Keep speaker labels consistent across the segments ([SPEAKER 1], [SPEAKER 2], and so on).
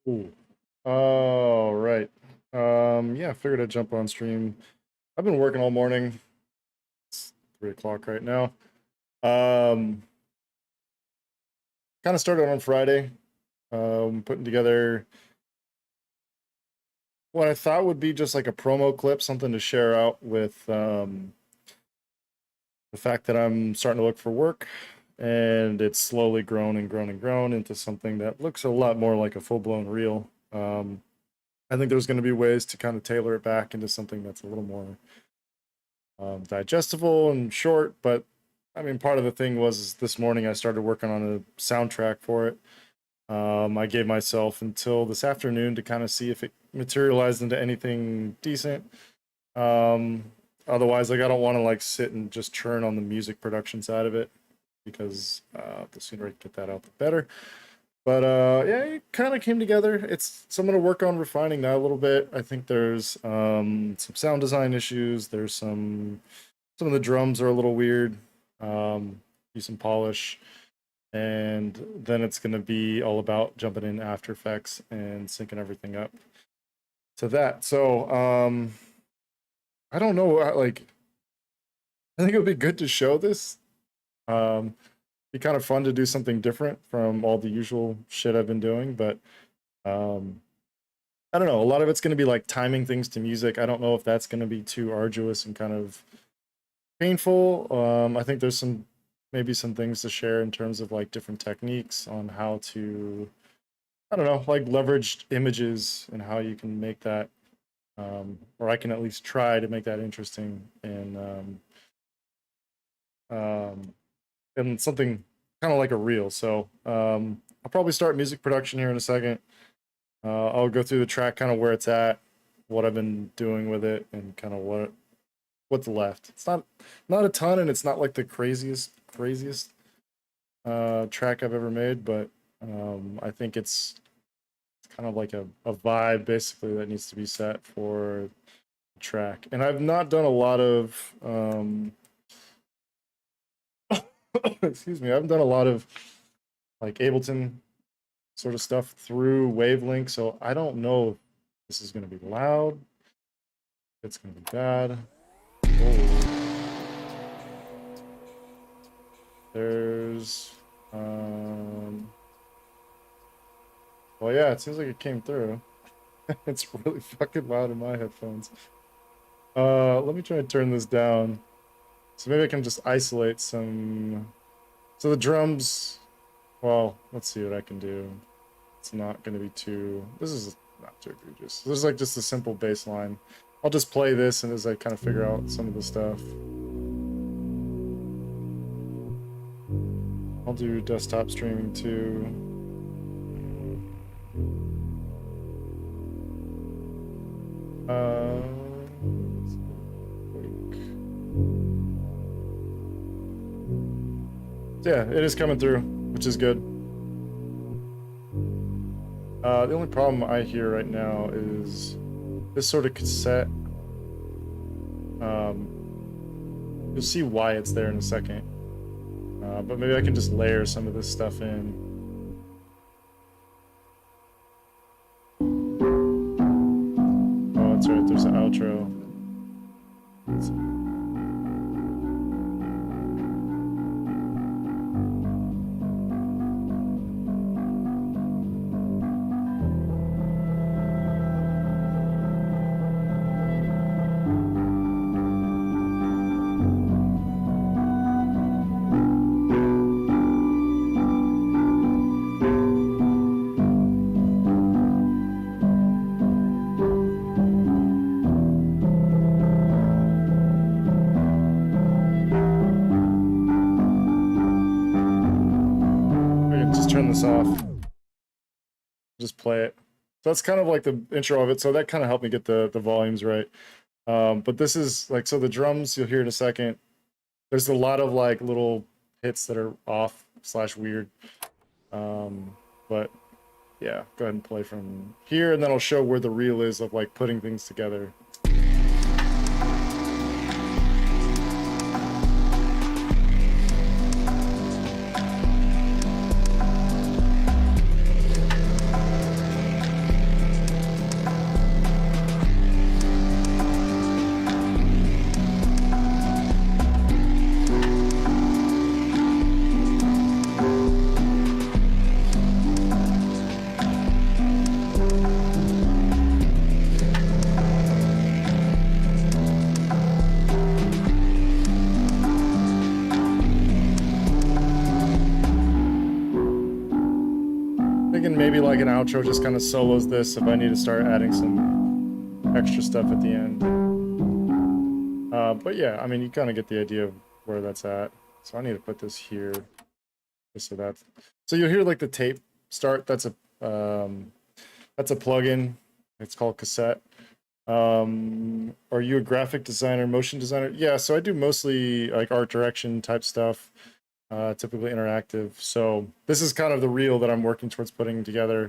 [SPEAKER 1] Ooh. Oh, right. Yeah, figured I'd jump on stream. I've been working all morning. It's 3 o'clock right now. Kind of started on Friday. Putting together what I thought would be just like a promo clip, something to share out with the fact that I'm starting to look for work, and it's slowly grown and grown and grown into something that looks a lot more like a full-blown reel. I think there's going to be ways to kind of tailor it back into something that's a little more digestible and short. But I mean, part of the thing was this morning I started working on a soundtrack for it. I gave myself until this afternoon to kind of see if it materialized into anything decent. Otherwise, like, I don't want to like sit and just churn on the music production side of it, because the sooner I get that out, the better. But yeah, it kind of came together. It's so I'm gonna work on refining that a little bit. I think there's some sound design issues. There's some of the drums are a little weird. Do some polish, and then it's gonna be all about jumping in After Effects and syncing everything up to that. So I don't know. Like, I think it would be good to show this. Be kind of fun to do something different from all the usual shit I've been doing, but I don't know. A lot of it's going to be like timing things to music. I don't know if that's going to be too arduous and kind of painful. I think there's maybe some things to share in terms of like different techniques on how to, I don't know, like leverage images and how you can make that, or I can at least try to make that interesting and something kind of like a reel. So I'll probably start music production here in a second. I'll go through the track, kind of where it's at, what I've been doing with it, and kind of what's left. It's not a ton, and it's not like the craziest track I've ever made, but I think it's kind of like a vibe basically that needs to be set for the track. And I've not done a lot of excuse me, I haven't done a lot of like Ableton sort of stuff through Wavelink, so I don't know if this is going to be loud. It's going to be bad. Oh. There's well, yeah, it seems like it came through. It's really fucking loud in my headphones. Let me try to turn this down. So maybe I can just isolate some. So the drums, well, let's see what I can do. It's not going to be too, this is not too egregious. This is like just a simple bass line. I'll just play this, and as I kind of figure out some of the stuff, I'll do desktop streaming too. Yeah, it is coming through, which is good. The only problem I hear right now is this sort of cassette. You'll see why it's there in a second. But maybe I can just layer some of this stuff in. Oh, that's right, there's an outro. Let's see. Turn this off, just play it. So that's kind of like the intro of it, so that kind of helped me get the volumes right. But this is like, so the drums you'll hear in a second, there's a lot of like little hits that are off / weird, but yeah, go ahead and play from here, and then I'll show where the reel is of like putting things together. then maybe like an outro just kind of solos this if I need to start adding some extra stuff at the end. But yeah, I mean, you kind of get the idea of where that's at. So I need to put this here, just so that's. So you'll hear like the tape start. That's a plugin. It's called Cassette. Are you a graphic designer, motion designer? Yeah, so I do mostly like art direction type stuff, typically interactive. So this is kind of the reel that I'm working towards putting together.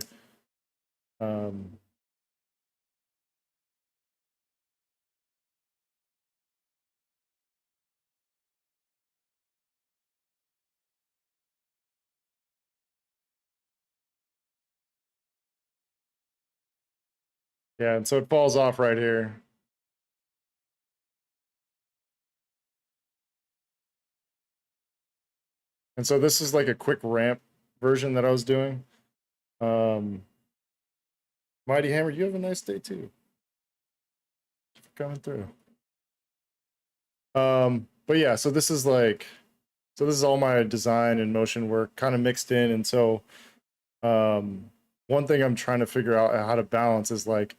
[SPEAKER 1] Yeah, and so it falls off right here. And so this is like a quick ramp version that I was doing. Mighty Hammer, you have a nice day too. Thank you for coming through. But yeah, so this is like, so this is all my design and motion work kind of mixed in. And so one thing I'm trying to figure out how to balance is like,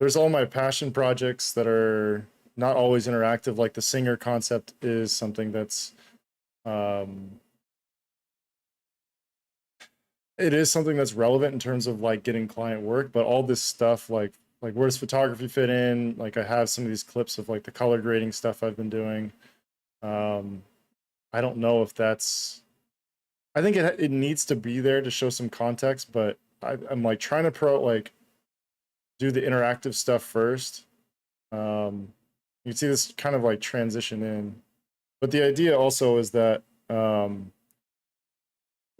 [SPEAKER 1] there's all my passion projects that are not always interactive. Like the singer concept is something that's, it is something that's relevant in terms of like getting client work, but all this stuff like where does photography fit in? Like I have some of these clips of like the color grading stuff I've been doing. I don't know if that's, I think it needs to be there to show some context, but I'm like trying to like do the interactive stuff first. You can see this kind of like transition in, but the idea also is that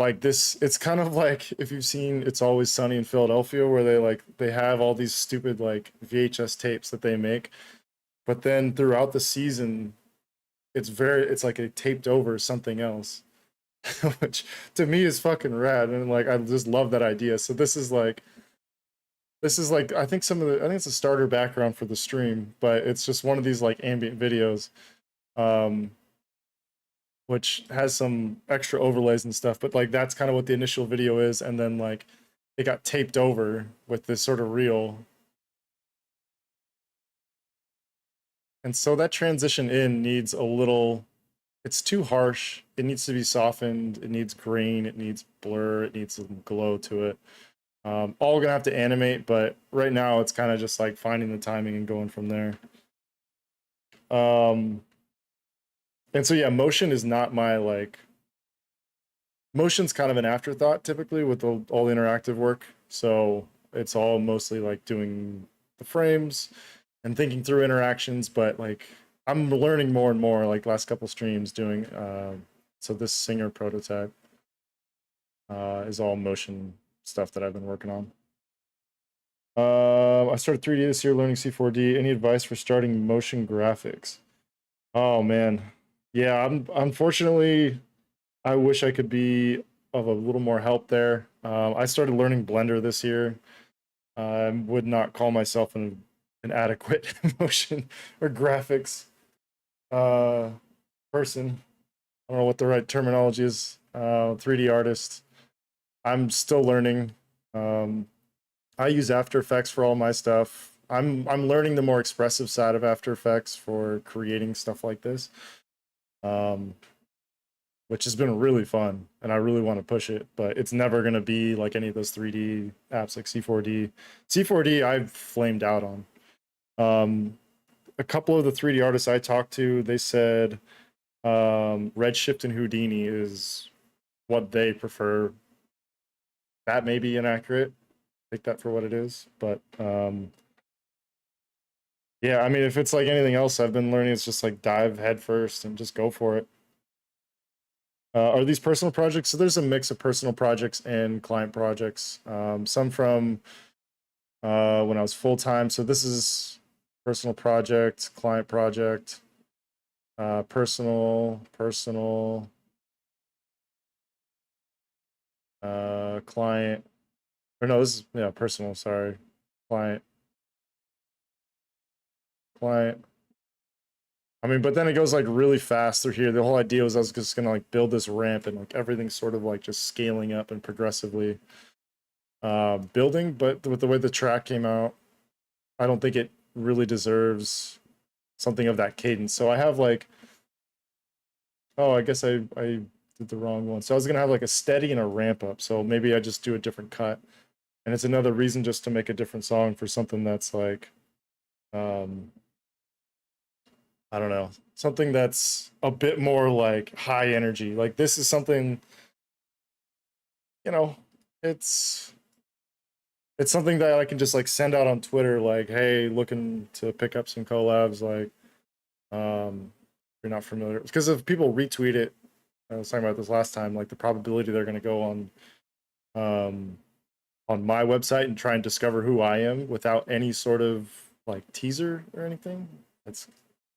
[SPEAKER 1] like this, it's kind of like if you've seen It's Always Sunny in Philadelphia, where they have all these stupid like VHS tapes that they make, but then throughout the season it's like a taped over something else. Which to me is fucking rad, and like I just love that idea. So this is like I think it's a starter background for the stream, but it's just one of these like ambient videos, which has some extra overlays and stuff. But like that's kind of what the initial video is, and then like it got taped over with this sort of reel. And so that transition in needs a little, it's too harsh. It needs to be softened. It needs grain. It needs blur. It needs some glow to it. All gonna have to animate, but right now it's kind of just like finding the timing and going from there. And so yeah, motion is not my like, motion's kind of an afterthought typically with all the interactive work. So it's all mostly like doing the frames and thinking through interactions, but like I'm learning more and more like last couple streams doing so this singer prototype is all motion stuff that I've been working on. I started 3D this year, learning C4D. Any advice for starting motion graphics? Oh man, yeah. Unfortunately, I wish I could be of a little more help there. I started learning Blender this year. I would not call myself an adequate motion or graphics person. I don't know what the right terminology is. 3D artist. I'm still learning. I use After Effects for all my stuff. I'm learning the more expressive side of After Effects for creating stuff like this, which has been really fun, and I really want to push it. But it's never going to be like any of those 3D apps like C4D. C4D I've flamed out on. A couple of the 3D artists I talked to, they said Redshift and Houdini is what they prefer. That may be inaccurate. Take that for what it is, but yeah, I mean, if it's like anything else I've been learning, it's just like dive head first and just go for it. Are these personal projects? So there's a mix of personal projects and client projects. Some from when I was full-time. So this is personal project, client project, personal, client, or no, this is, yeah, personal, sorry, client. I mean, but then it goes like really fast through here. The whole idea was I was just gonna like build this ramp and like everything's sort of like just scaling up and progressively. building, but with the way the track came out, I don't think it really deserves something of that cadence. So I have like, oh, I guess I did the wrong one. So I was gonna have like a steady and a ramp up. So maybe I just do a different cut, and it's another reason just to make a different song for something that's like, um, I don't know, something that's a bit more like high energy. Like this is something, you know, it's it's something that I can just like send out on Twitter, like, hey, looking to pick up some collabs, like, if you're not familiar, because if people retweet it, I was talking about this last time, like the probability they're going to go um, on my website and try and discover who I am without any sort of like teaser or anything. It's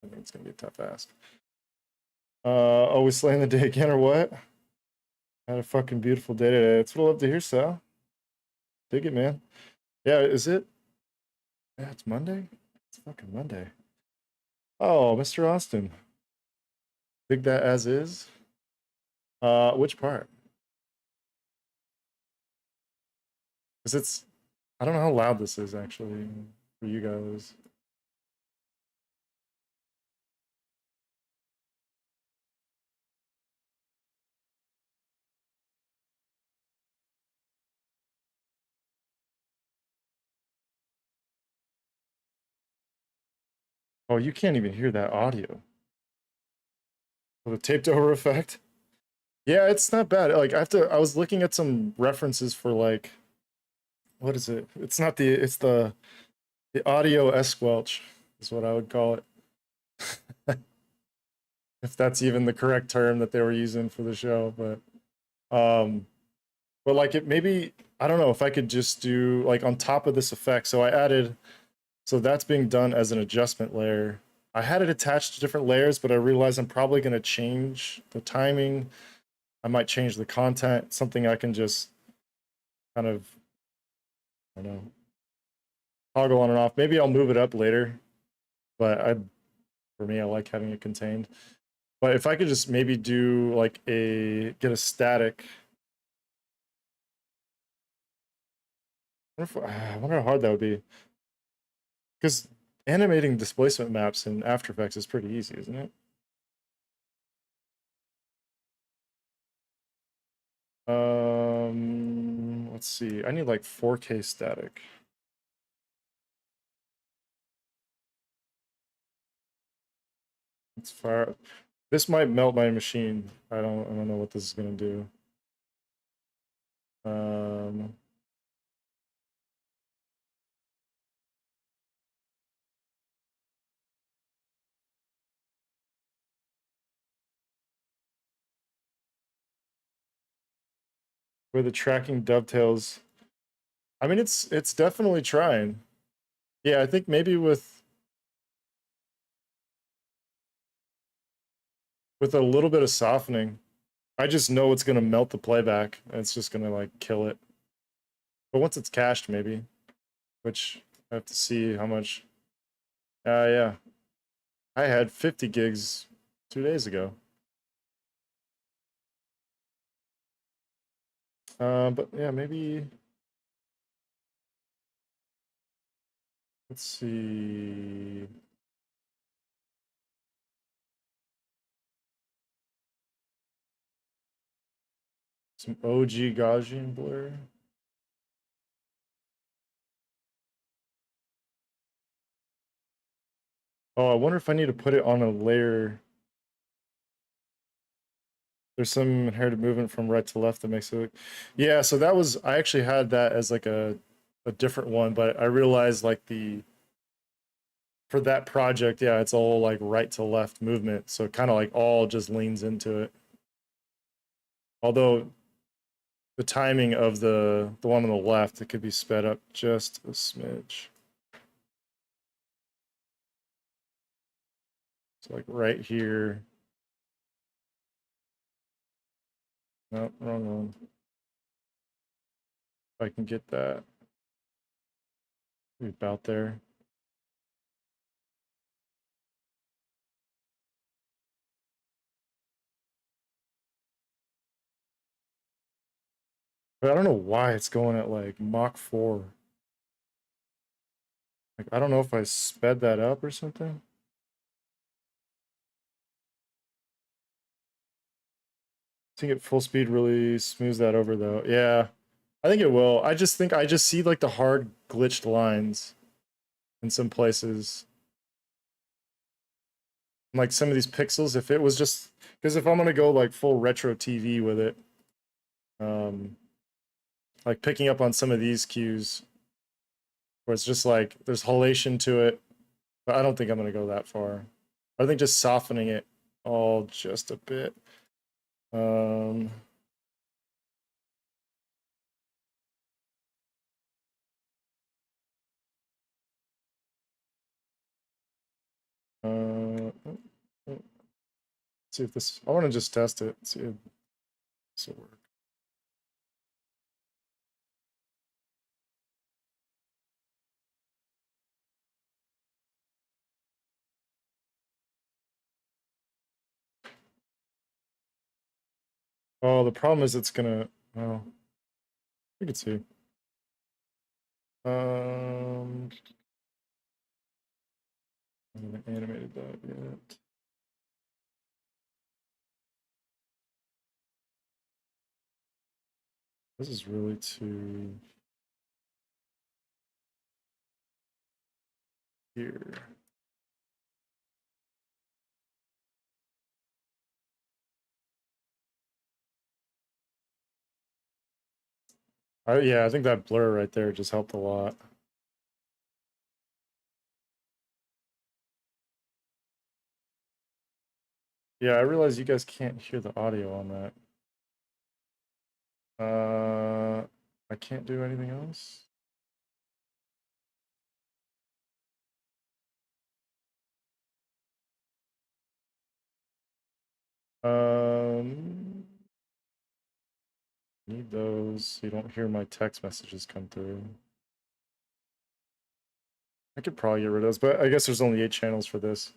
[SPEAKER 1] I think it's going to be a tough ask. Always slaying the day again or what? Had a fucking beautiful day today. That's what I love to hear, Sal. Dig it, man. Yeah, is it? Yeah, it's Monday. It's fucking Monday. Oh, Mr. Austin. Dig that as is. Which part? Because it's I don't know how loud this is actually for you guys. Oh, you can't even hear that audio. Oh, the taped over effect. Yeah, it's not bad. Like I was looking at some references for like what is it? It's not it's the audio squelch is what I would call it. If that's even the correct term that they were using for the show, um but like it maybe I don't know if I could just do like on top of this effect. So I added so that's being done as an adjustment layer. I had it attached to different layers, but I realized I'm probably going to change the timing. I might change the content, something I can just kind of, I don't know, toggle on and off. Maybe I'll move it up later, but for me, I like having it contained. But if I could just maybe do like get a static. I wonder how hard that would be. Because animating displacement maps in After Effects is pretty easy, isn't it? Let's see. I need like 4K static. It's fire. This might melt my machine. I don't know what this is gonna do. Um, where the tracking dovetails. I mean, it's definitely trying. Yeah, I think maybe with a little bit of softening, I just know it's gonna melt the playback. And it's just gonna like kill it. But once it's cached, maybe, which I have to see how much. Yeah, I had 50 gigs 2 days ago. But yeah, maybe let's see. Some OG Gaussian blur. Oh, I wonder if I need to put it on a layer. There's some inherited movement from right to left that makes it look. Yeah, so that was I actually had that as like a different one, but I realized like the for that project, yeah, it's all like right to left movement. So it kind of like all just leans into it. Although the timing of the one on the left, it could be sped up just a smidge. So like right here. No, wrong one. If I can get that. Maybe about there. But I don't know why it's going at like Mach 4. Like, I don't know if I sped that up or something. I think at full speed really smooths that over though. Yeah, I think it will. I just think I just see like the hard glitched lines in some places. Like some of these pixels, if it was just because if I'm gonna go like full retro TV with it, um, like picking up on some of these cues where it's just like there's halation to it, but I don't think I'm gonna go that far. I think just softening it all just a bit. Um, uh, see if this. I want to just test it. See if this will work. Oh, the problem is it's gonna. Oh, we can see. I haven't animated that yet. This is really too here. Yeah, I think that blur right there just helped a lot. Yeah, I realize you guys can't hear the audio on that. I can't do anything else. Need those so you don't hear my text messages come through. I could probably get rid of those, but I guess there's only 8 channels for this.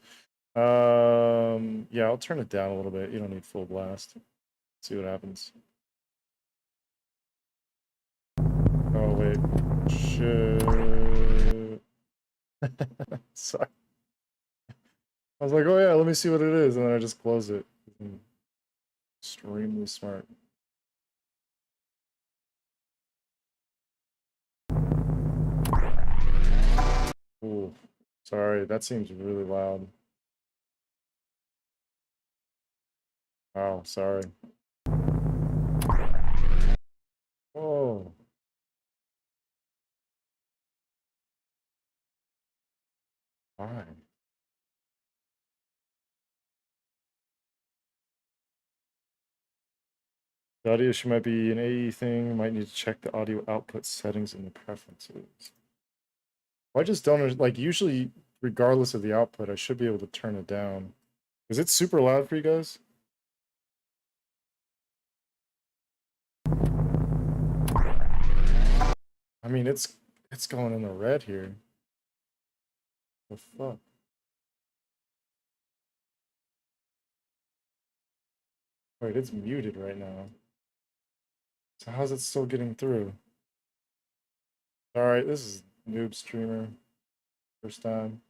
[SPEAKER 1] Yeah, I'll turn it down a little bit. You don't need full blast. See what happens. Oh wait, shit. Sorry. I was like, oh yeah, let me see what it is, and then I just close it. Extremely smart. Ooh, sorry, that seems really loud. Wow, sorry. Oh. Why? The audio issue might be an AE thing. Might need to check the audio output settings in the preferences. I just don't like usually, regardless of the output, I should be able to turn it down. Is it super loud for you guys? I mean, it's going in the red here. The fuck? Wait, it's muted right now. So how's it still getting through? All right, this is noob streamer. First time.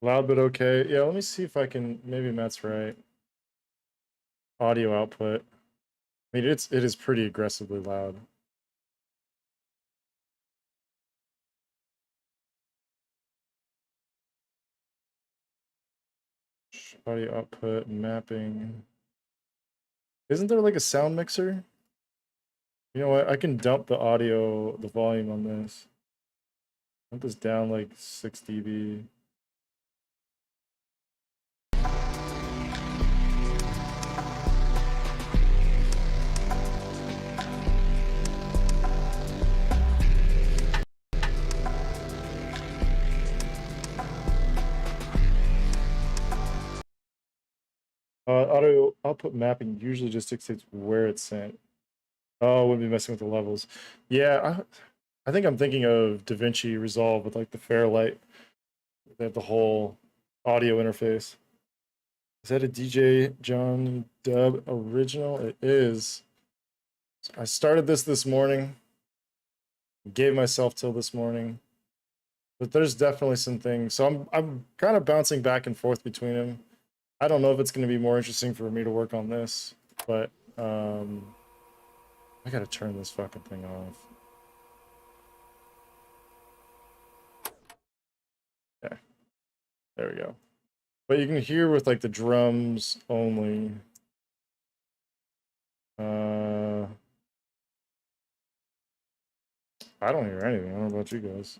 [SPEAKER 1] Loud but okay. Yeah, let me see if I can. Maybe Matt's right. Audio output. I mean, it is pretty aggressively loud. Audio output mapping. Isn't there like a sound mixer? You know what? I can dump the audio, the volume on this. Dump this down like 6 dB. Audio output mapping usually just dictates where it's sent. Oh, wouldn't be messing with the levels. Yeah, I think I'm thinking of DaVinci Resolve with like the Fairlight. They have the whole audio interface. Is that a DJ John Dub original? It is. I started this morning. Gave myself till this morning. But there's definitely some things. So I'm kind of bouncing back and forth between them. I don't know if it's going to be more interesting for me to work on this, but I got to turn this fucking thing off. Yeah. There we go. But you can hear with like the drums only. I don't hear anything. I don't know about you guys.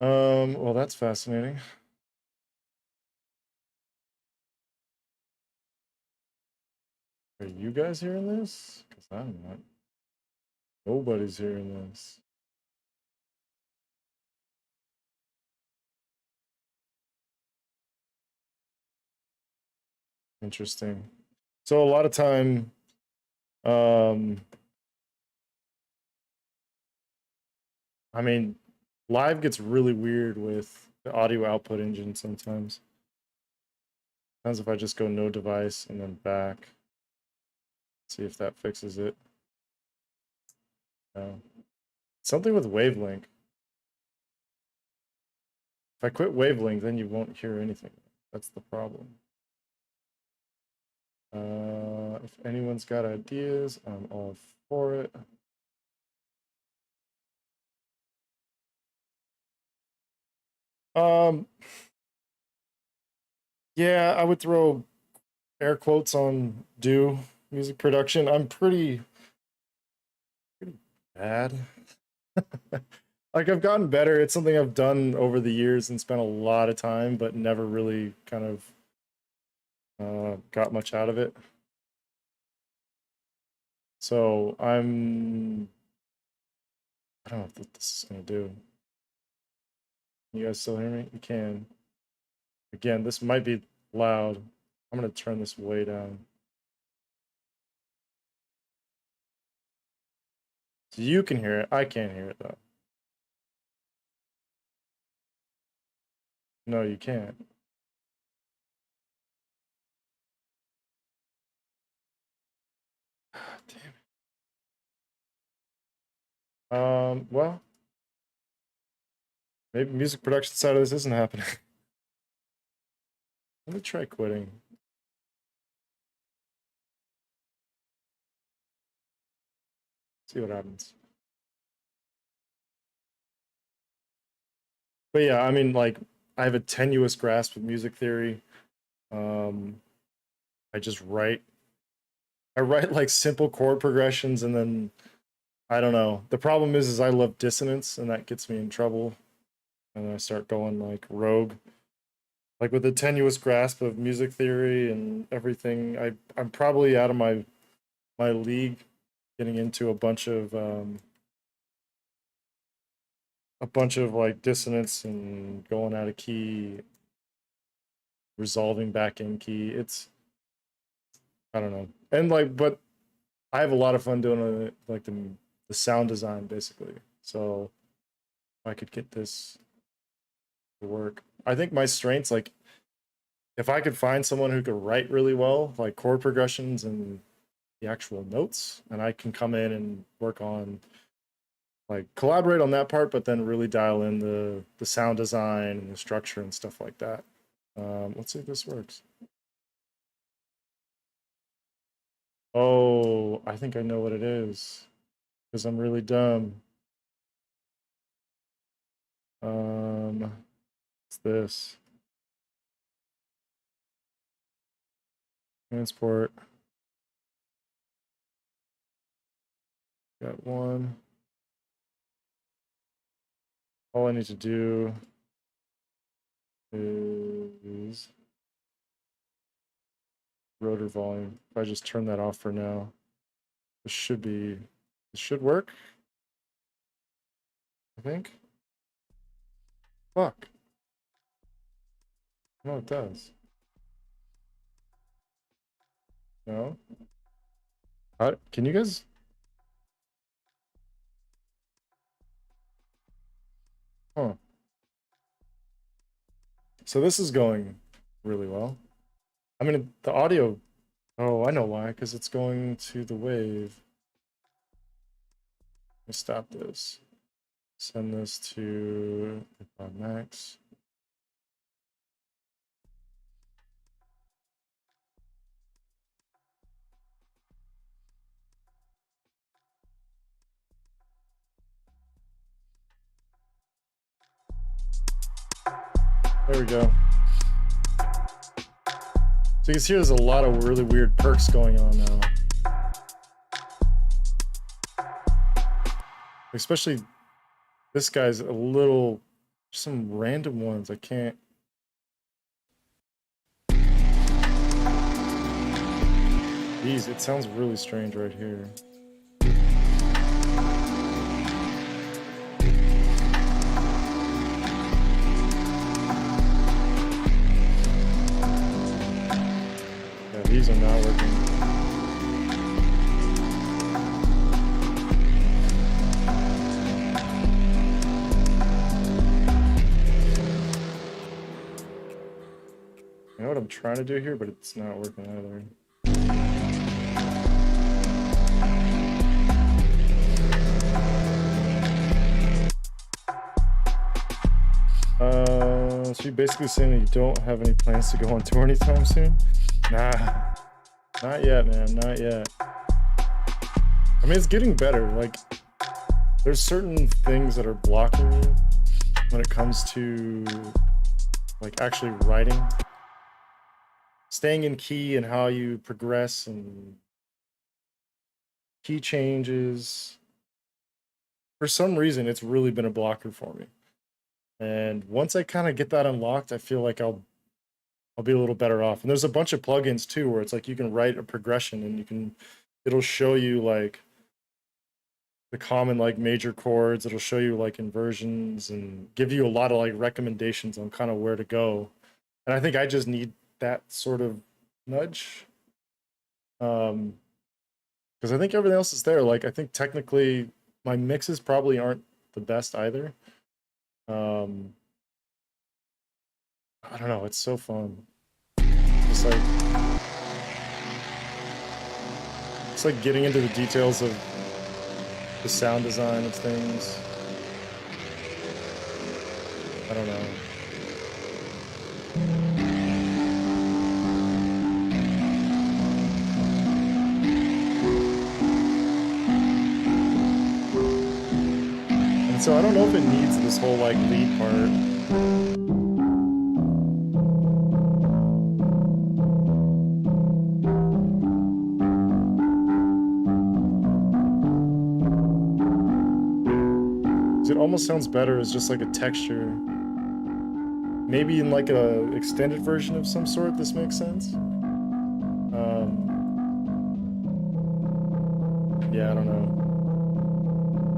[SPEAKER 1] Well, that's fascinating. Are you guys hearing this? Because I'm not. Nobody's hearing this. Interesting. So a lot of time, um, I mean, live gets really weird with the audio output engine sometimes. Depends if I just go no device and then back. See if that fixes it. No. Something with wavelength. If I quit wavelength, then you won't hear anything. That's the problem. If anyone's got ideas, I'm all for it. Um, yeah, I would throw air quotes on do music production. I'm pretty bad. Like I've gotten better. It's something I've done over the years and spent a lot of time, but never really kind of got much out of it. So I don't know what this is gonna do. You guys still hear me? You can. Again, this might be loud. I'm gonna turn this way down. So you can hear it. I can't hear it though. No, you can't. Damn it. Well, maybe music production side of this isn't happening. Let me try quitting. See what happens. But yeah, I mean, like, I have a tenuous grasp of music theory. Um, I just write. I write like simple chord progressions, and then I don't know. The problem is I love dissonance, and that gets me in trouble. And I start going like rogue, like with a tenuous grasp of music theory and everything. I'm probably out of my league, getting into a bunch of like dissonance and going out of key, resolving back in key. It's I don't know. And like, but I have a lot of fun doing it, like the sound design basically. So if I could get this to work, I think my strengths, like if I could find someone who could write really well, like chord progressions and the actual notes, and I can come in and work on like collaborate on that part, but then really dial in the sound design and the structure and stuff like that. Let's see if this works. Oh, I think I know what it is because I'm really dumb. It's this transport. Got one. All I need to do is rotor volume. If I just turn that off for now, this should work. I think. Fuck. No, it does. No. Can you guys? Huh. So this is going really well. I mean, the audio. Oh, I know why. Because it's going to the wave. Let me stop this. Send this to max. There we go. So you can see there's a lot of really weird perks going on now. Especially this guy's a little, some random ones I can't. These, it sounds really strange right here. Yeah, these are not working. You know what I'm trying to do here, but it's not working either. So you're basically saying that you don't have any plans to go on tour anytime soon? Nah, not yet, man, not yet. I mean, it's getting better. Like, there's certain things that are blocking you when it comes to, like, actually writing. Staying in key and how you progress and key changes. For some reason, it's really been a blocker for me. And once I kind of get that unlocked, I feel like I'll be a little better off. And there's a bunch of plugins too where it's like you can write a progression and it'll show you like the common like major chords. It'll show you like inversions and give you a lot of like recommendations on kind of where to go. And I think I just need that sort of nudge. Because I think everything else is there. Like I think technically my mixes probably aren't the best either. I don't know, it's so fun. It's like getting into the details of the sound design of things. I don't know. And so I don't know if it needs this whole like lead part. It almost sounds better as just like a texture. Maybe in like a extended version of some sort, this makes sense. Yeah, I don't know.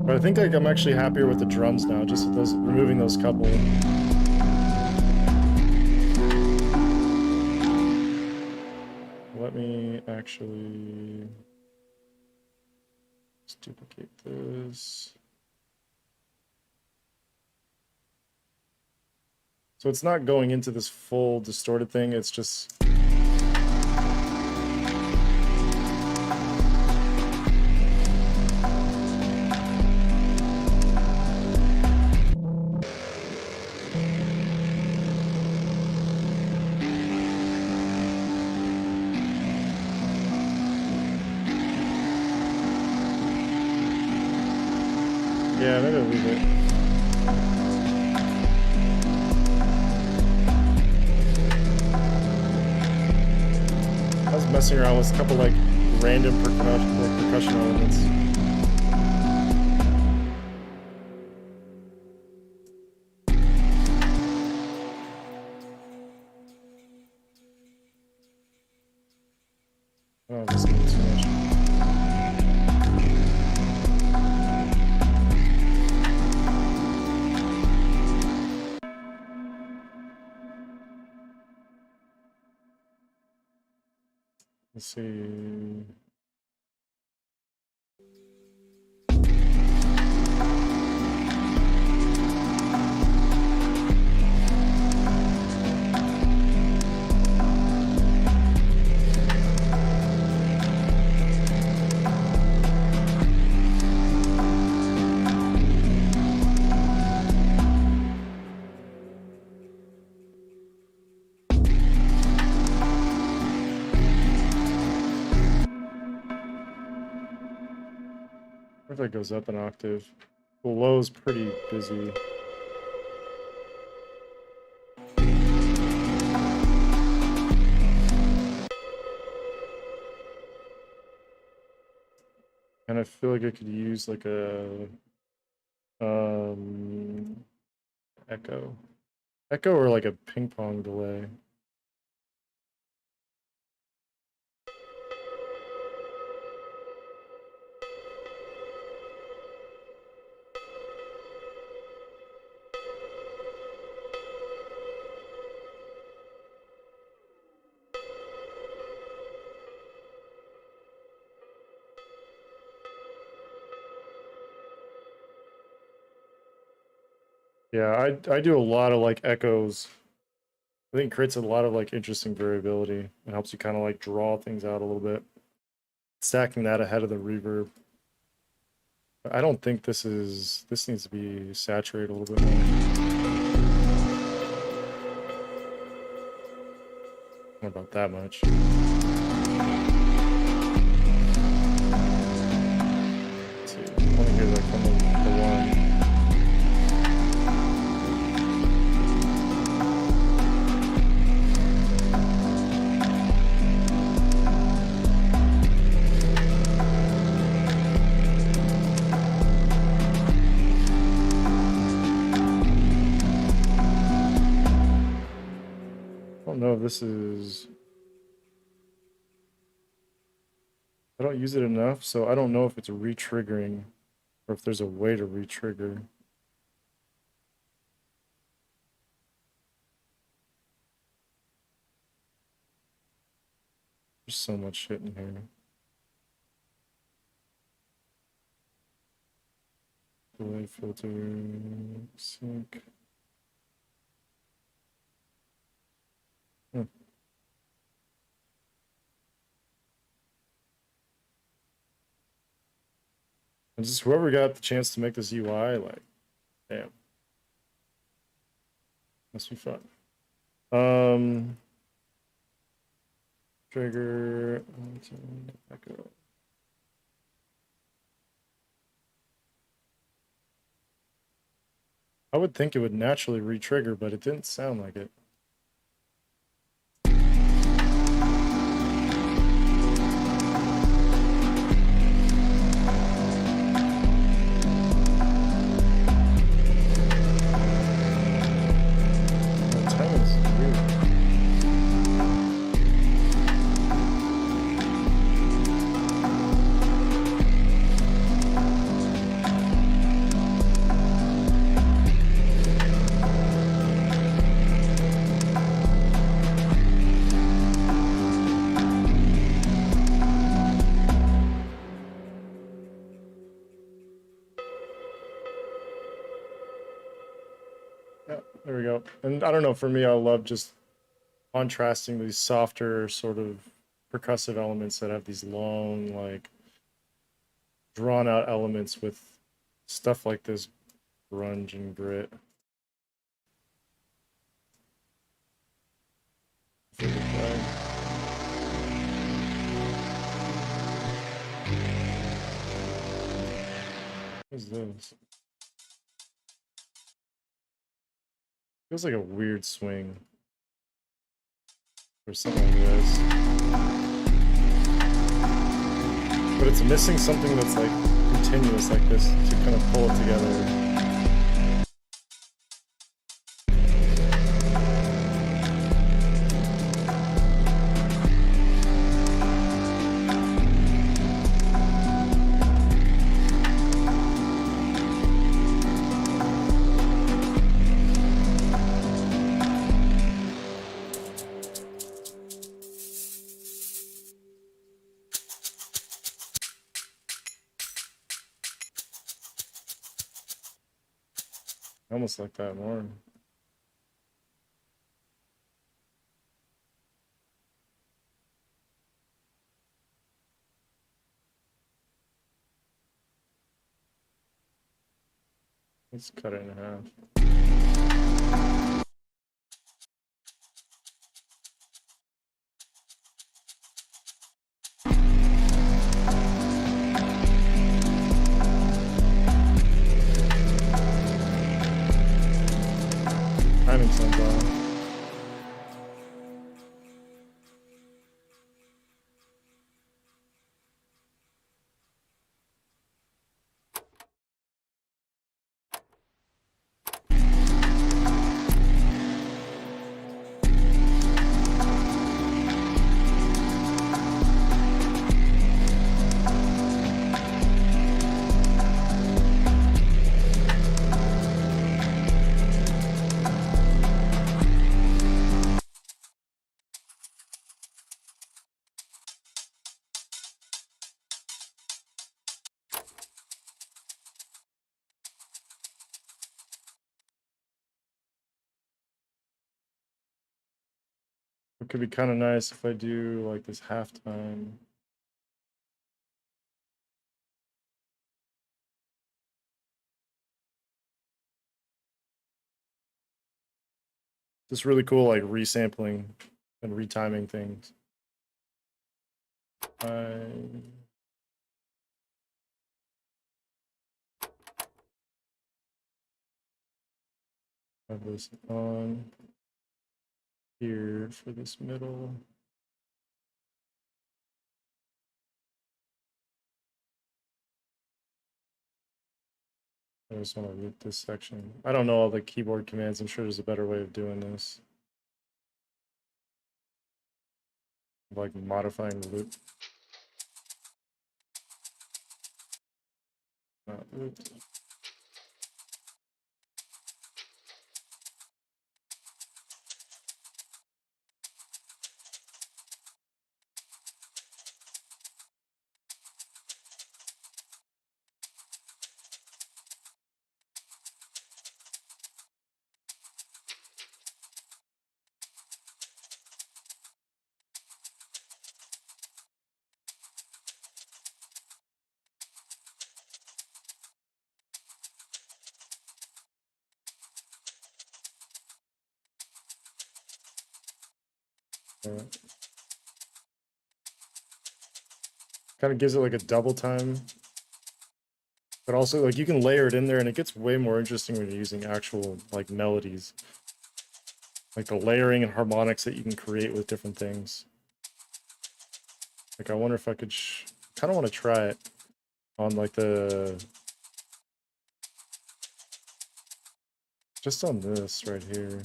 [SPEAKER 1] But I think like I'm actually happier with the drums now, just with those, removing those couple. Let me actually let's duplicate this. So it's not going into this full distorted thing, it's just... Yeah, maybe I'll leave it. I was messing around with a couple like random percussion elements. Oh, this is too much. Let's see. What if that goes up an octave? The low's pretty busy. And I feel like I could use like a echo or like a ping pong delay. Yeah, I do a lot of like echoes. I think it creates a lot of like interesting variability. It helps you kind of like draw things out a little bit. Stacking that ahead of the reverb. I don't think this needs to be saturated a little bit more. Not about that much. Let's see. I want to hear that from the one. I don't know if this is... I don't use it enough, so I don't know if it's re-triggering or if there's a way to re-trigger. There's so much shit in here. Delay filter, sync. And just whoever got the chance to make this UI, like, damn. Must be fun. Trigger, echo. I would think it would naturally re-trigger, but it didn't sound like it. There we go. And I don't know, for me, I love just contrasting these softer sort of percussive elements that have these long, like, drawn out elements with stuff like this grunge and grit. What is this? Feels like a weird swing. Or something like this. But it's missing something that's like continuous like this to kind of pull it together. I almost like that more. Let's cut it in half. Timing sounds off. It could be kind of nice if I do like this halftime. Just really cool, like resampling and retiming things. I have this on here for this middle. I just want to loop this section. I don't know all the keyboard commands. I'm sure there's a better way of doing this. Like modifying the loop. Not looped. Kind of gives it like a double time, but also like you can layer it in there and it gets way more interesting when you're using actual like melodies, like the layering and harmonics that you can create with different things. Like I wonder if I could kind of want to try it on like just on this right here.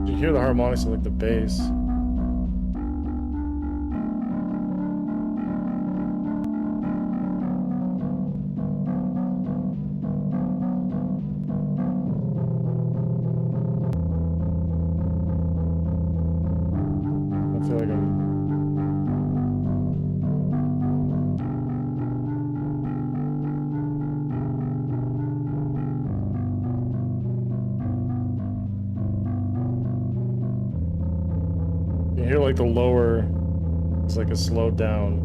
[SPEAKER 1] You hear the harmonics of like the bass. I feel like you hear like the lower, it's like a slowed down.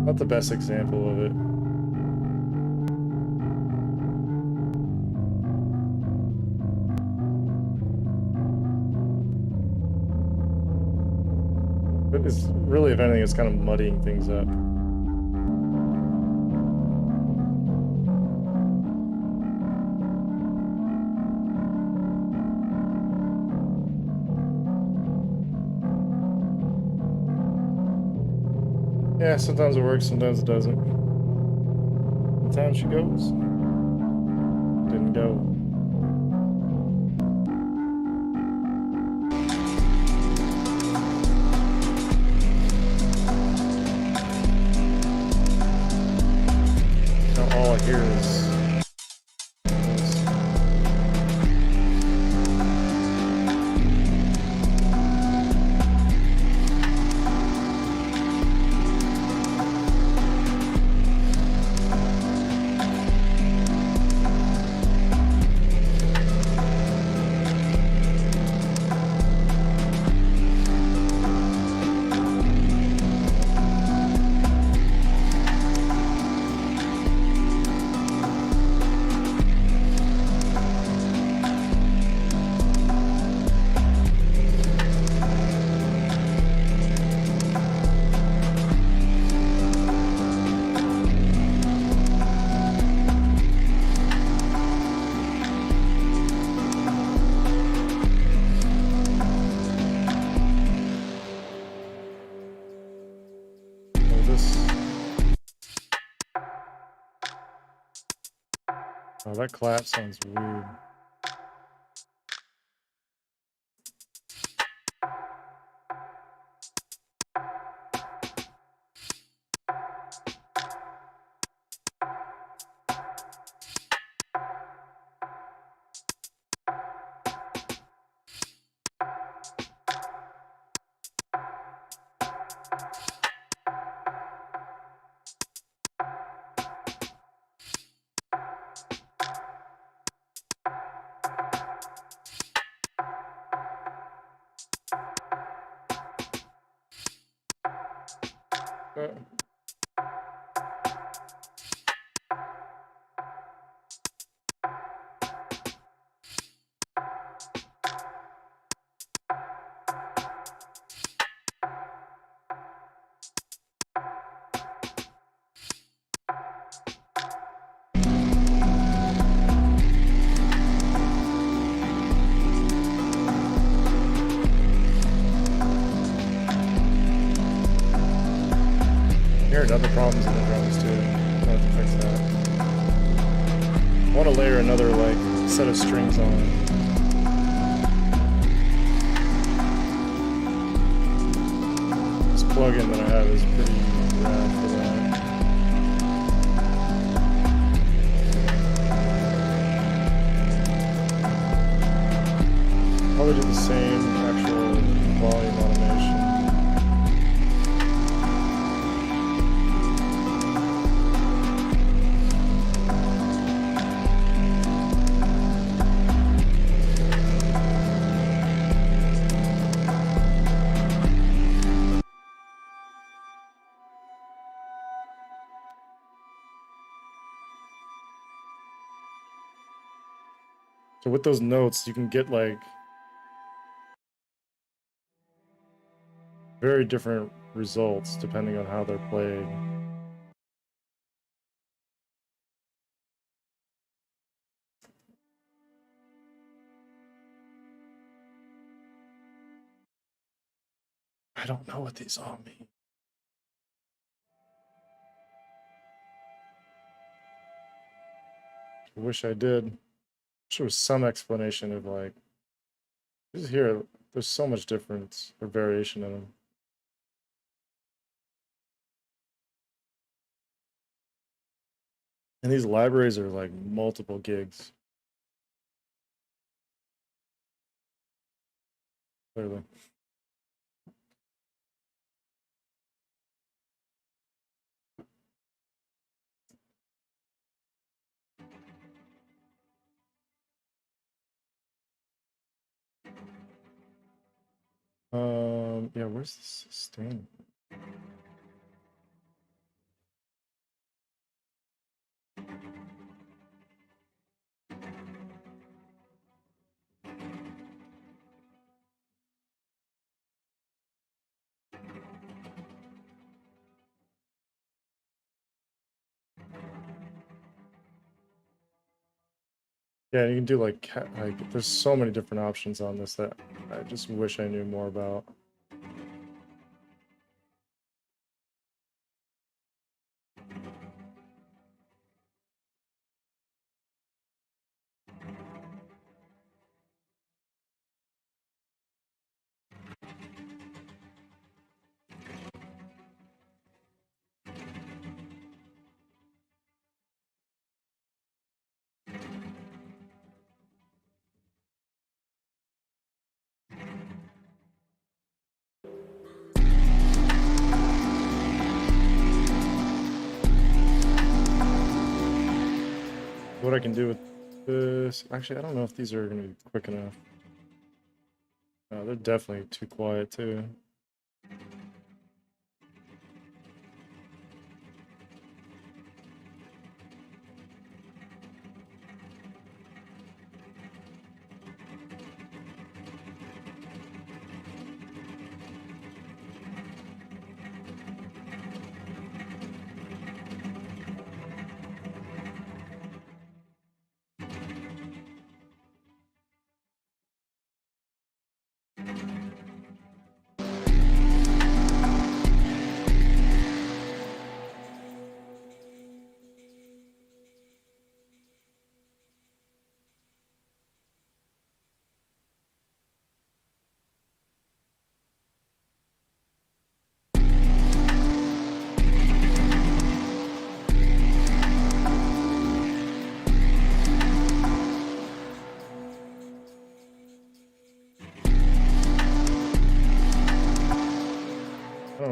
[SPEAKER 1] Not the best example of it. But it's really, if anything, it's kind of muddying things up. Yeah, sometimes it works, sometimes it doesn't. Sometimes she goes. Didn't go. Oh, that clap sounds weird. Hearing other problems in the drums too. I have to fix that. I want to layer another like set of strings on it. This plugin that I have is pretty rad for that. Probably do the same actual volume automation. So with those notes, you can get like very different results depending on how they're played. I don't know what these all mean. I wish I did. Wish there was some explanation of like, just here, there's so much difference or variation in them. And these libraries are like multiple gigs. Clearly. Yeah, where's the sustain? Yeah, you can do like there's so many different options on this that I just wish I knew more about. What I can do with this, actually, I don't know if these are going to be quick enough. They're definitely too quiet too.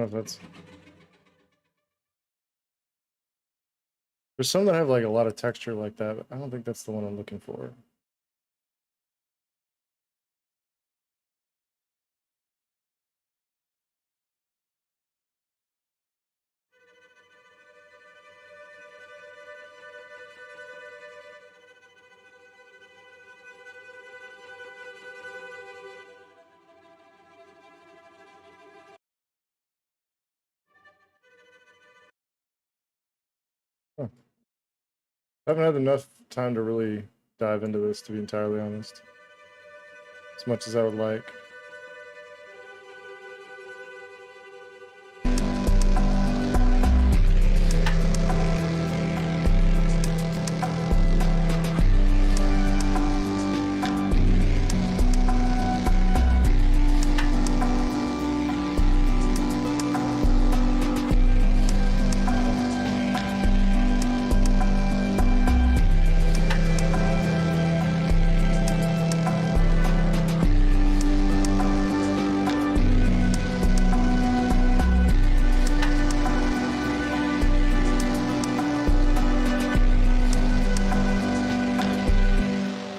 [SPEAKER 1] if that's... There's some that have like a lot of texture like that, but I don't think that's the one I'm looking for. Huh. I haven't had enough time to really dive into this, to be entirely honest, as much as I would like.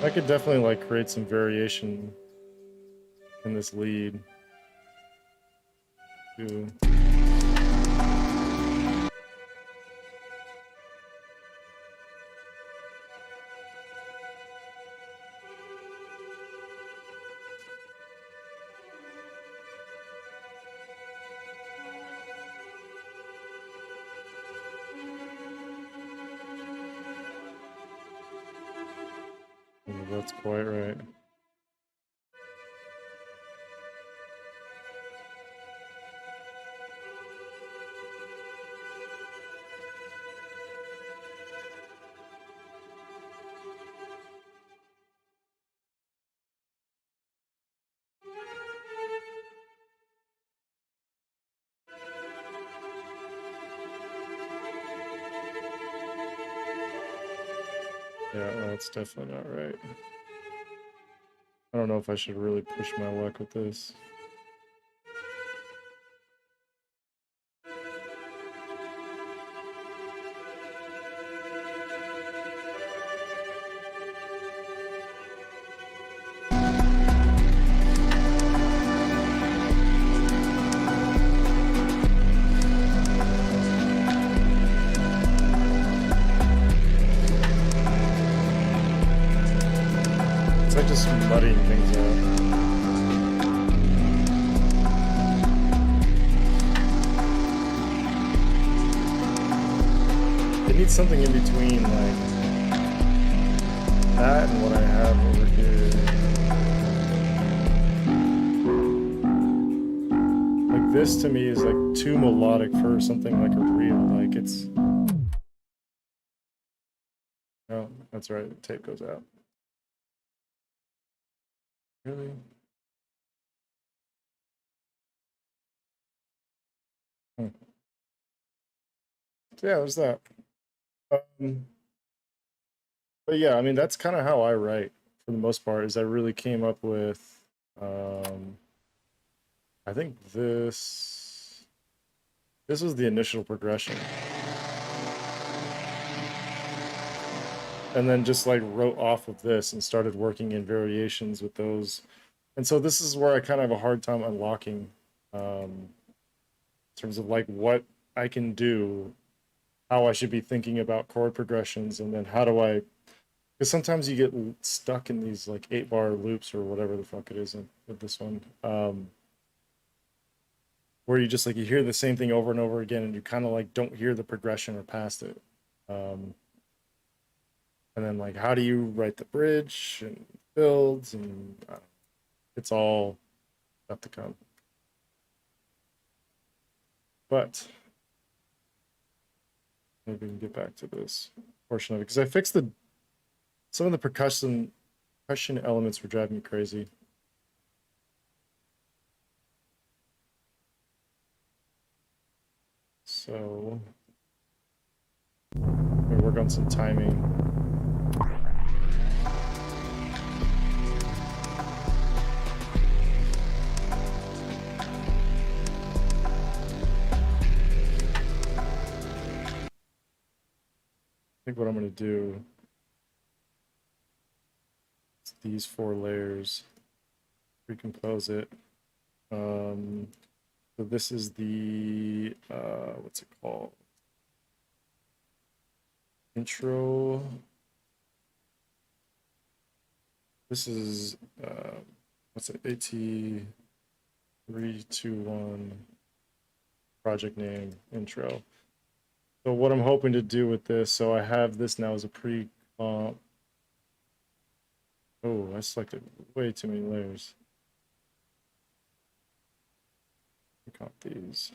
[SPEAKER 1] I could definitely like create some variation in this lead. Too. That's quite right. Yeah, that's definitely not right. I don't know if I should really push my luck with this. It's like just muddying things up. It needs something in between, like that and what I have over here. Like this to me is like too melodic for something like a reel. Like it's... Oh, that's right, the tape goes out. Really? So yeah, there's that. But yeah, I mean, that's kind of how I write for the most part, is I really came up with, I think this was the initial progression. And then just like wrote off of this and started working in variations with those. And so this is where I kind of have a hard time unlocking, in terms of like what I can do, how I should be thinking about chord progressions, and then how do I... Because sometimes you get stuck in these like 8-bar loops or whatever the fuck it is with this one, where you just like you hear the same thing over and over again, and you kind of like don't hear the progression or past it. And then like, how do you write the bridge and builds, and it's all up to come. But maybe we can get back to this portion of it, because I fixed some of the percussion elements were driving me crazy. So we work on some timing. think what I'm going to do is these 4 layers, recompose it. So this is the, what's it called? Intro. This is, what's it? AT321 project name intro. So what I'm hoping to do with this, so I have this now as a pre-comp. Oh, I selected way too many layers. Comp these.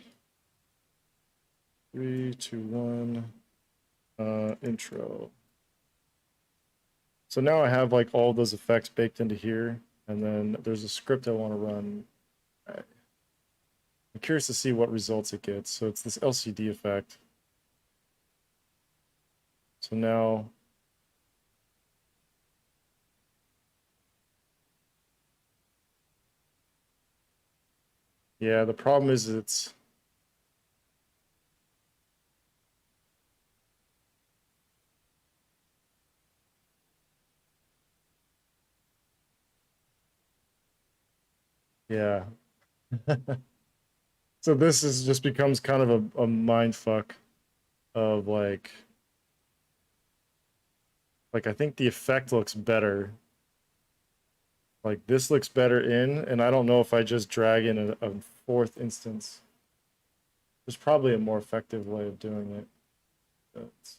[SPEAKER 1] 3, 2, 1, intro. So now I have like all those effects baked into here, and then there's a script I want to run. I'm curious to see what results it gets. So it's this LCD effect. So now, yeah, the problem is it's, yeah. So this is just becomes kind of a mind fuck of like I think the effect looks better. Like this looks better in, and I don't know if I just drag in a 4th instance. There's probably a more effective way of doing it. That's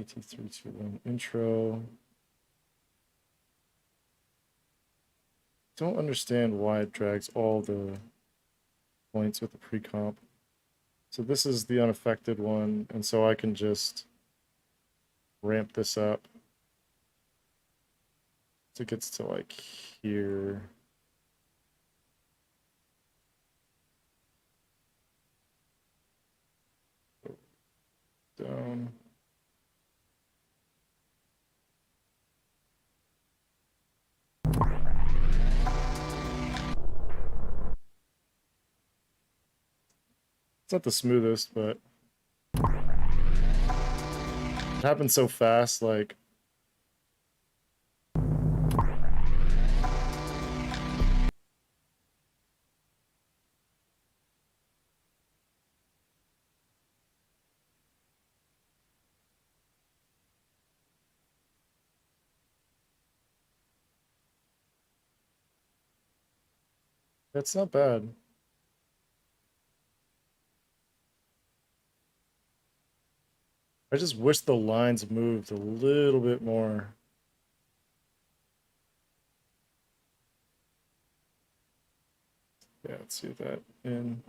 [SPEAKER 1] AT321 intro. Don't understand why it drags all the points with the pre-comp. So this is the unaffected one, and so I can just ramp this up. So it gets to like here. Down. It's not the smoothest, but it happens so fast, like it's not bad. I just wish the lines moved a little bit more. Yeah, let's see that in.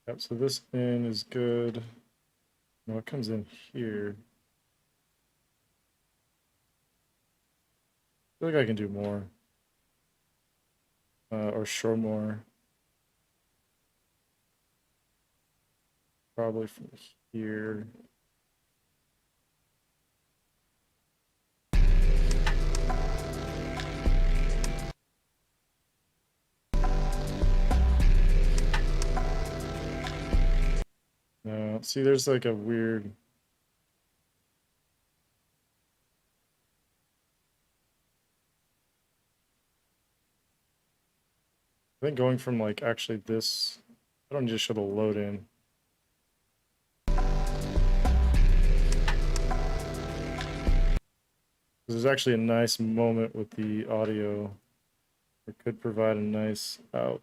[SPEAKER 1] Yep, so this in is good. No, it comes in here. I feel like I can do more. Or show more. Probably from here. No, see, there's like a weird. I think going from like actually this, I don't just show the load in. There's actually a nice moment with the audio. It could provide a nice out.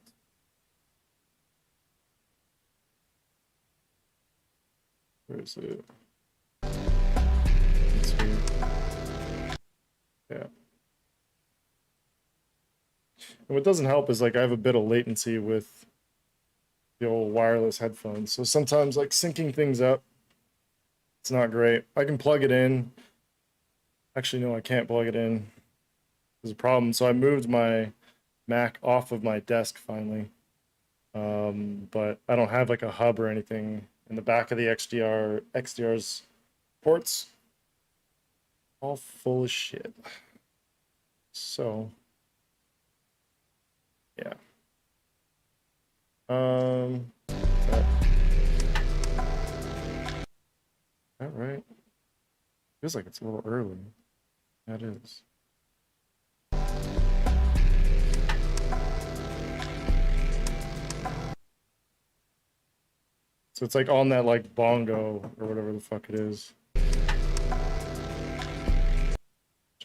[SPEAKER 1] Where is it? It's here. Yeah. And what doesn't help is like I have a bit of latency with the old wireless headphones. So sometimes like syncing things up, it's not great. I can plug it in. Actually, no, I can't plug it in. There's a problem. So I moved my Mac off of my desk finally. But I don't have like a hub or anything in the back of the XDR's ports, all full of shit. So, yeah. That right? Feels like it's a little early. That is. So it's like on that like bongo or whatever the fuck it is. Which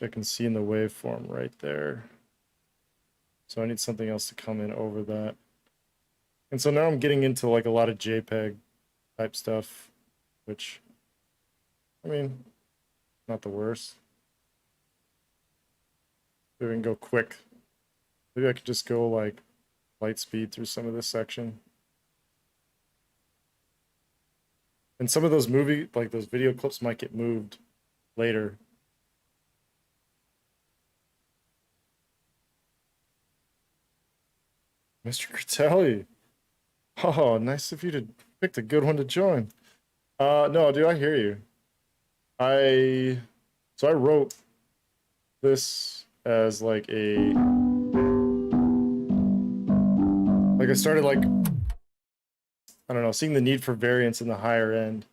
[SPEAKER 1] I can see in the waveform right there. So I need something else to come in over that. And so now I'm getting into like a lot of JPEG type stuff, which, I mean, not the worst. Maybe we can go quick. Maybe I could just go like light speed through some of this section. And some of those those video clips might get moved later. Mr. Critelli. Oh, nice of you to pick a good one to join. No, dude, I hear you. So I wrote this as like I started like, I don't know, seeing the need for variance in the higher end.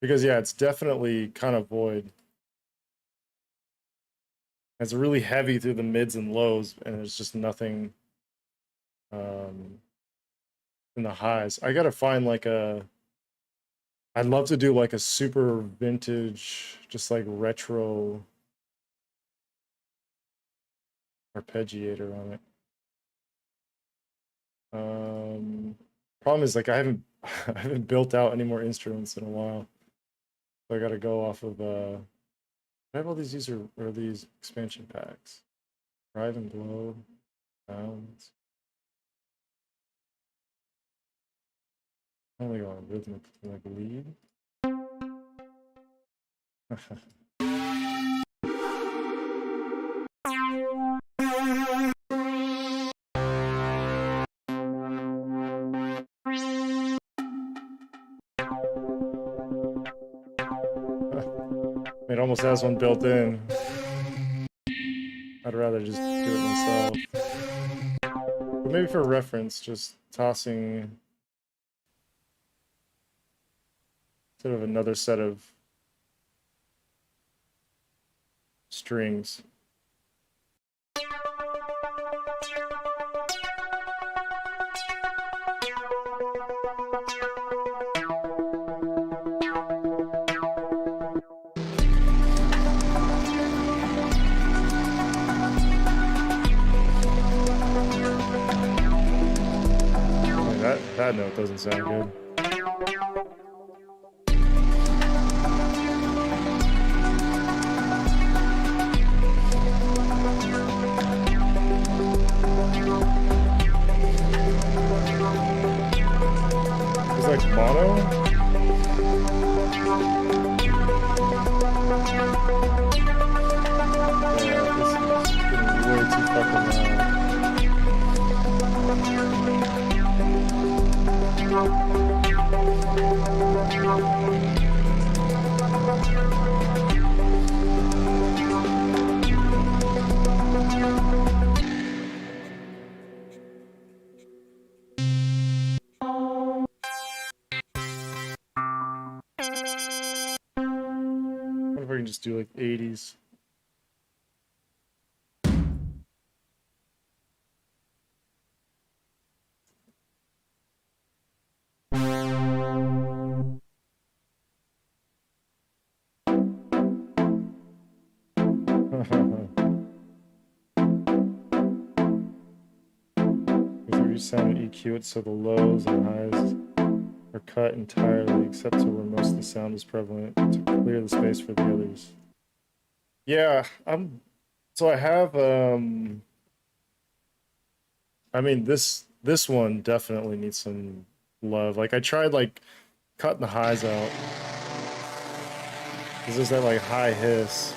[SPEAKER 1] Because yeah, it's definitely kind of void. It's really heavy through the mids and lows, and there's just nothing in the highs. I gotta find like I'd love to do like a super vintage, just like retro arpeggiator on it. Problem is like I haven't built out any more instruments in a while. So I gotta go off of I have all these user or these expansion packs. Drive and blow, sounds. I only go on rhythmic like lead. It almost has one built in. I'd rather just do it myself. But maybe for reference, just tossing sort of another set of strings. That note doesn't sound good. It's like mono? Yeah, this is getting way too fucking loud. What if I can just do like 80s? Sound and EQ it so the lows and highs are cut entirely, except to where most of the sound is prevalent, to clear the space for the others. Yeah, so I have I mean this one definitely needs some love. Like I tried like cutting the highs out. Cause there's that like high hiss.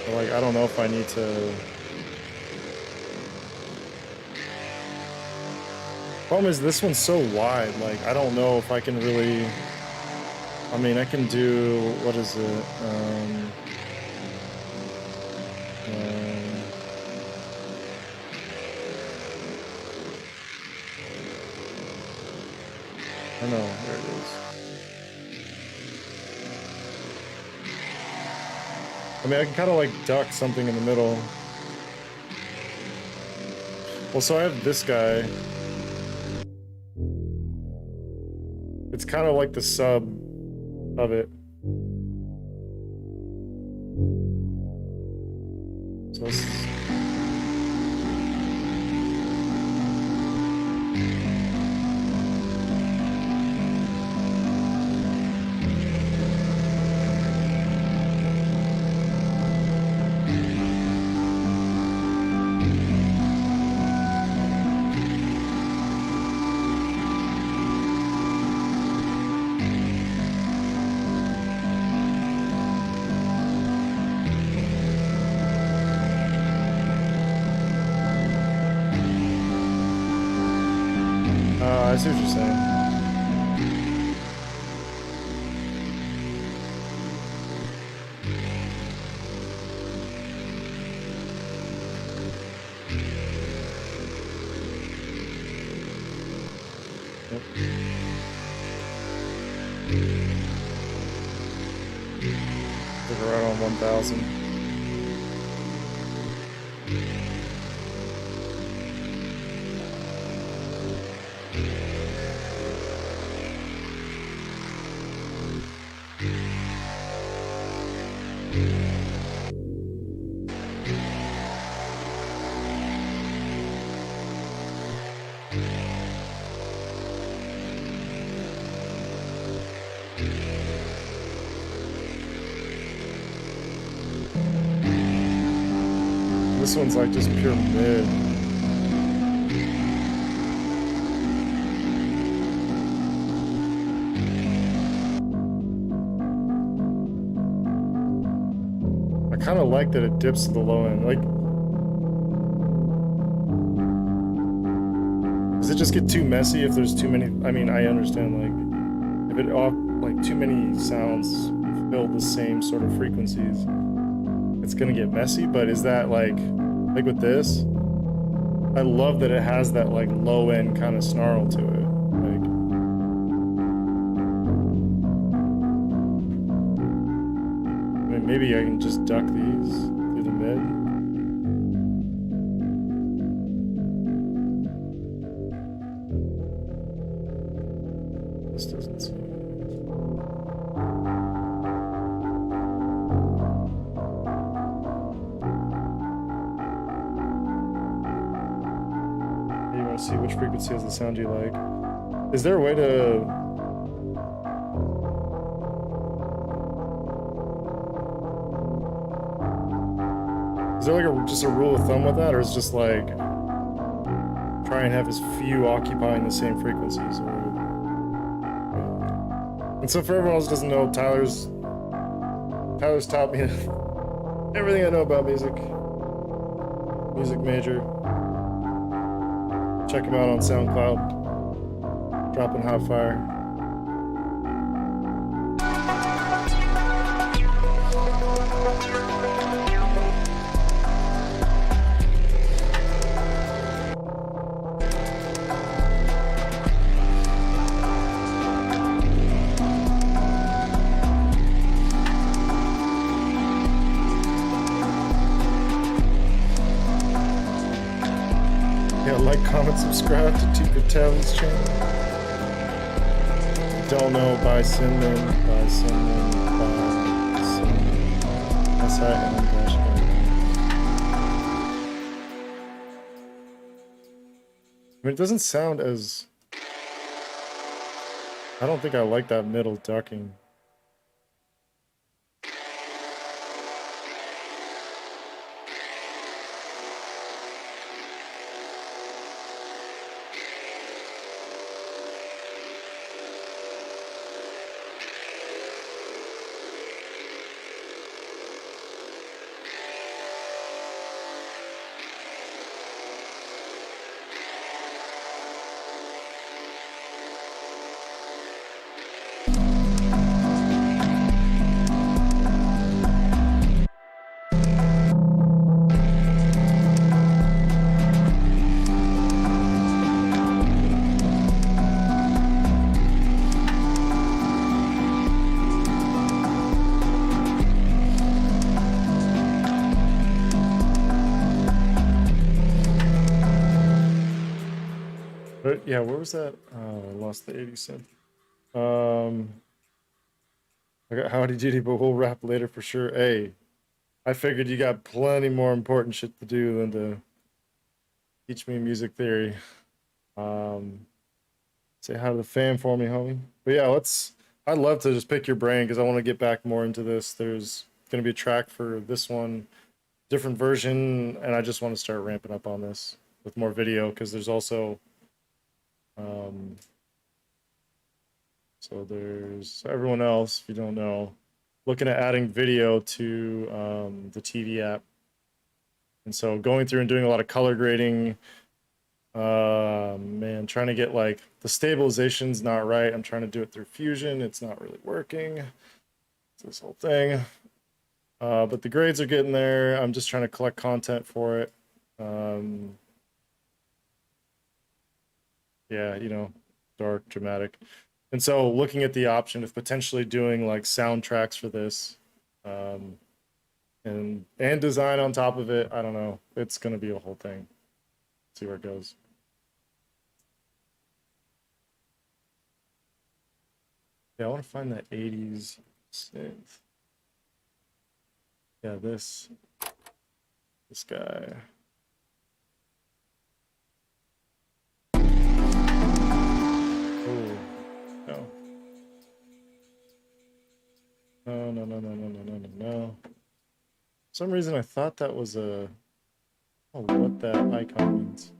[SPEAKER 1] But, like I don't know if I need to Problem is, this one's so wide. Like, I don't know if I can really. I mean, I can do, what is it? I don't know, there it is. I mean, I can kind of like duck something in the middle. Well, so I have this guy. It's kind of like the sub of it. So this is... I see what you're saying. Yep. We're right on 1,000. This one's like just pure mid. I kind of like that it dips to the low end. Like, does it just get too messy if there's too many? I mean, I understand, like, if it off, like, too many sounds fill the same sort of frequencies, it's gonna get messy. But is that like with this? I love that it has that like low end kind of snarl to it. Like, I mean, maybe I can just duck these through the mid. This doesn't seem. See which frequency has the sound you like. Is there a way to... Is there like just a rule of thumb with that, or is it just like try and have as few occupying the same frequencies? Or... And so for everyone else who doesn't know, Tyler's taught me everything I know about music major. Check him out on SoundCloud. Dropping hot fire. Like, comment, subscribe to T. Patel's channel. Don't know, buy cinnamon. S-I-N dash I mean, it doesn't sound as... I don't think I like that middle ducking. yeah, where was that? Oh, I lost the 80 cent. I got howdy doody, but we'll rap later for sure. Hey, I figured you got plenty more important shit to do than to teach me music theory. Um, Say hi to the fam for me, homie. But yeah, I'd love to just pick your brain because I want to get back more into this. There's gonna be a track for this one, different version, and I just want to start ramping up on this with more video because there's also um so there's everyone else, if you don't know, looking at adding video to the TV app. And so going through and doing a lot of color grading, man, trying to get like the stabilization's not right. I'm trying to do it through Fusion. It's not really working. It's this whole thing. But the grades are getting there. I'm just trying to collect content for it. Yeah, you know, dark, dramatic. And so looking at the option of potentially doing like soundtracks for this, um, and design on top of it, I don't know. It's gonna be a whole thing. See where it goes. Yeah, I want to find that 80s synth. Yeah, this guy. Oh, no. No, no, no, no, no, no, no, no, no. For some reason I thought that was a, oh, what that icon means.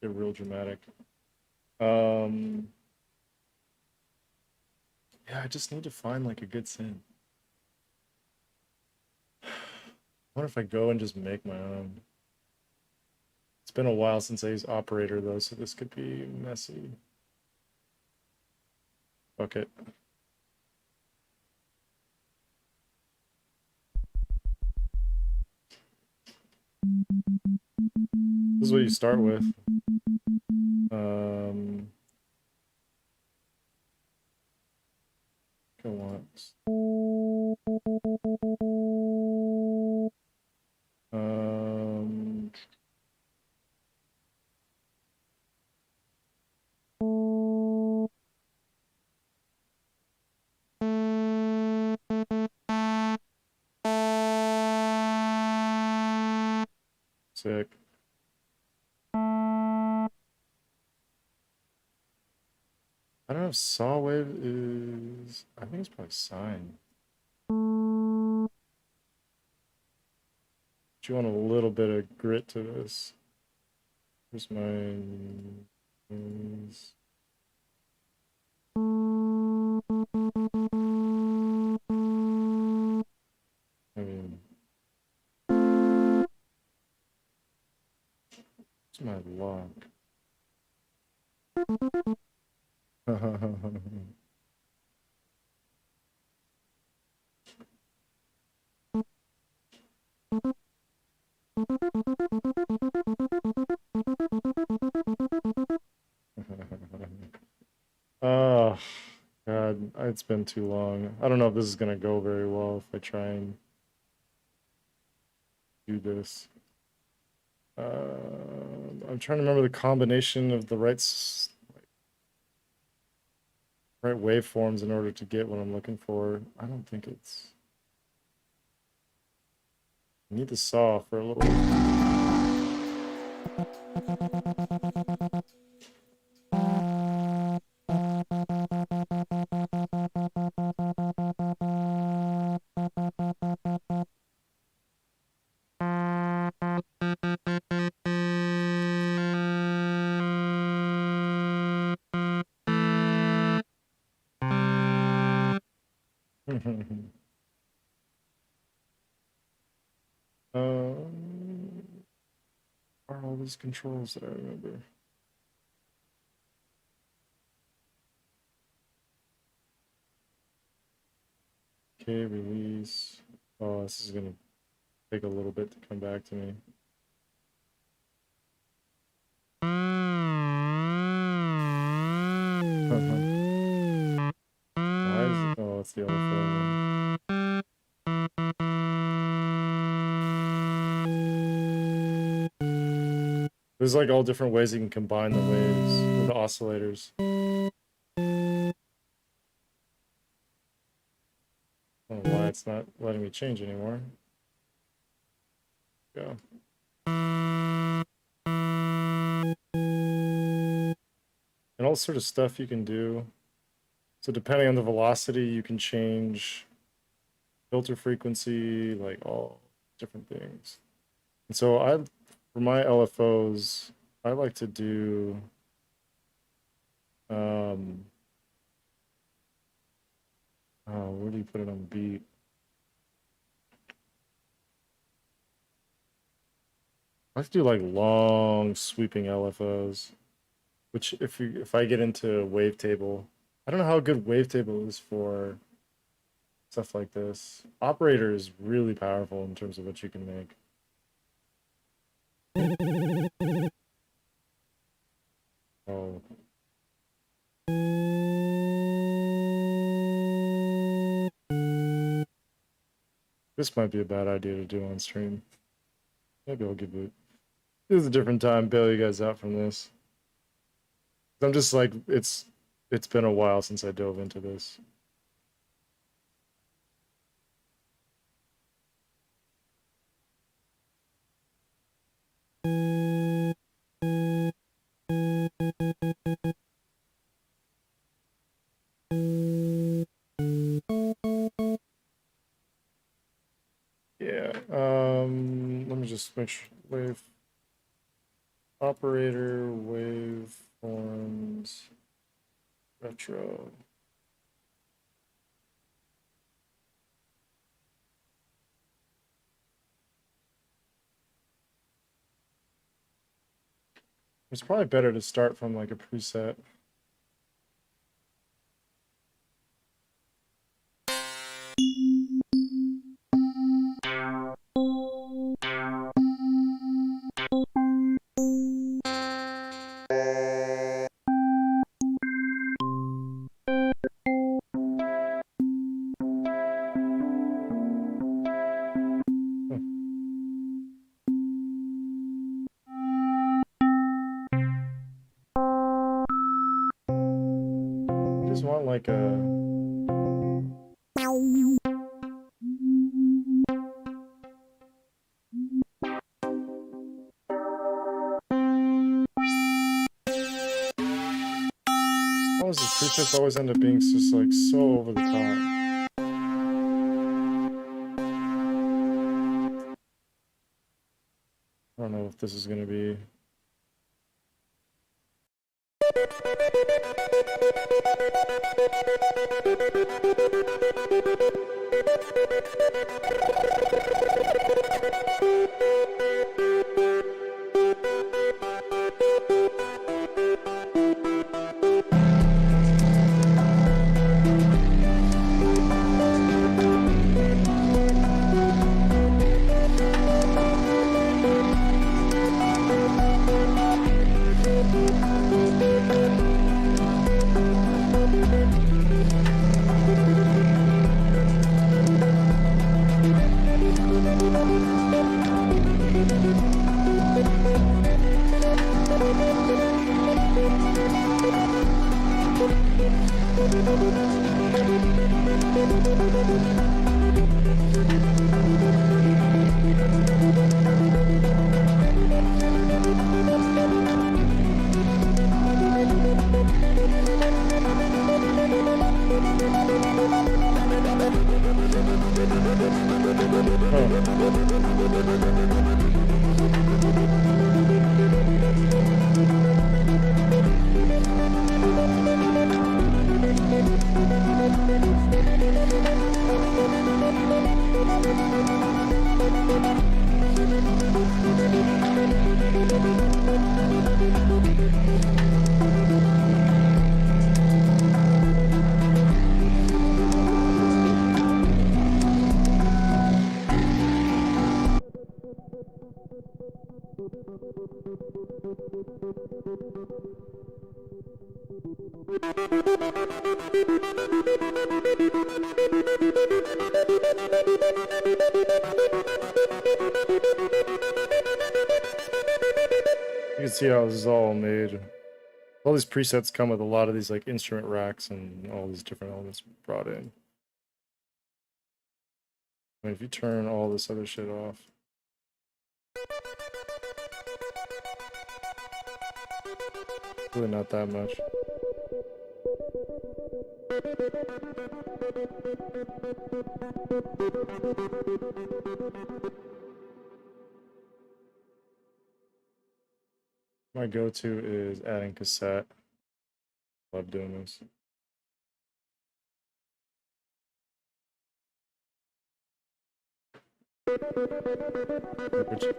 [SPEAKER 1] Get real dramatic. Yeah, I just need to find like a good synth. I wonder if I go and just make my own. It's been a while since I used operator though, so this could be messy. Fuck it. This is what you start with. Go once. Sick. I don't know if saw wave is. I think it's probably sine. But you want a little bit of grit to this. Here's my. I mean, it's my lock. Oh, God, it's been too long. I don't know if this is gonna go very well if I try and do this. I'm trying to remember the combination of the right waveforms in order to get what I'm looking for. I don't think it's. I need the saw for a little. Are all these controls that I remember? Okay, release. Oh, this is gonna take a little bit to come back to me. Why is it? Oh, it's the other one. There's like all different ways you can combine the waves or the oscillators. I don't know why it's not letting me change anymore. Go. And all sort of stuff you can do. So depending on the velocity, you can change filter frequency, like all different things. And so for my LFOs, I like to do where do you put it on the beat? I like to do like long sweeping LFOs, which if I get into wavetable, I don't know how good wavetable is for stuff like this. Operator is really powerful in terms of what you can make. Oh. This might be a bad idea to do on stream. Maybe I'll give it. This is a different time. Bail you guys out from this. I'm just like it's been a while since I dove into this. Yeah, let me just make sure. Wave operator, waveforms, retro. It's probably better to start from like a preset. Just want like a always the presets always end up being just like so over the top. I don't know if this is gonna be You can see how this is all made. All these presets come with a lot of these like instrument racks and all these different elements brought in. I mean, if you turn all this other shit off. Really not that much. My go-to is adding cassette. Love doing this. Which, you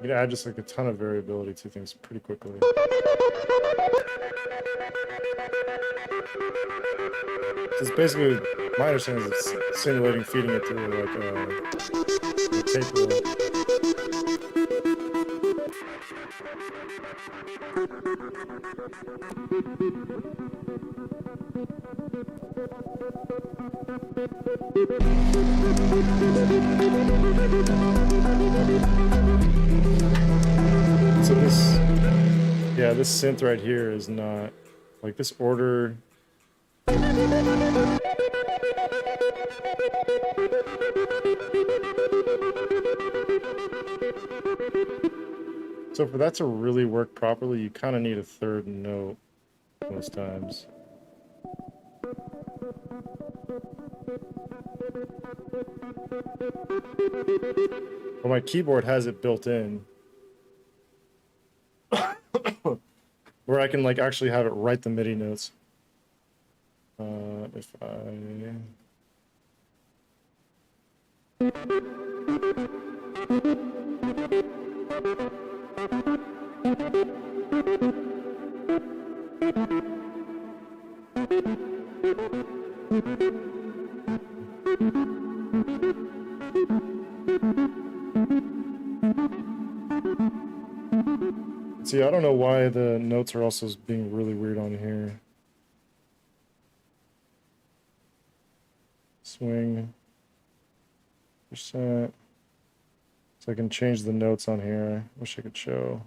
[SPEAKER 1] can add just like a ton of variability to things pretty quickly. So it's basically, my understanding is it's simulating feeding it through like a tape reel. So this, yeah, this synth right here is not, like this order. So for that to really work properly, you kind of need a third note most times. Well, my keyboard has it built in. Where I can like actually have it write the MIDI notes. If I... See, I don't know why the notes are also being really weird on here. Swing %. So I can change the notes on here. Wish I could show.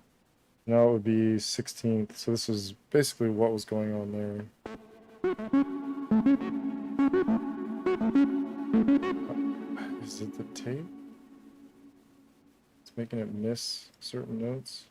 [SPEAKER 1] Now it would be 16th. So this is basically what was going on there. Is it the tape? It's making it miss certain notes.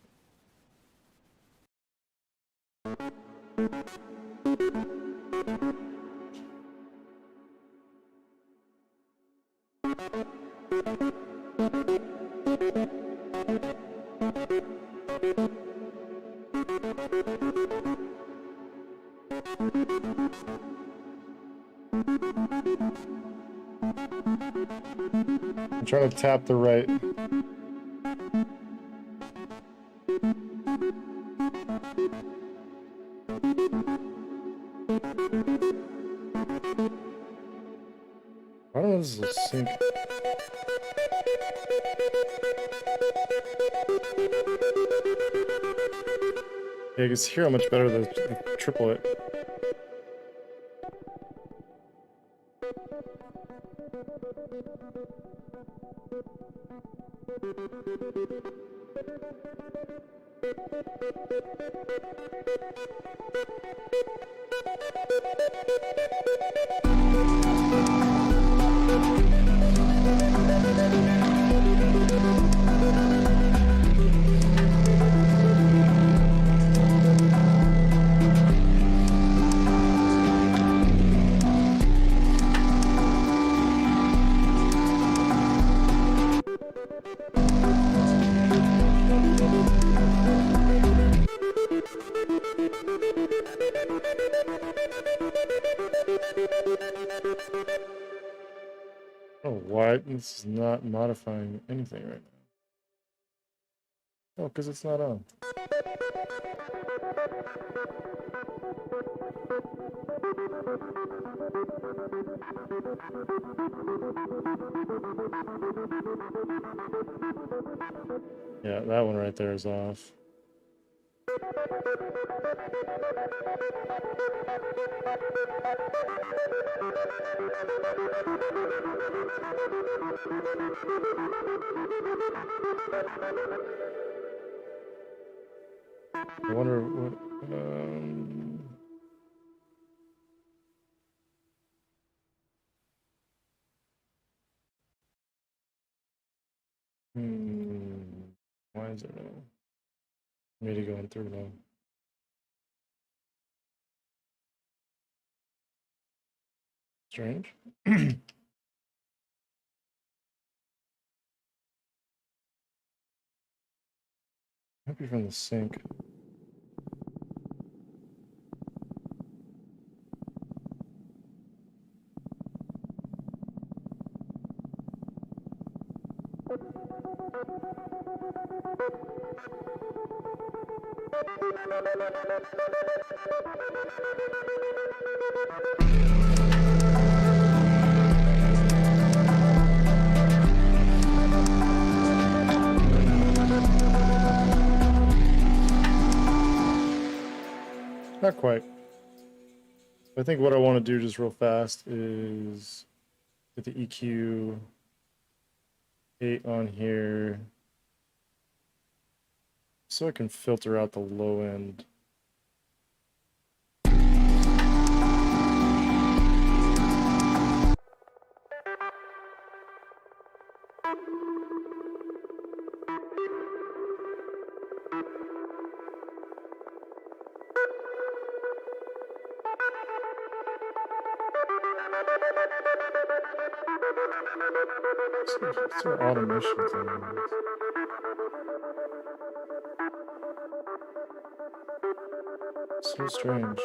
[SPEAKER 1] I'm trying to tap the right. I don't know if this is a sync. Yeah, you can hear how much better the triplet. Oh, why? This is not modifying anything right now. Oh, because it's not on. Yeah, that one right there is off. I wonder what. Why is it no? Me going through now. Strange. Might be from the sync. Not quite. I think what I want to do just real fast is get the EQ 8 on here so I can filter out the low end. What's our automations on this? So strange.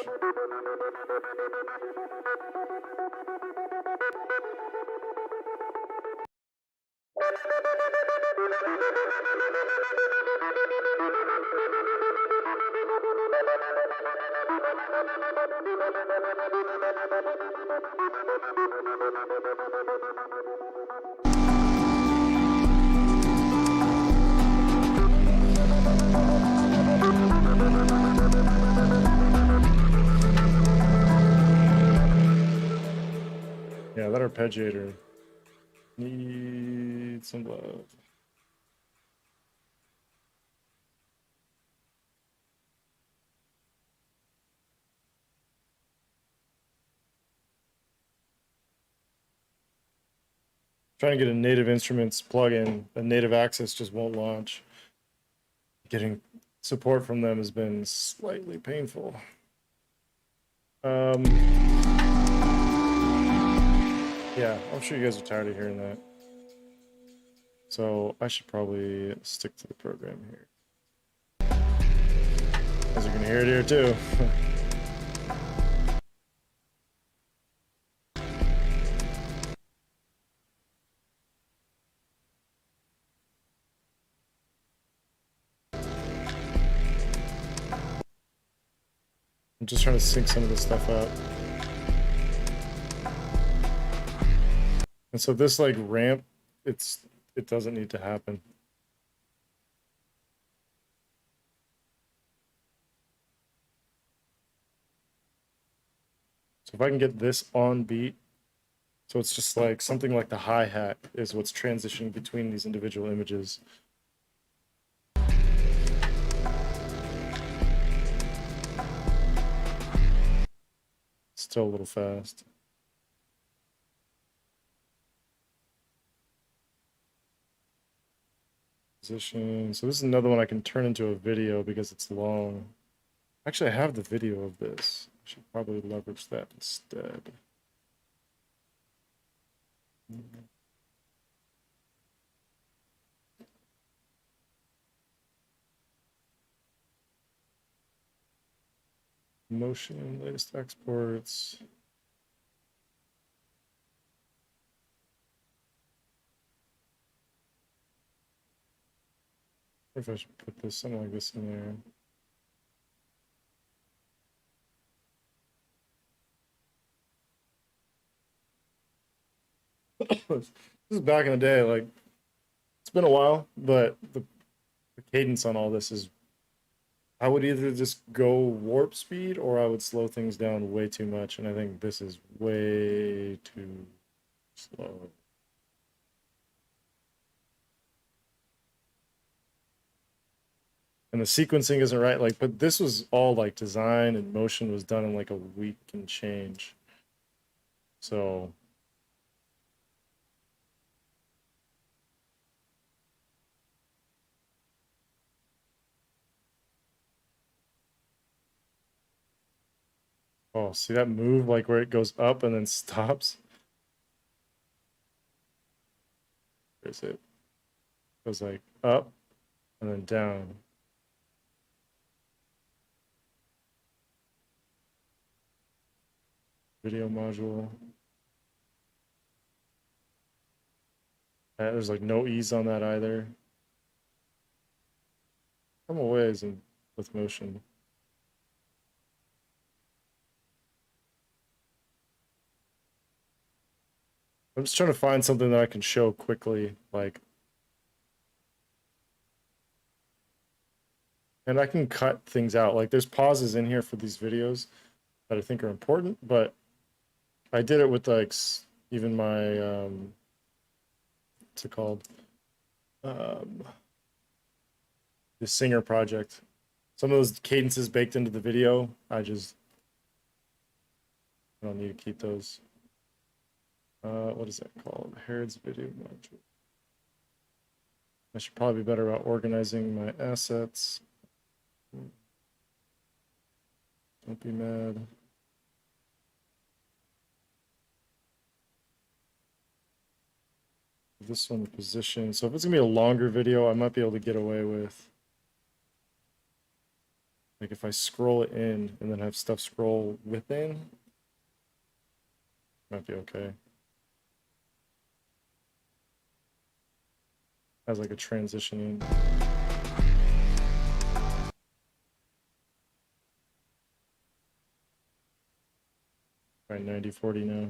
[SPEAKER 1] Yeah, that arpeggiator needs some love. Trying to get a Native Instruments plugin, a Native Access just won't launch. Getting support from them has been slightly painful. Yeah, I'm sure you guys are tired of hearing that. So I should probably stick to the program here. As you can hear it here too. I'm just trying to sync some of this stuff out. And so this like ramp, it doesn't need to happen. So if I can get this on beat, so it's just like something like the hi-hat is what's transitioning between these individual images. Still a little fast. Position. So this is another one I can turn into a video because it's long. Actually, I have the video of this. I should probably leverage that instead. Motion, latest exports. Or if I should put this something like this in there. This is back in the day, like it's been a while, but the cadence on all this is I would either just go warp speed or I would slow things down way too much, and I think this is way too slow. and the sequencing isn't right. Like, but this was all like design and motion was done in like a week and change. So oh, see that move like where it goes up and then stops? Where's it? Goes like up and then down. Video module. There's like no ease on that either. Come a ways and with motion. I'm just trying to find something that I can show quickly, like, and I can cut things out. Like there's pauses in here for these videos that I think are important, but I did it with like even my, what's it called? The singer project. Some of those cadences baked into the video, I don't need to keep those. What is that called? Herod's video module. I should probably be better about organizing my assets. Don't be mad. This one, position. So if it's gonna be a longer video, I might be able to get away with, like if I scroll it in and then have stuff scroll within, might be okay. As like a transitioning. Right, 90/40 now.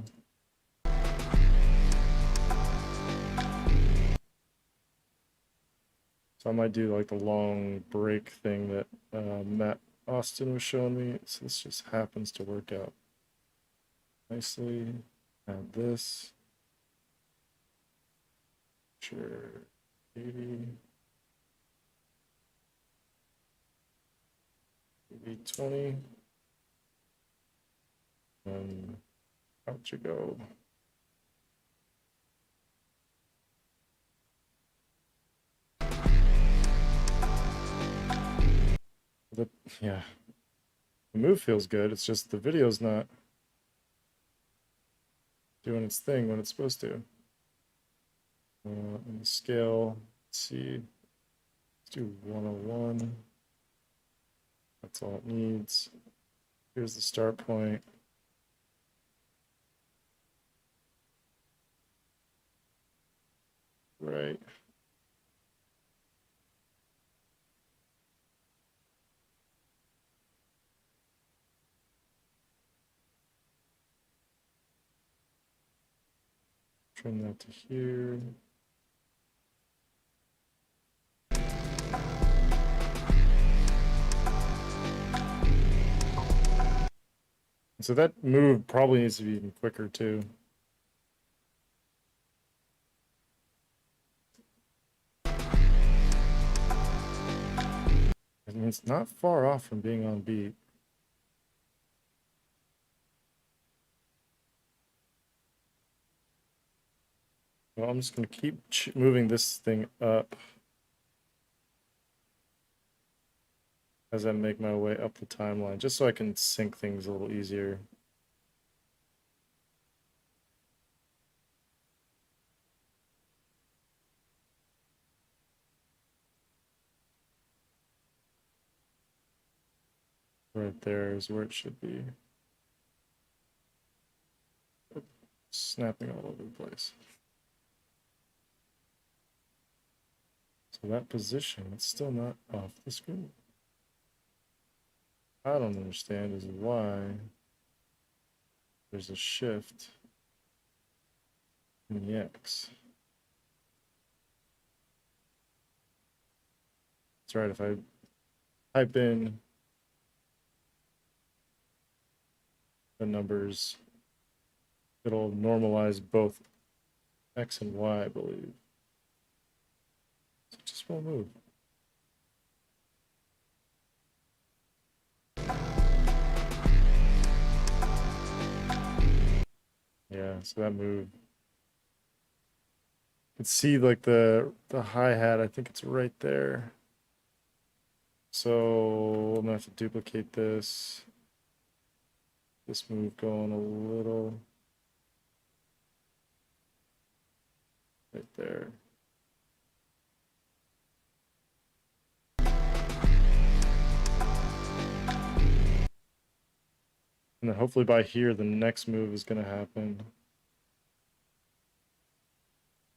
[SPEAKER 1] So I might do like the long break thing that Matt Austin was showing me. So this just happens to work out nicely. Add this. Sure. 80. Maybe 20. And out you go. Yeah, the move feels good. It's just the video's not doing its thing when it's supposed to. And the scale, let's see. Let's do 101. That's all it needs. Here's the start point. Right. Trim that to here. So that move probably needs to be even quicker too. I mean, it's not far off from being on beat. Well, I'm just going to keep moving this thing up as I make my way up the timeline, just so I can sync things a little easier. Right there is where it should be. Snapping all over the place. So that position, it's still not off the screen. I don't understand is why there's a shift in the X. That's right, if I type in the numbers, it'll normalize both X and Y, I believe. So it just won't move. so that move. You can see like the hi-hat, I think it's right there. So I'm gonna have to duplicate this. This move going a little right there. And then hopefully by here, the next move is gonna happen.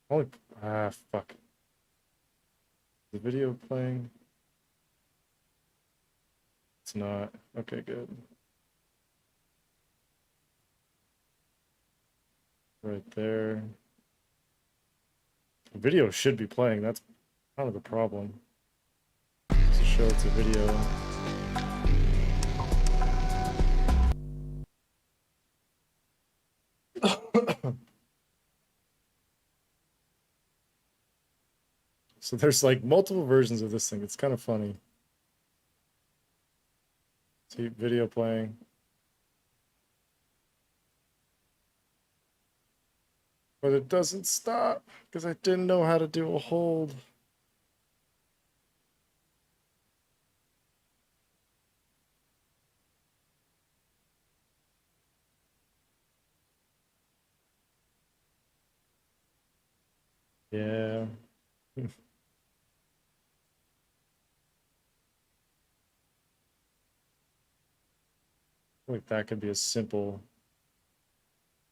[SPEAKER 1] Only, fuck. The video playing? It's not. Okay, good. Right there. The video should be playing. That's kind of the problem. To show it's a video. So there's like multiple versions of this thing. It's kind of funny. See, video playing. But it doesn't stop because I didn't know how to do a hold. Yeah. Like that could be a simple.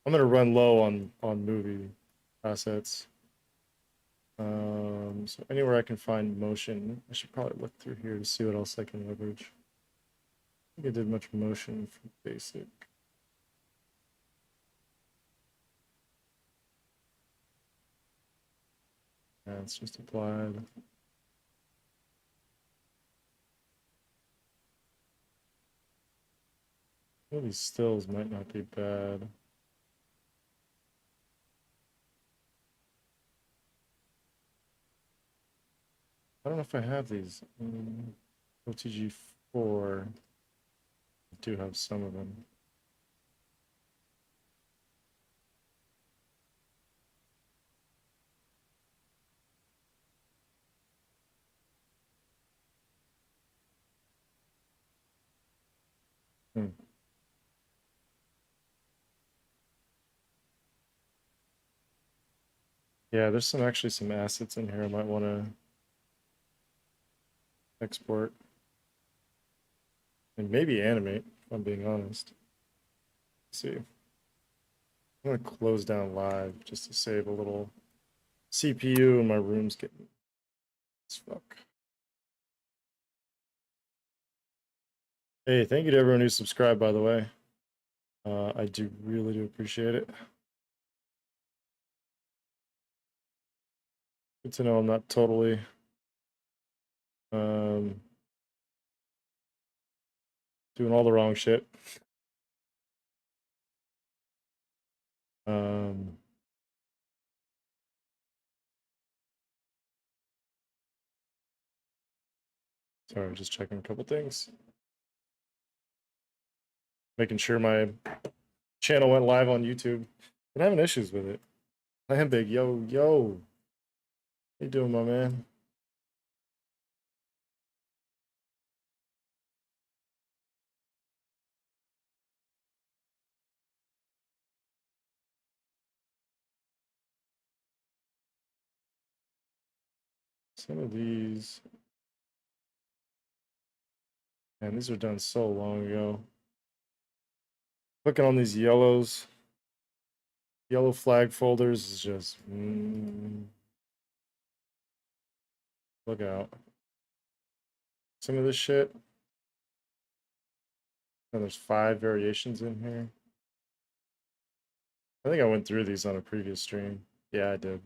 [SPEAKER 1] I'm gonna run low on movie assets. So anywhere I can find motion, I should probably look through here to see what else I can leverage. I think I did much motion for basic. Yeah, it's just applied. Well, these stills might not be bad. I don't know if I have these. OTG4. I do have some of them. Hmm. Yeah, there's actually some assets in here I might want to export and maybe animate, if I'm being honest. Let's see. I'm gonna close down live just to save a little CPU and my room's getting as fuck. Hey, thank you to everyone who subscribed, by the way. I do really do appreciate it. Good to know I'm not totally doing all the wrong shit. Sorry, just checking a couple things. Making sure my channel went live on YouTube. Been having issues with it. I am big. Yo. How you doing, my man? Some of these, man, these are done so long ago. Clicking on these yellow flag folders is just, look out. Some of this shit, and there's 5 variations in here. I think I went through these on a previous stream. Yeah, I did.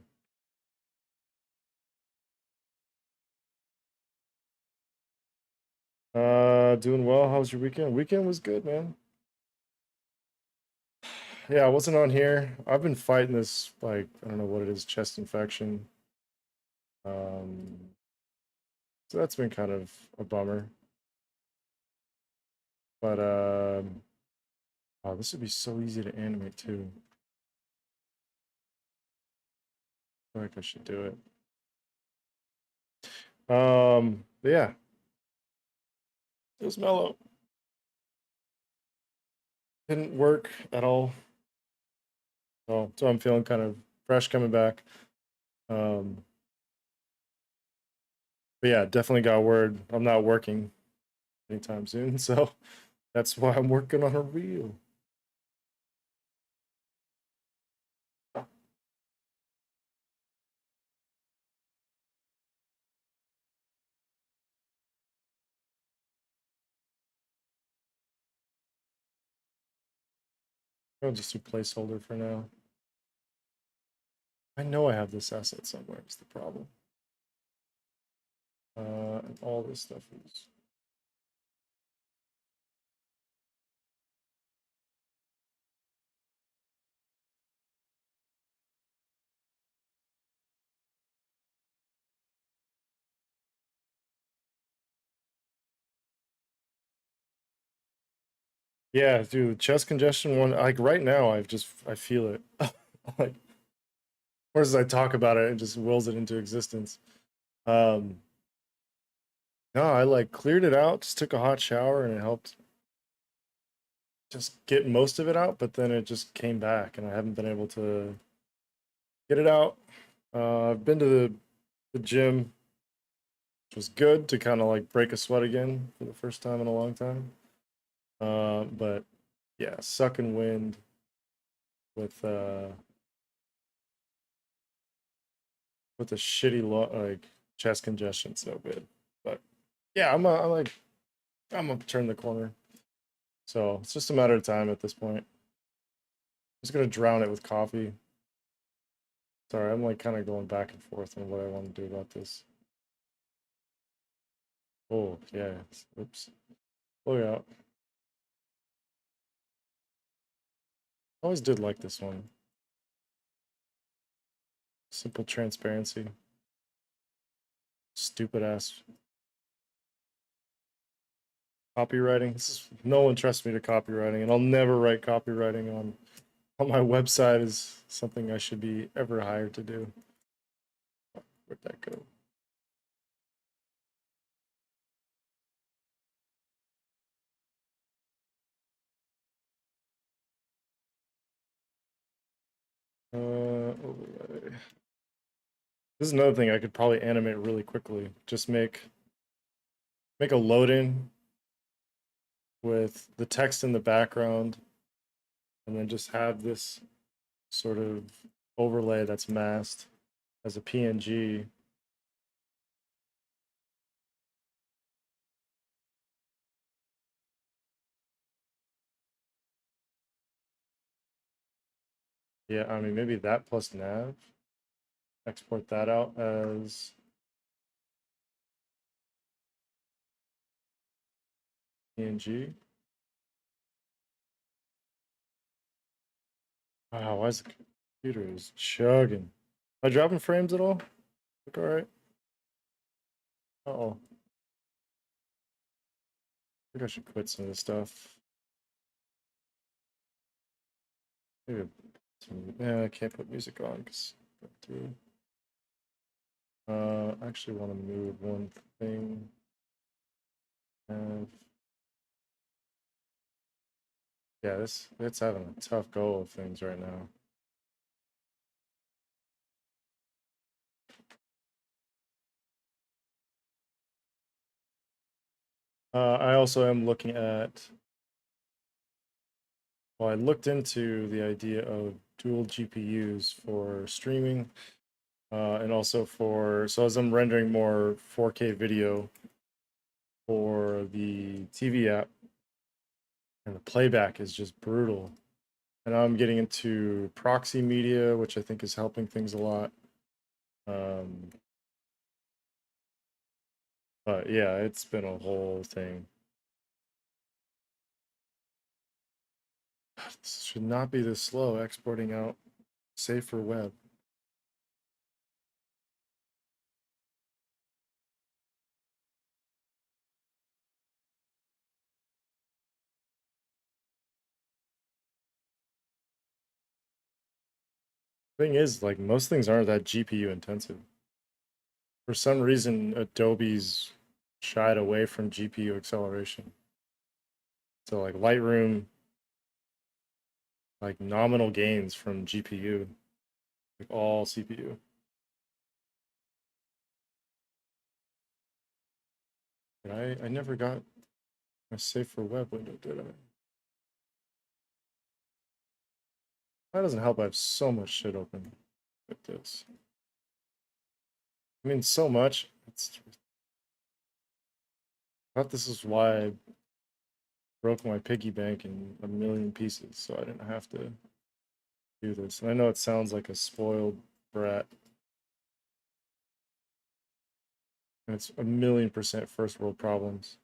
[SPEAKER 1] Doing well. How was your weekend? Weekend was good, man. Yeah, I wasn't on here. I've been fighting this, like, I don't know what it is, chest infection. So that's been kind of a bummer. But oh, this would be so easy to animate too. I think I should do it. But yeah, it was mellow. Didn't work at all. So I'm feeling kind of fresh coming back. Um, but yeah, definitely got word I'm not working anytime soon. So that's why I'm working on a reel. I'll just do placeholder for now. I know I have this asset somewhere. Is the problem. And all this stuff is. Yeah, dude, chest congestion one. Like right now, I feel it. Like, or as I talk about it, it just wills it into existence. Um, no, I like cleared it out. Just took a hot shower, and it helped just get most of it out. But then it just came back, and I haven't been able to get it out. I've been to the gym, which was good to kind of like break a sweat again for the first time in a long time. But yeah, sucking wind with a shitty like chest congestion, so good. But yeah, I'm gonna turn the corner. So it's just a matter of time at this point. I'm just gonna drown it with coffee. Sorry, I'm like kind of going back and forth on what I want to do about this. Oh yeah, oops. Look out. Always did like this one. Simple transparency. Stupid ass copywriting. No one trusts me to copywriting, and I'll never write copywriting on my website. Is something I should be ever hired to do. Where'd that go? Overlay. This is another thing I could probably animate really quickly. Just make a load in with the text in the background, and then just have this sort of overlay that's masked as a PNG. Yeah, I mean maybe that plus nav. Export that out as PNG. Wow, why is the computer is chugging? Am I dropping frames at all? Look all right. Uh-oh. I think I should quit some of this stuff. Maybe yeah, I can't put music on because I actually want to move one thing. Yeah, it's having a tough go of things right now. I also am looking at. Well, I looked into the idea of dual GPUs for streaming, and also so as I'm rendering more 4K video for the TV app, and the playback is just brutal. And now I'm getting into proxy media, which I think is helping things a lot. But yeah, it's been a whole thing. This should not be this slow exporting out, save for web. Thing is, like most things aren't that GPU intensive. For some reason, Adobe's shied away from GPU acceleration. So like Lightroom, like nominal gains from GPU, like all CPU. But I never got my save for web window, did I? That doesn't help. I have so much shit open with this. I mean, so much. I thought this is why I broke my piggy bank in a million pieces, so I didn't have to do this. And I know it sounds like a spoiled brat. And it's a million% first world problems.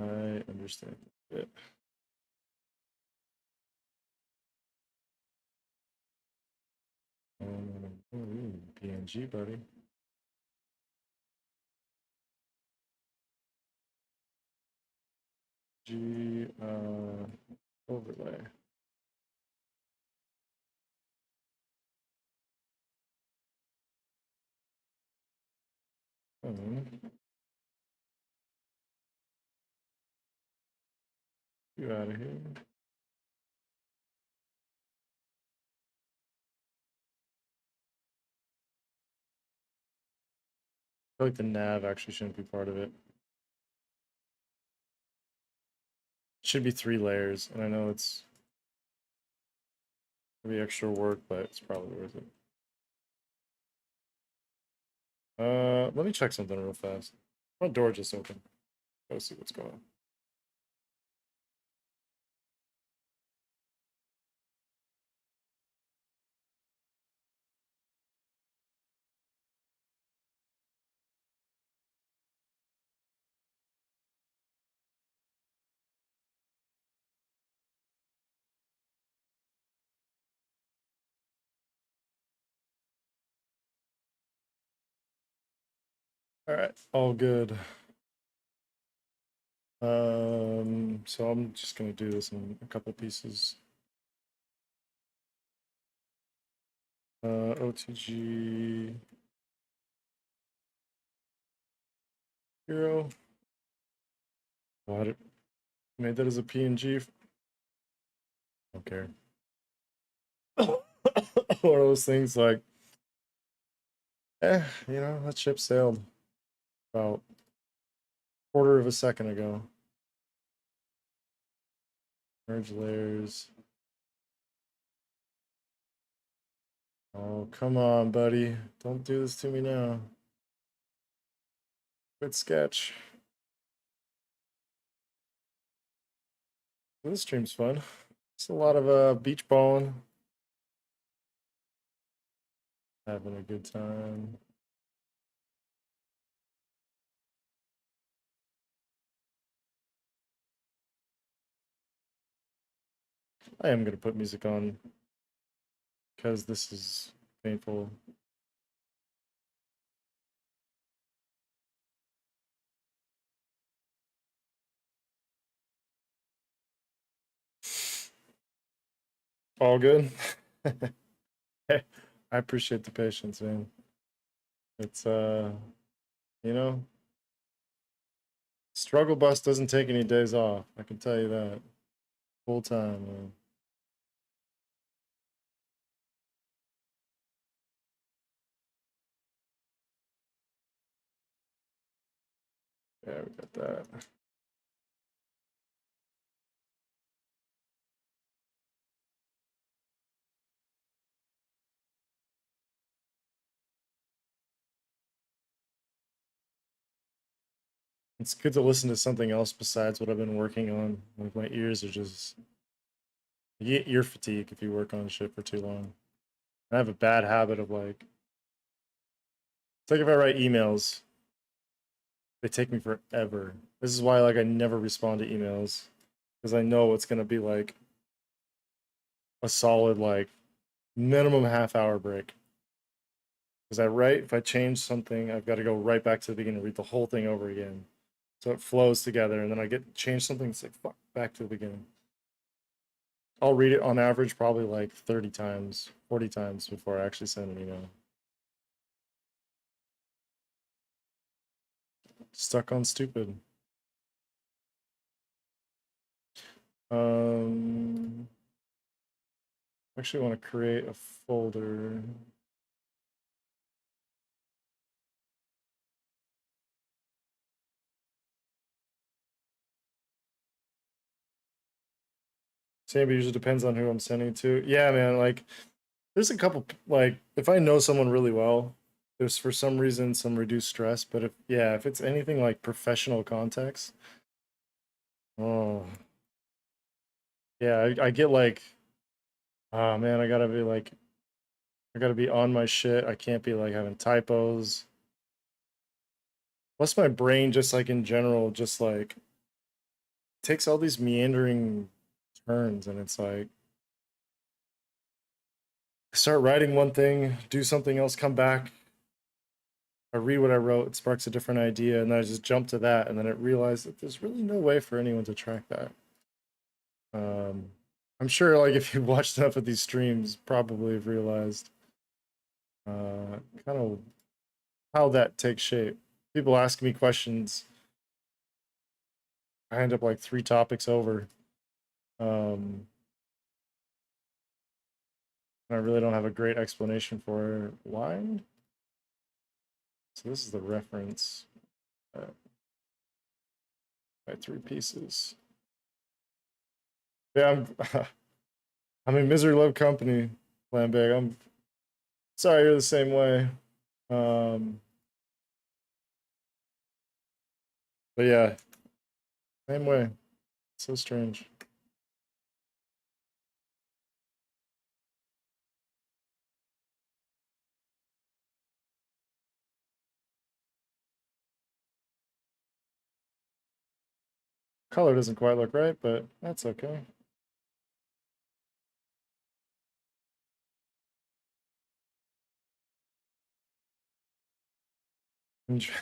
[SPEAKER 1] I understand it. PNG, buddy. G overlay. You out of here. I feel like the nav actually shouldn't be part of it. It should be 3 layers, and I know it's gonna be extra work, but it's probably worth it. Let me check something real fast. Front door just opened. Go see what's going on. All right, all good. So I'm just gonna do this in a couple pieces. OTG hero. What? Made that as a PNG. Don't care. One of those things like, you know, that ship sailed about a quarter of a second ago. Merge layers. Oh, come on, buddy. Don't do this to me now. Good sketch. This stream's fun. It's a lot of beach balling. Having a good time. I am gonna put music on because this is painful. All good. I appreciate the patience, man. It's you know, struggle bus doesn't take any days off. I can tell you that. Full time, man. Yeah, we got that. It's good to listen to something else besides what I've been working on. Like my ears are just, you get ear fatigue if you work on shit for too long. I have a bad habit of like, it's like if I write emails, they take me forever. This is why like I never respond to emails because I know it's gonna be like a solid like minimum half-hour break. Because I write, if I change something, I've got to go right back to the beginning, read the whole thing over again. So it flows together, and then I get change something, it's like fuck, back to the beginning. I'll read it on average probably like 30 times, 40 times before I actually send an email. Stuck on stupid. Actually want to create a folder. Same, but usually depends on who I'm sending to. Yeah, man, like there's a couple like if I know someone really well, there's for some reason some reduced stress, but if it's anything like professional context, oh yeah, I get like, oh man, I gotta be on my shit. I can't be like having typos. Plus my brain just like in general just like takes all these meandering turns and it's like I start writing one thing, do something else, come back. I read what I wrote, it sparks a different idea, and then I just jump to that, and then I realize that there's really no way for anyone to track that. I'm sure, like, if you watched enough of these streams, probably have realized kind of how that takes shape. People ask me questions, I end up like 3 topics over. And I really don't have a great explanation for why. So this is the reference by 3 pieces. Yeah, I'm in misery love company, Lambig. I'm sorry you're the same way. But yeah, same way. So strange. Color doesn't quite look right, but that's okay. Enjoy,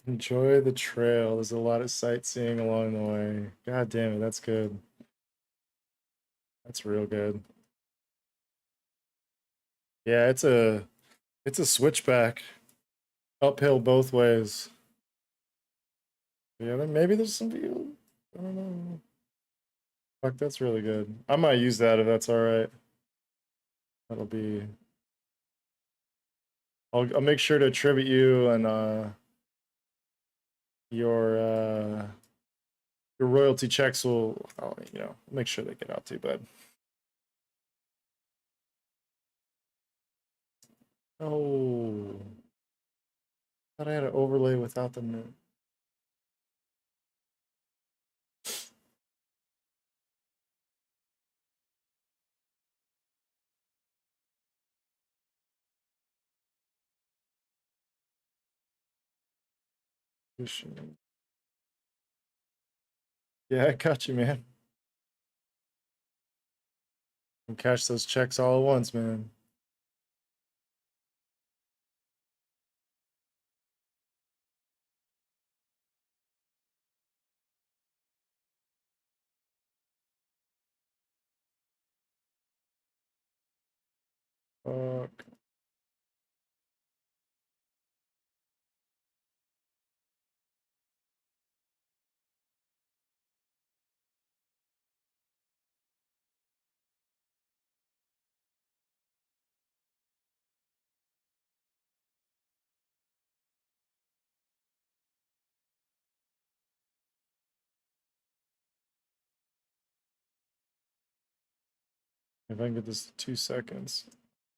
[SPEAKER 1] enjoy the trail. There's a lot of sightseeing along the way. God damn it, that's good. That's real good. Yeah, it's a switchback. Uphill both ways. Yeah, maybe there's some view. I don't know. Fuck, that's really good. I might use that if that's all right. That'll be. I'll make sure to attribute you and your uh your royalty checks will, make sure they get out to you, bud. Oh, thought I had an overlay without the note. Yeah, I got you, man. And cash those checks all at once, man. Fuck. If I can get this to 2 seconds,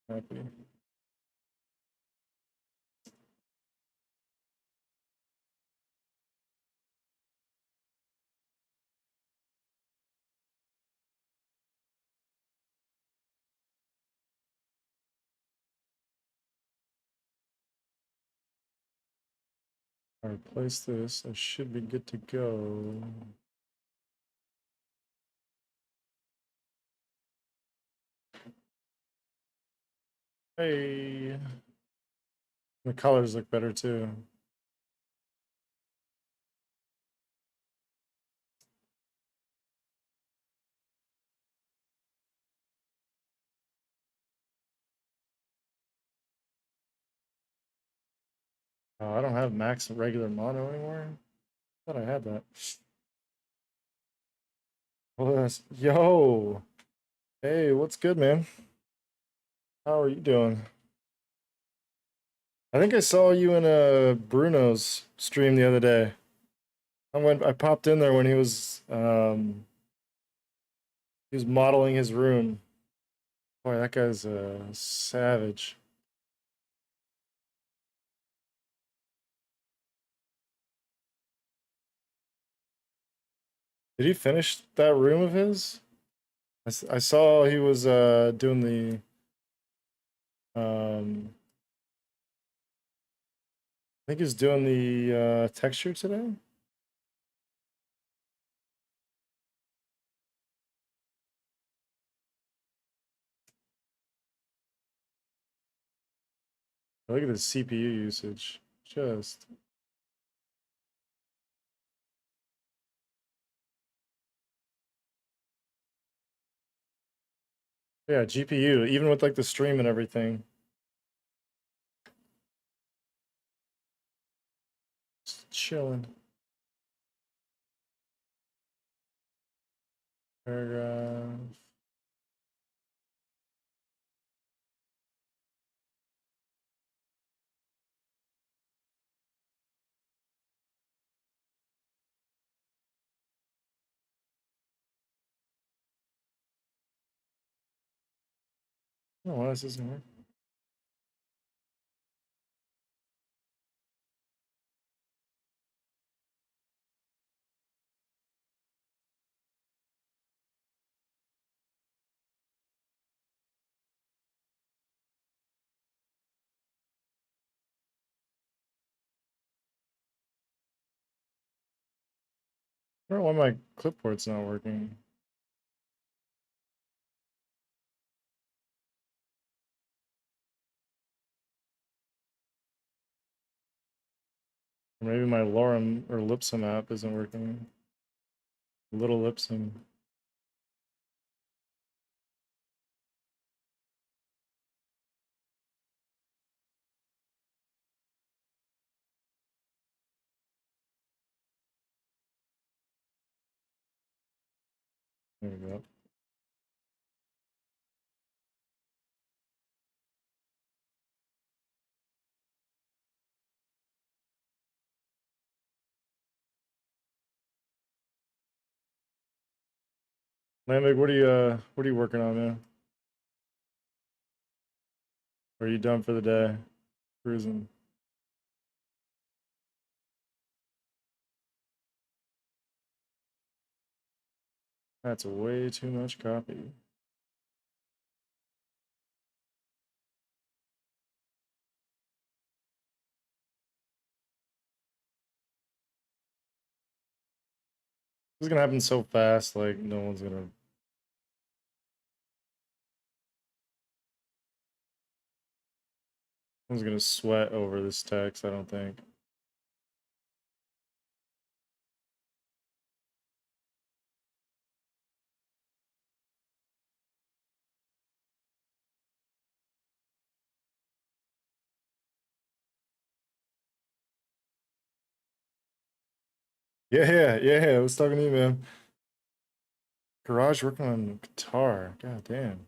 [SPEAKER 1] happy. I replace this. I should be good to go. Hey. The colors look better too. Oh, I don't have max regular mono anymore. I thought I had that. Yo, hey, what's good, man? How are you doing? I think I saw you in a Bruno's stream the other day. I popped in there when he was modeling his room. Boy, that guy's a savage. Did he finish that room of his? I saw he was doing I think he's doing the texture today. Look at the CPU usage. Just yeah, GPU, even with like the stream and everything. Just chilling. Paragraph. Oh, why this isn't working? I don't know why my clipboard's not working. Or maybe my Lorem or Lipsum app isn't working. Little Lipsum. There we go. Lambic, what are you working on, man? Or are you done for the day? Cruising. That's way too much copy. This is gonna happen so fast, like no one's gonna sweat over this text, I don't think. Yeah. I was talking to you, man. Garage working on guitar. God damn.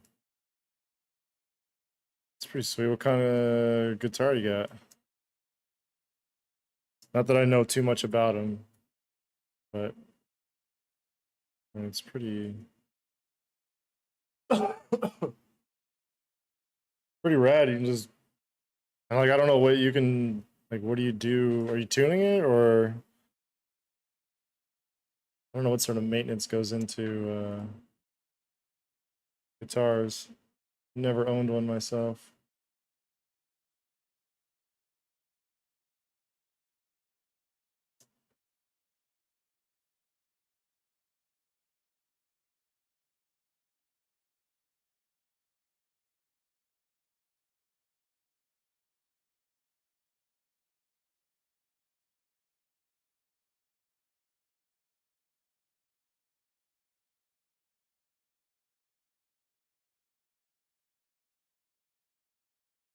[SPEAKER 1] It's pretty sweet. What kind of guitar you got? Not that I know too much about him, but I mean, it's pretty pretty rad. You can just and like I don't know what you can like what do you do? Are you tuning it or I don't know what sort of maintenance goes into guitars. Never owned one myself.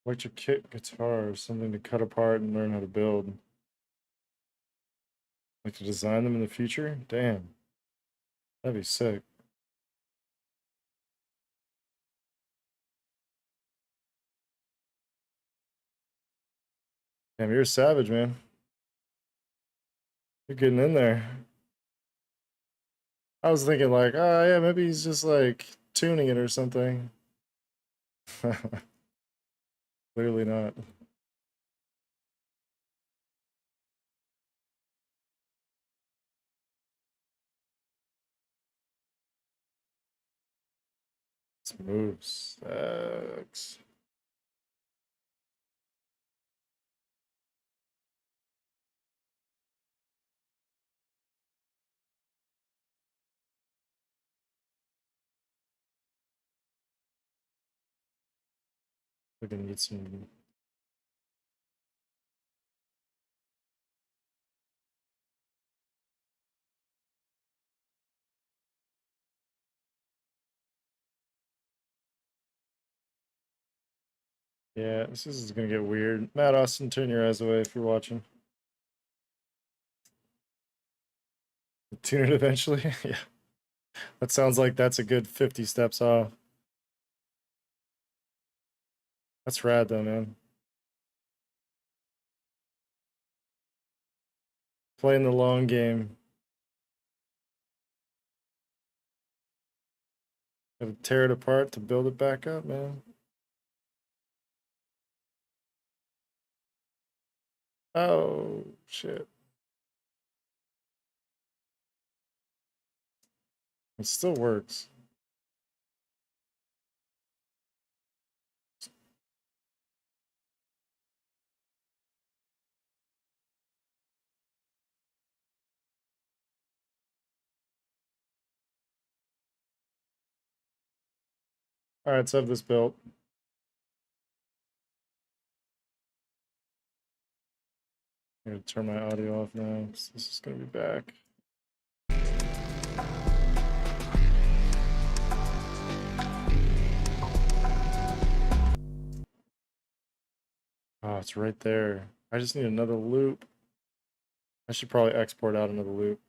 [SPEAKER 1] Electric kit guitar, something to cut apart and learn how to build. Like to design them in the future? Damn. That'd be sick. Damn, you're a savage, man. You're getting in there. I was thinking like, oh yeah, maybe he's just like tuning it or something. Clearly not. This moves. Sucks. We're gonna need some. Yeah, this is gonna get weird. Matt Austin, turn your eyes away if you're watching. Tune it eventually. Yeah. That sounds like that's a good 50 steps off. That's rad though, man. Playing the long game. Gotta tear it apart to build it back up, man. Oh, shit. It still works. All right, let's have this built. I'm gonna turn my audio off now. This is gonna be back. Oh, it's right there. I just need another loop. I should probably export out another loop.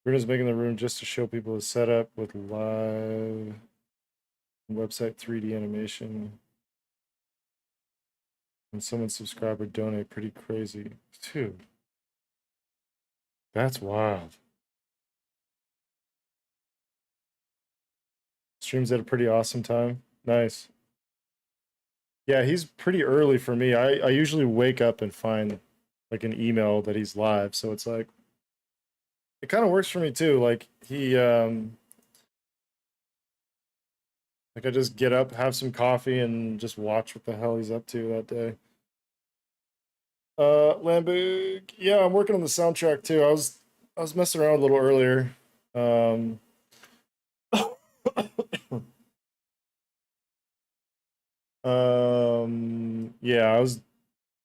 [SPEAKER 1] Bruno's making the room just to show people the setup with live website 3D animation. And someone subscribe or donate, pretty crazy. Dude, that's wild. Streams at a pretty awesome time. Nice. Yeah, he's pretty early for me. I usually wake up and find like an email that he's live, so it's like it kind of works for me too. Like like I just get up, have some coffee, and just watch what the hell he's up to that day. Lambig, yeah, I'm working on the soundtrack too. I was messing around a little earlier. Yeah, I was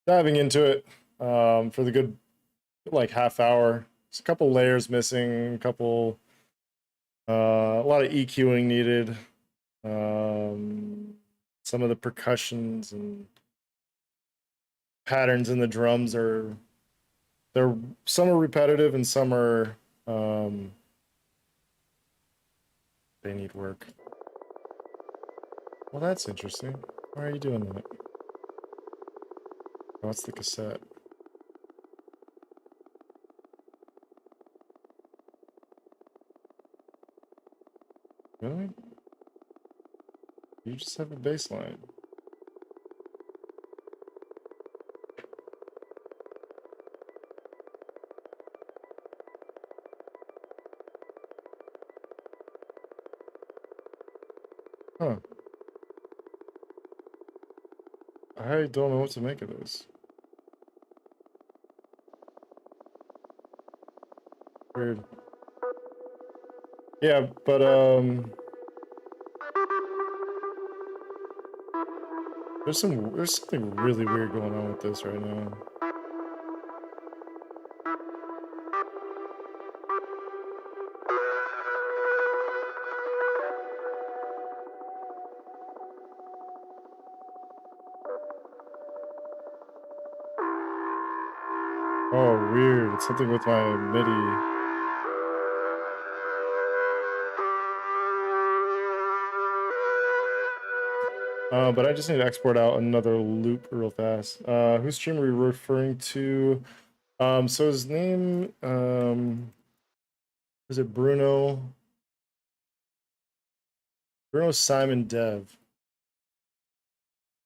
[SPEAKER 1] diving into it for the good like half hour. There's a couple layers missing, a couple a lot of EQing needed. Some of the percussions and patterns in the drums are they're some are repetitive and some are they need work. Well, that's interesting. Why are you doing that? Oh, it's the cassette. Really? You just have a bass line. Huh. I don't know what to make of this. Weird. Yeah, but there's something really weird going on with this right now. Oh, weird. It's something with my MIDI. But I just need to export out another loop real fast. Whose stream are we referring to? So his name, is it Bruno? Bruno Simon Dev.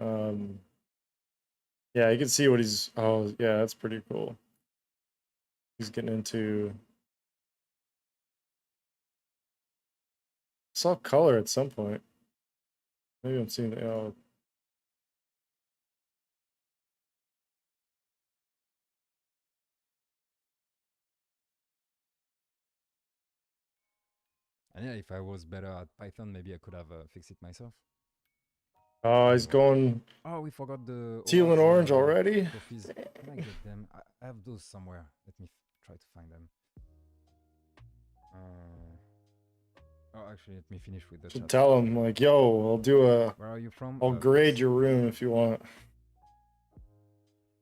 [SPEAKER 1] Yeah, you can see what he's. Oh, yeah, that's pretty cool. He's getting into. Saw color at some point. Maybe I'm seeing it. Oh,
[SPEAKER 2] And yeah, if I was better at Python, maybe I could have fixed it myself.
[SPEAKER 1] he's going
[SPEAKER 2] Oh, we forgot the
[SPEAKER 1] teal and
[SPEAKER 2] OAS
[SPEAKER 1] orange already.
[SPEAKER 2] trophies. Can I get them? I have those somewhere. Let me try to find them. Oh, actually, let me finish with the
[SPEAKER 1] Should
[SPEAKER 2] chat.
[SPEAKER 1] tell him like, yo, I'll do a.
[SPEAKER 2] Where are you from?
[SPEAKER 1] I'll grade
[SPEAKER 2] Fox?
[SPEAKER 1] your room if you want.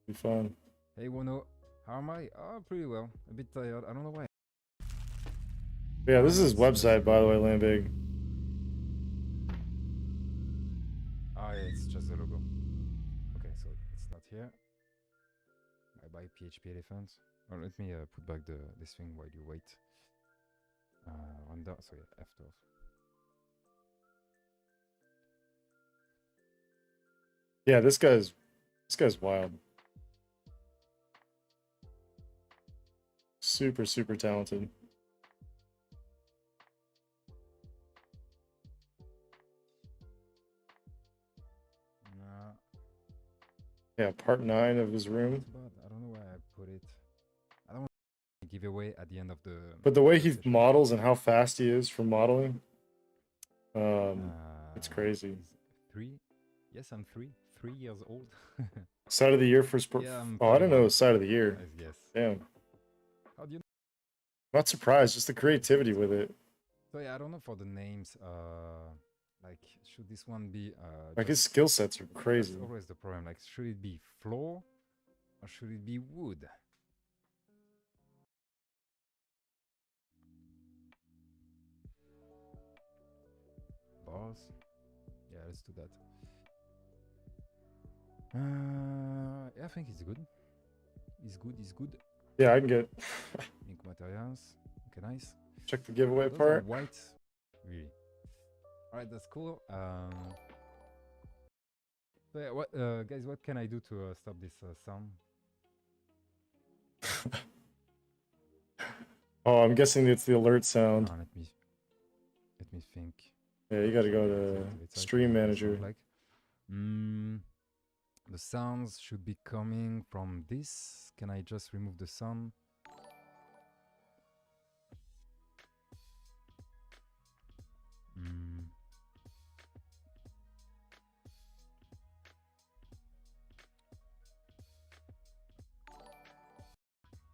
[SPEAKER 1] Be fun.
[SPEAKER 2] Hey, Wono. How am I? Oh, pretty well. A bit tired. I don't know why.
[SPEAKER 1] Yeah,
[SPEAKER 2] Oh,
[SPEAKER 1] this is
[SPEAKER 2] no,
[SPEAKER 1] his website, by the way, Lambig.
[SPEAKER 2] Oh, yeah, it's just the logo. Okay, so it's not here. Bye bye, PHP elephant. Oh, let me put back this thing while you wait. Render. So yeah, F12.
[SPEAKER 1] Yeah, this guy's wild. Super, super talented.
[SPEAKER 2] Nah.
[SPEAKER 1] Yeah, part 9 of his room.
[SPEAKER 2] But I don't know where I put it. I don't want to give away at the end of the.
[SPEAKER 1] But the way he
[SPEAKER 2] session.
[SPEAKER 1] models and how fast he is for modeling, it's crazy.
[SPEAKER 2] 3. Yes, I'm 3. 3 years old.
[SPEAKER 1] Side of the year for
[SPEAKER 2] Yeah, I'm
[SPEAKER 1] oh, I didn't know it was
[SPEAKER 2] 21.
[SPEAKER 1] side of the year.
[SPEAKER 2] I guess.
[SPEAKER 1] Damn.
[SPEAKER 2] How do you know?
[SPEAKER 1] Not surprised, just the creativity with it.
[SPEAKER 2] So yeah, I don't know for the names. Like, should this one be
[SPEAKER 1] Like his skill sets are crazy.
[SPEAKER 2] That's always the problem. Like, should it be floor or should it be wood? Bars. Yeah, let's do that. Yeah, I think it's good. It's good. It's good.
[SPEAKER 1] Yeah, I can get.
[SPEAKER 2] Ink materials. Okay, nice.
[SPEAKER 1] Check the giveaway
[SPEAKER 2] Those
[SPEAKER 1] part.
[SPEAKER 2] are white. Really. All right, that's cool. So yeah, what, guys? What can I do to stop this sound?
[SPEAKER 1] Oh, I'm guessing it's the alert sound.
[SPEAKER 2] Let me think.
[SPEAKER 1] Yeah, you gotta go to Stream Manager.
[SPEAKER 2] Like, the sounds should be coming from this. Can I just remove the sound?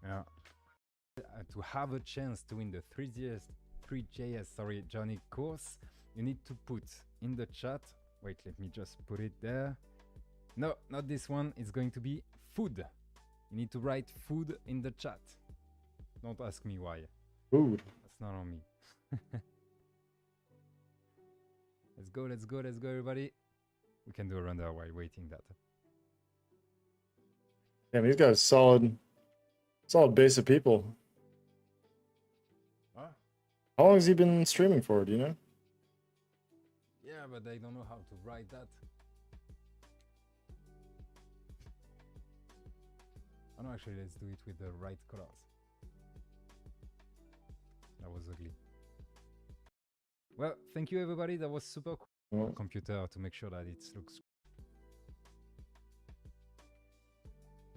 [SPEAKER 2] Yeah. To have a chance to win the 3JS Johnny course, you need to put in the chat. Wait, let me just put it there. No, not this one. It's going to be food. You need to write food in the chat. Don't ask me why.
[SPEAKER 1] Food.
[SPEAKER 2] That's not on me. Let's go, everybody. We can do a render while waiting that.
[SPEAKER 1] Damn, he's got a solid base of people.
[SPEAKER 2] Huh?
[SPEAKER 1] How long has he been streaming for? Do you know?
[SPEAKER 2] Yeah, but I don't know how to write that. Oh no, actually, let's do it with the right colors. That was ugly. Well, thank you, everybody. That was super cool.
[SPEAKER 1] Well,
[SPEAKER 2] Computer to make sure that it looks.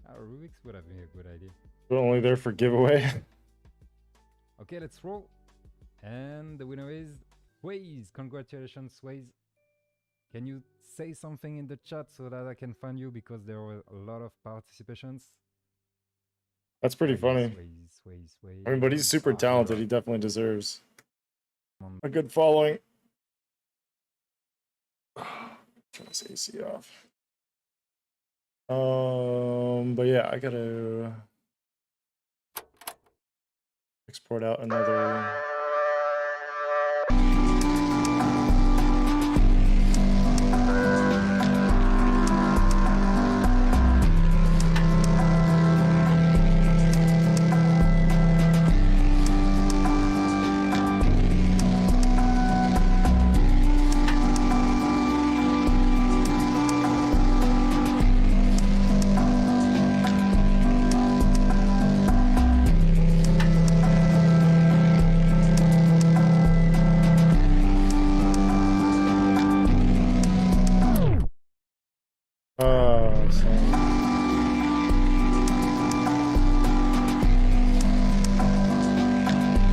[SPEAKER 2] Rubik's would have been a good idea.
[SPEAKER 1] but only there for giveaway.
[SPEAKER 2] Okay, let's roll. And the winner is Waze. Congratulations, Waze. Can you say something in the chat so that I can find you, because there were a lot of participations?
[SPEAKER 1] That's pretty funny.
[SPEAKER 2] Waze.
[SPEAKER 1] I mean, but he's super talented. He definitely deserves a good following. Turn this AC off. But yeah, I gotta export out another.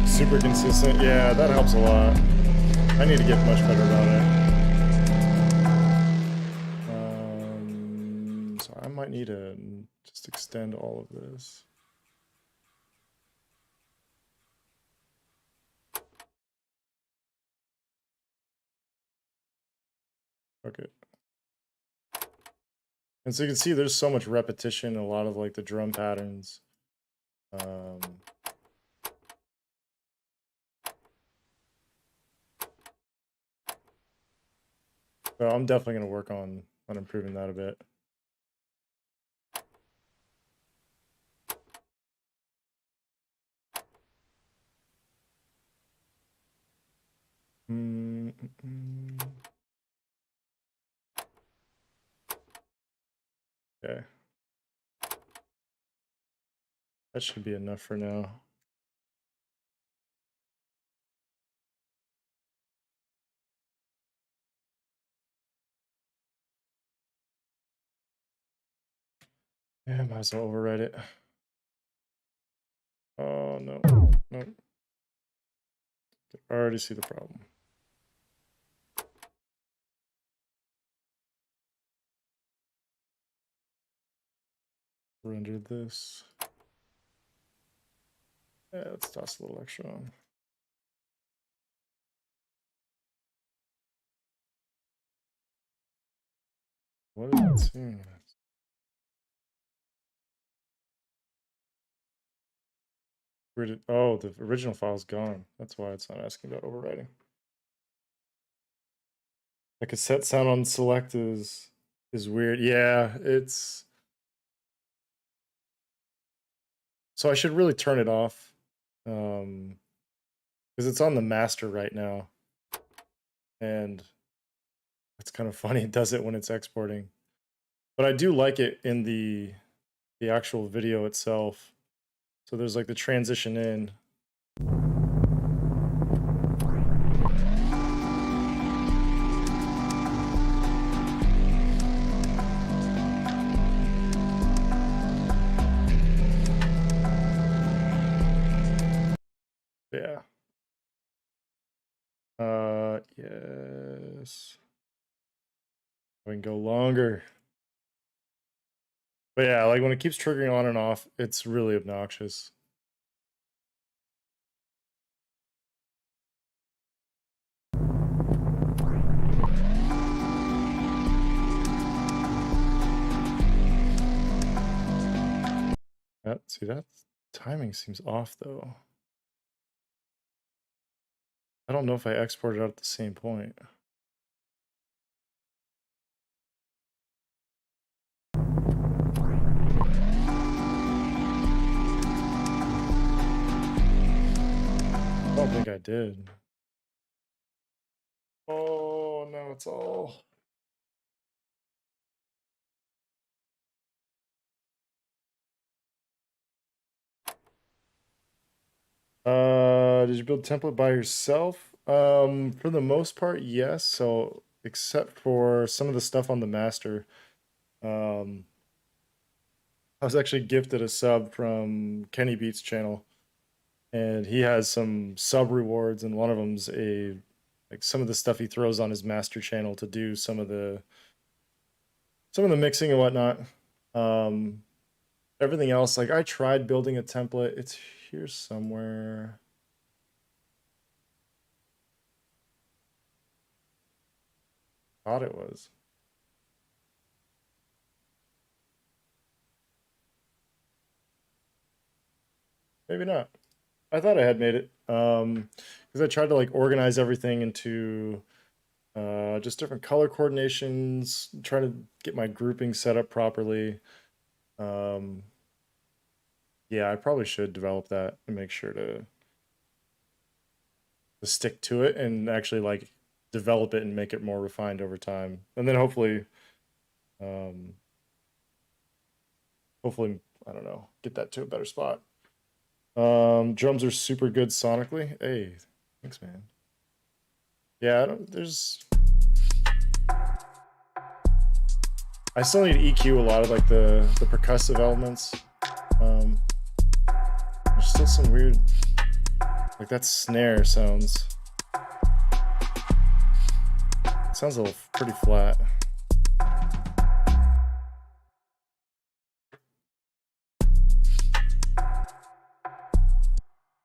[SPEAKER 1] Super consistent. Yeah, that helps a lot. I need to get much better about it. So I might need to just extend all of this. Okay. And so you can see there's so much repetition, a lot of like the drum patterns. So I'm definitely going to work on improving that a bit. Okay. That should be enough for now. Yeah, might as well overwrite it. Oh, no. No. I already see the problem. Render this. Yeah, let's toss a little extra on. What is it saying? Where did, oh, the original file's gone. That's why it's not asking about overwriting. The cassette sound on select is weird. Yeah, it's... So I should really turn it off. Because it's on the master right now. And it's kind of funny, it does it when it's exporting. But I do like it in the actual video itself. So there's like the transition in. Yeah. Yes. I can go longer. But yeah, like when it keeps triggering on and off, it's really obnoxious. See, that timing seems off though. I don't know if I exported out at the same point. I don't think I did. Oh, no, it's all... Did you build a template by yourself? For the most part, yes. So, except for some of the stuff on the master. I was actually gifted a sub from Kenny Beats channel, and he has some sub rewards, and one of them's like some of the stuff he throws on his master channel to do some of the mixing and whatnot. Everything else, like I tried building a template. It's here somewhere. Thought it was. Maybe not. I thought I had made it. Because I tried to like organize everything into just different color coordinations, try to get my grouping set up properly. Um, yeah, I probably should develop that and make sure to stick to it and actually like develop it and make it more refined over time. And then um, hopefully, I don't know, get that to a better spot. Drums are super good sonically. Hey, thanks, man. Yeah, I still need to EQ a lot of like the percussive elements. There's still some weird, like that snare sounds a little pretty flat.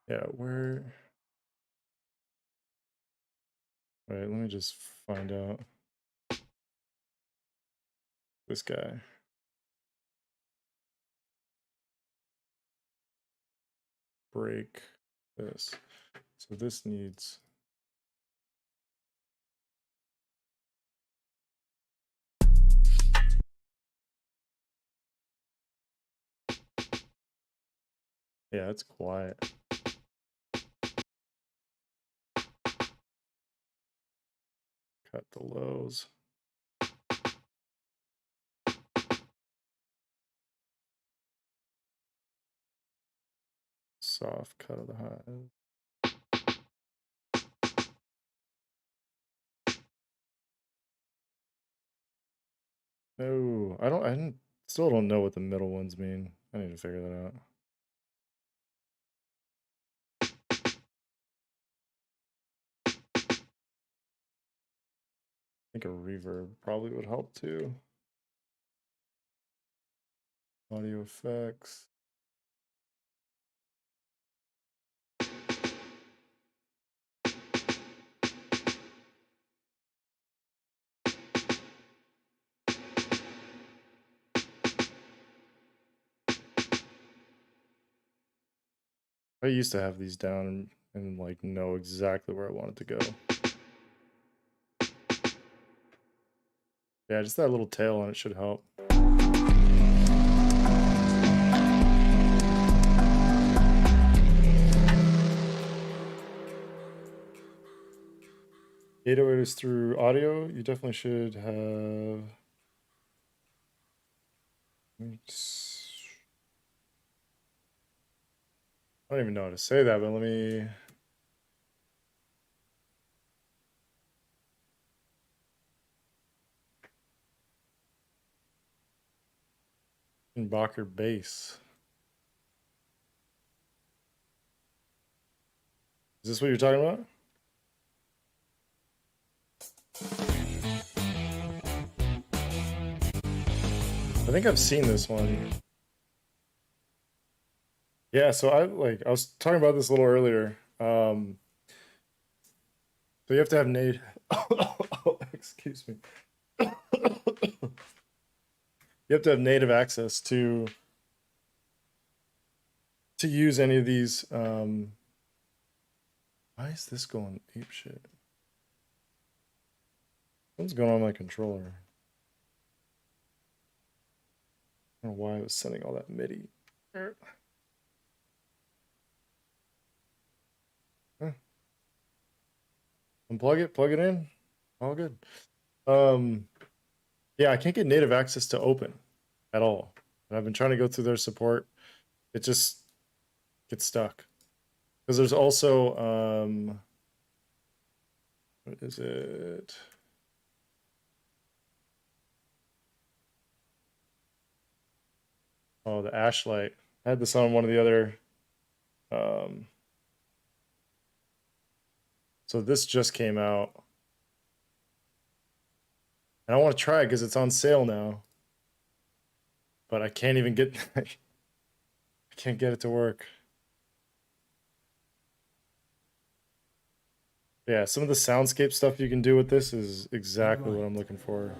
[SPEAKER 1] Yeah, where? Wait, let me just find out. This guy. Break this. So this needs. Yeah, it's quiet. Cut the lows. Soft cut of the highs. No, still don't know what the middle ones mean. I need to figure that out. I think a reverb probably would help too. Audio effects. I used to have these down and like know exactly where I wanted to go. Yeah, just that little tail on it should help. 808 is through audio. You definitely should have. I don't even know how to say that, but let me. Bacher bass. Is this what you're talking about? I think I've seen this one. Yeah, so I was talking about this a little earlier. So you have to have native. Excuse me. You have to have native access to use any of these. Why is this going ape shit? What's going on with my controller? I don't know why I was sending all that MIDI. Unplug it, plug it in. All good. Yeah, I can't get native access to open at all. And I've been trying to go through their support. It just gets stuck. Because there's also what is it? Oh, the Ashlight. I had this on one of the other so this just came out. And I want to try it because it's on sale now. But I can't even get I can't get it to work. Yeah, some of the soundscape stuff you can do with this is exactly what I'm looking for.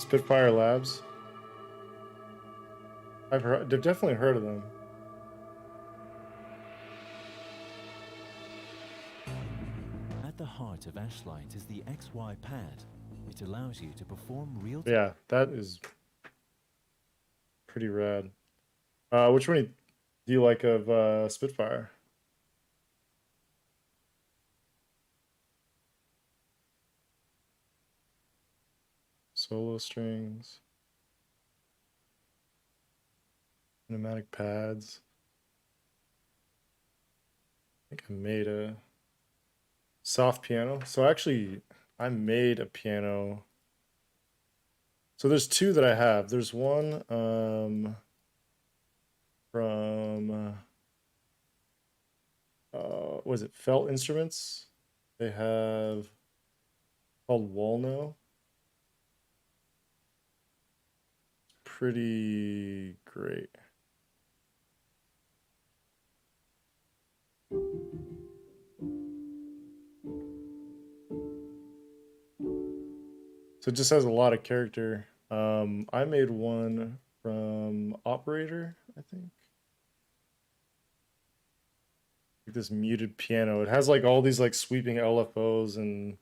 [SPEAKER 1] Spitfire Labs. I've definitely heard of them.
[SPEAKER 3] At the heart of Ashlight is the XY pad. It allows you to perform real-time.
[SPEAKER 1] Yeah, that is pretty rad. Which one do you like of Spitfire? Solo strings, pneumatic pads. I think I made a soft piano. So actually, I made a piano. So there's two that I have. There's one from was it Felt Instruments? They have called Walno. Pretty great. So it just has a lot of character. I made one from Operator, I think. Like this muted piano. It has like all these like sweeping LFOs and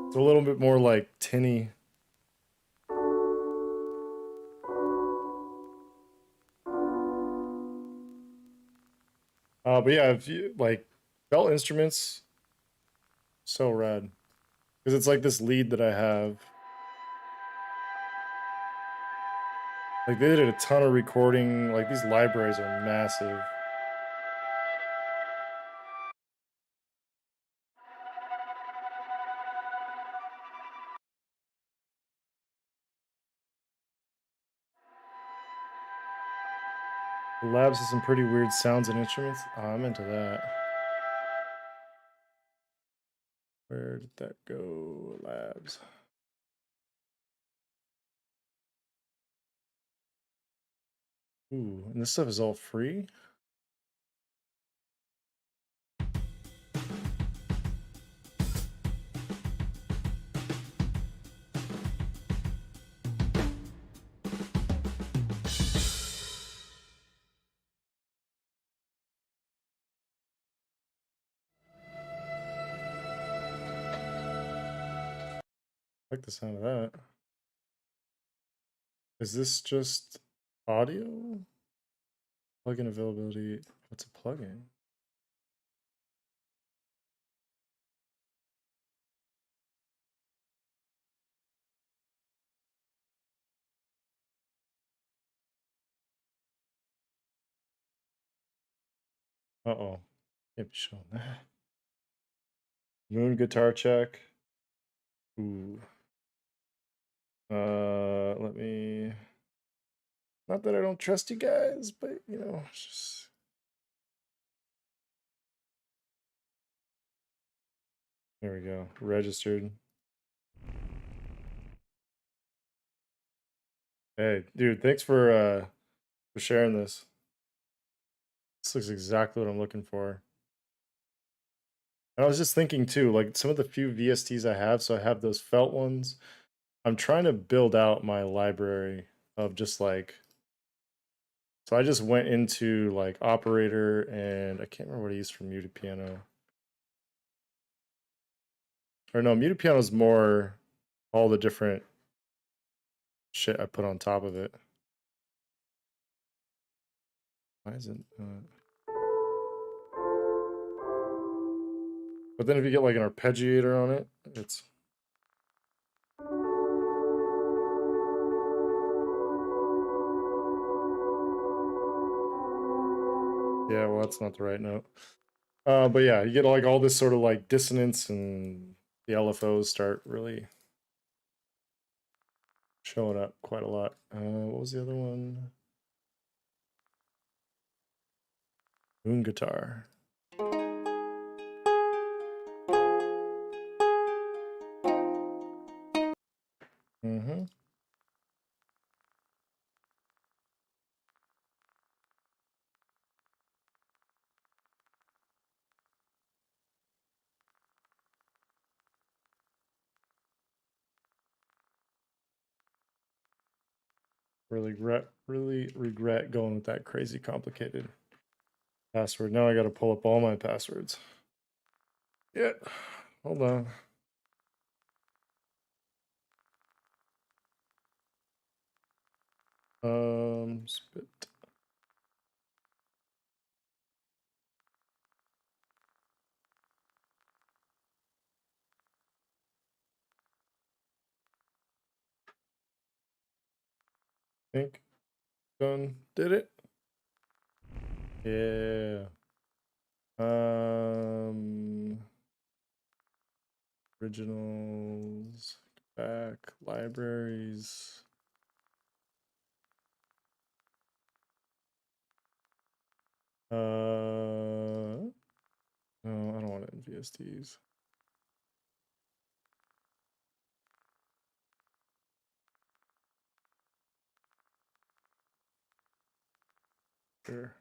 [SPEAKER 1] it's a little bit more like tinny. But yeah, if you like Bell Instruments, so rad. Because it's like this lead that I have. Like they did a ton of recording. Like these libraries are massive. The labs has some pretty weird sounds and instruments. Oh, I'm into that. Where did that go? Labs. Ooh, and this stuff is all free? I like the sound of that. Is this just audio? Plugin availability. What's a plugin? Uh-oh. Can't be showing that. Moon guitar check. Ooh. Let me. Not that I don't trust you guys, but you know, it's just. There we go. Registered. Hey, dude, thanks for sharing this. This looks exactly what I'm looking for. And I was just thinking too, like some of the few VSTs I have, so I have those felt ones. I'm trying to build out my library of just like. So I just went into like operator and I can't remember what I used for muted piano. Or no, muted piano is more all the different shit I put on top of it. Why is it? But then if you get like an arpeggiator on it, it's. Yeah, well, that's not the right note. But yeah, you get like all this sort of like dissonance and the LFOs start really showing up quite a lot. What was the other one? Moon guitar. Mm-hmm. really regret going with that crazy complicated password. Now I got to pull up all my passwords. Yeah, hold on. Spit. Think done. Did it? Yeah. Originals. Back. Libraries. No, I don't want NVSTs. Sure.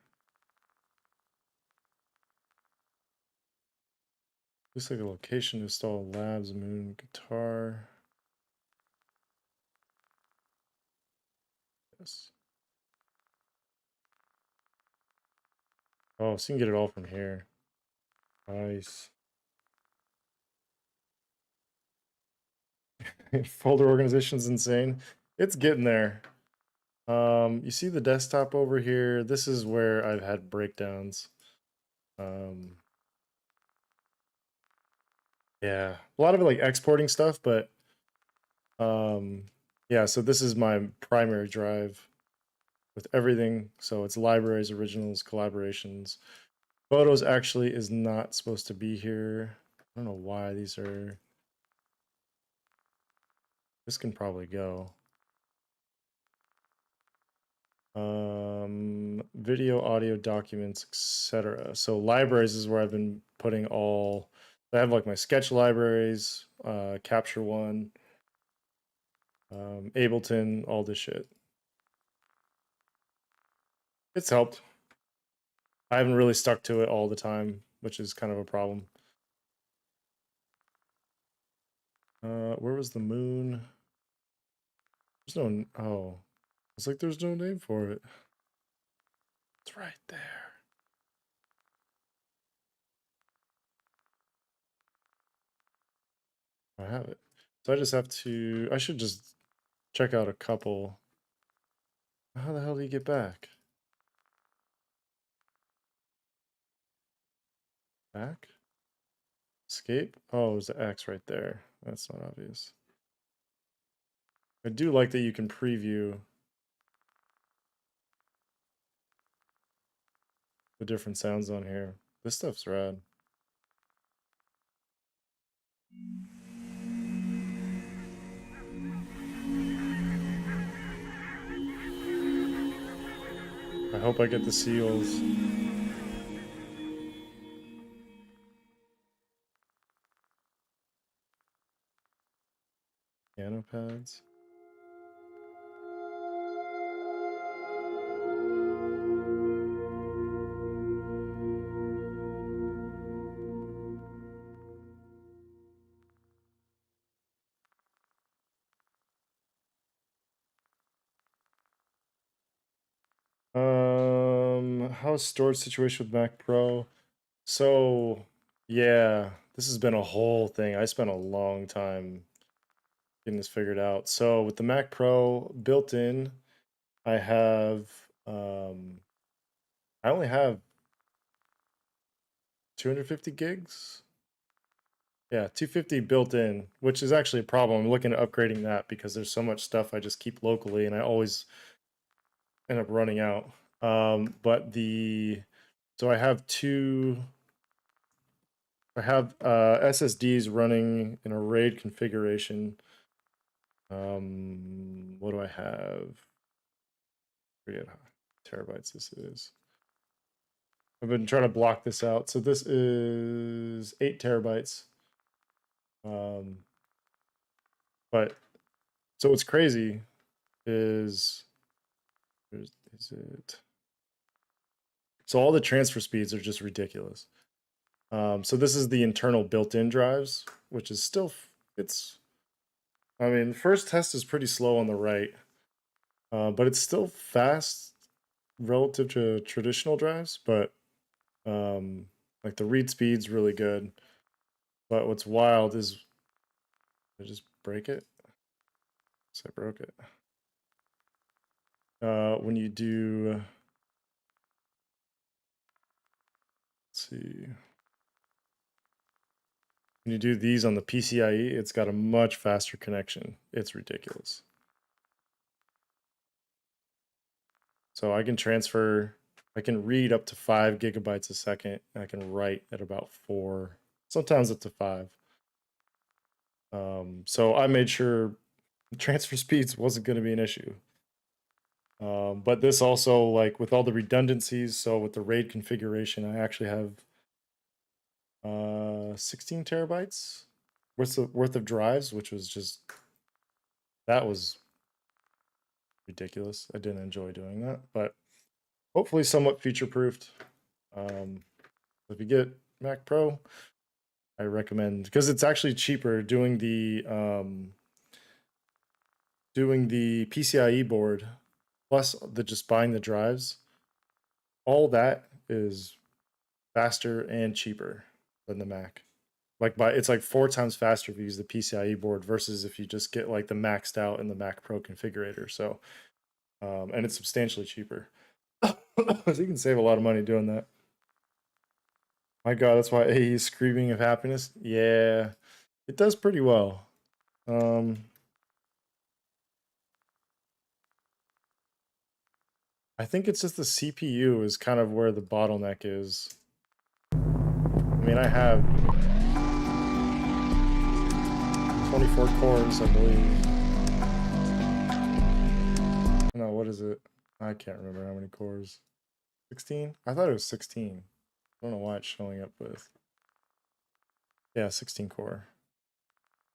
[SPEAKER 1] Looks like a location to install labs, moon, guitar. Yes. Oh, so you can get it all from here. Nice. Folder organization is insane. It's getting there. You see the desktop over here? This is where I've had breakdowns. Yeah, a lot of it like exporting stuff, but yeah, so this is my primary drive with everything. So it's libraries, originals, collaborations. Photos actually is not supposed to be here. I don't know why these are. This can probably go. Video, audio, documents, etc. So libraries is where I've been putting all. I have like my sketch libraries, Capture One, Ableton, all this shit. It's helped. I haven't really stuck to it all the time, which is kind of a problem. Where was the moon? There's no. Oh, it's like there's no name for it. It's right there. I have it. So I just have to. I should just check out a couple. How the hell do you get back? Back? Escape? Oh, there's the X right there. That's not obvious. I do like that you can preview the different sounds on here. This stuff's rad. I hope I get the seals. Piano pads. How's storage situation with Mac Pro? So, yeah, this has been a whole thing. I spent a long time getting this figured out. So with the Mac Pro built in, I have I only have 250 gigs. Yeah, 250 built in, which is actually a problem. I'm looking at upgrading that because there's so much stuff I just keep locally and I always end up running out. But so I have SSDs running in a RAID configuration. What do I have? Forget how terabytes this is. I've been trying to block this out. So this is 8 terabytes. But so what's crazy is it? So all the transfer speeds are just ridiculous. So this is the internal built-in drives, which is still I mean, the first test is pretty slow on the right. but it's still fast relative to traditional drives, but like the read speed's really good. But what's wild is I just break it. So I broke it. When you do, let's see, when you do these on the PCIe, it's got a much faster connection. It's ridiculous. So I can transfer, I can read up to 5 gigabytes a second. And I can write at about 4, sometimes up to 5. So I made sure transfer speeds wasn't going to be an issue. But this also, like with all the redundancies, so with the RAID configuration, I actually have 16 terabytes worth of drives, which was just, that was ridiculous. I didn't enjoy doing that, but hopefully somewhat future proofed. If you get Mac Pro, I recommend, because it's actually cheaper doing the PCIe board plus just buying the drives. All that is faster and cheaper than the Mac. Like it's like 4 times faster if you use the PCIe board versus if you just get like the maxed out in the Mac Pro configurator. So, and it's substantially cheaper. So you can save a lot of money doing that. My God, that's why AE is screaming of happiness. Yeah, it does pretty well. I think it's just the CPU is kind of where the bottleneck is. I mean, I have 24 cores, I believe. No, what is it? I can't remember how many cores. 16? I thought it was 16. I don't know why it's showing up with. Yeah, 16 core.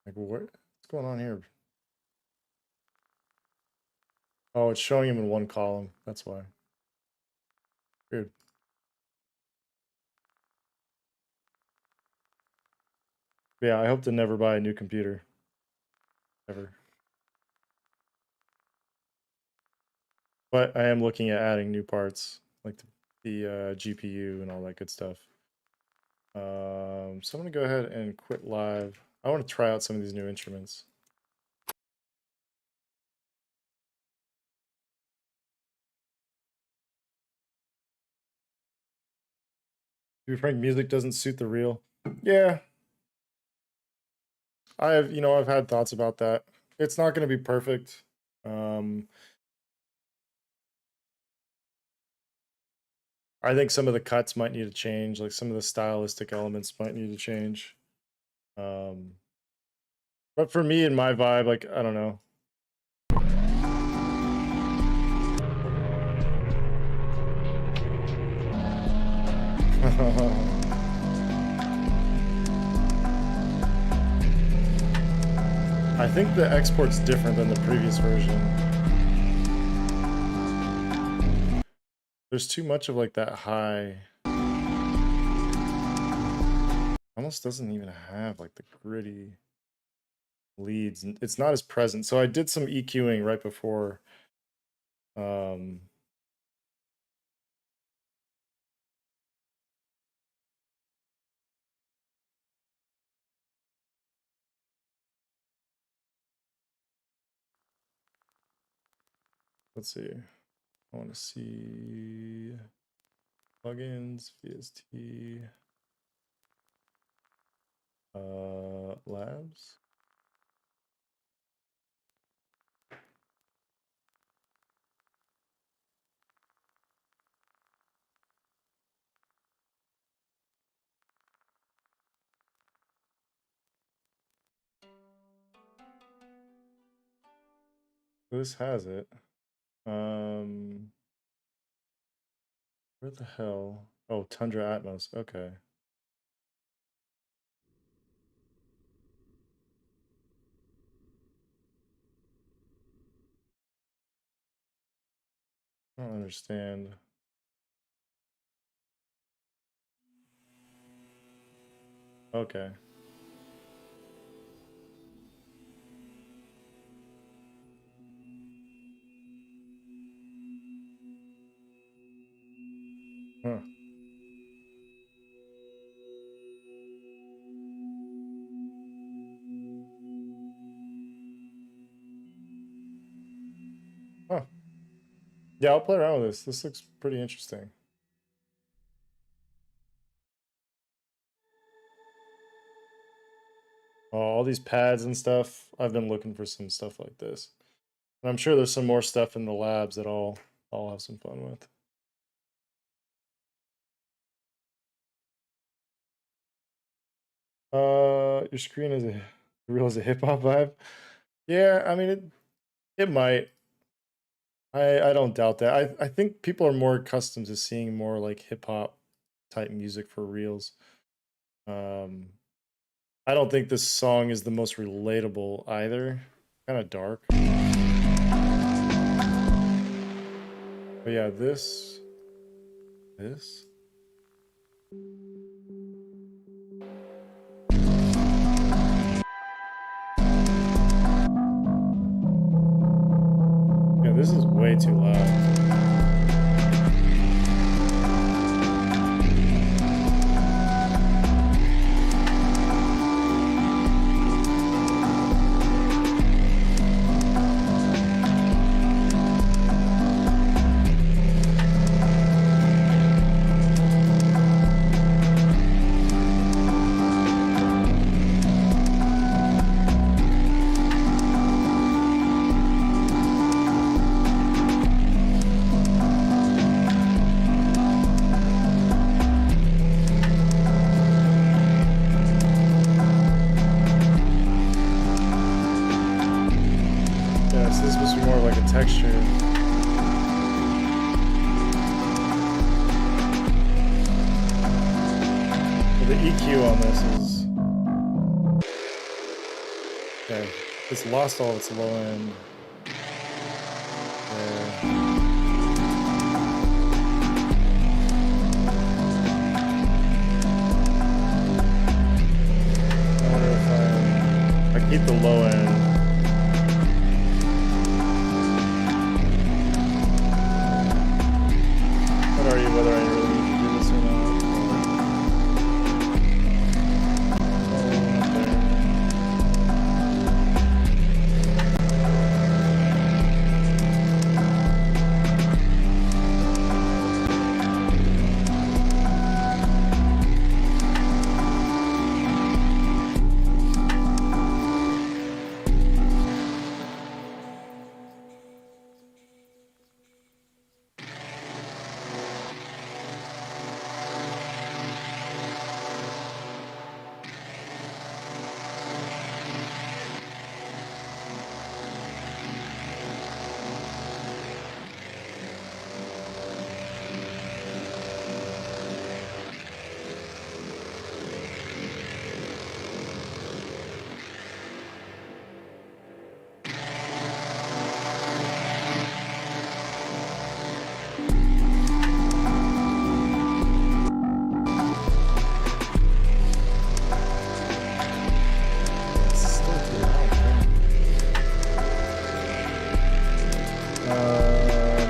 [SPEAKER 1] Like, what's going on here? Oh, it's showing him in one column. That's why. Weird. Yeah, I hope to never buy a new computer. Ever. But I am looking at adding new parts, like the GPU and all that good stuff. So I'm gonna go ahead and quit live. I want to try out some of these new instruments. To be frank, music doesn't suit the real. Yeah, I've had thoughts about that. It's not going to be perfect. I think some of the cuts might need to change, like some of the stylistic elements might need to change. But for me and my vibe, like, I don't know. I think the export's different than the previous version. There's too much of like that high. Almost doesn't even have like the gritty leads. It's not as present. So I did some EQing right before. Let's see. I want to see plugins, VST, labs. This has it. Where the hell? Oh, Tundra Atmos. Okay. I don't understand. Okay. Yeah, I'll play around with this. This looks pretty interesting. Oh, all these pads and stuff. I've been looking for some stuff like this. And I'm sure there's some more stuff in the labs that I'll have some fun with. Your screen is a real as a hip hop vibe. Yeah, I mean it might. I don't doubt that. I think people are more accustomed to seeing more like hip hop type music for reels. Um, I don't think this song is the most relatable either. Kind of dark. But yeah, this. Yeah, this is way too loud. Yeah, so this is supposed to be more of like a texture. The EQ on this is okay. It's lost all its low end. Yeah. I wonder if I keep the low end. What are you? Whether I really need to do this or not?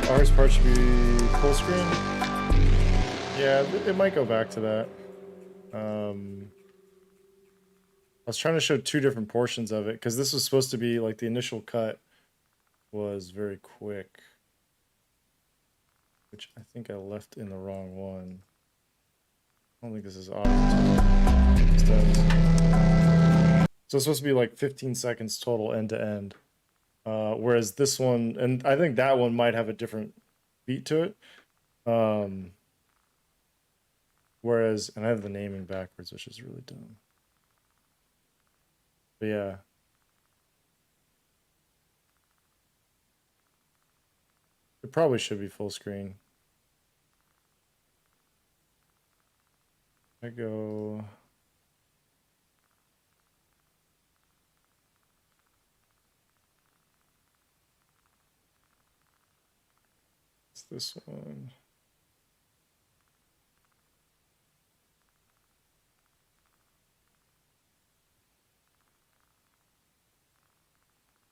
[SPEAKER 1] Ours part should be full screen. Yeah, it might go back to that. I was trying to show two different portions of it because this was supposed to be like the initial cut was very quick, which I think I left in the wrong one. I don't think this is audio. So it's supposed to be like 15 seconds total end to end. Whereas this one, and I think that one might have a different beat to it. Whereas, and I have the naming backwards, which is really dumb. But yeah. It probably should be full screen. I go. It's this one.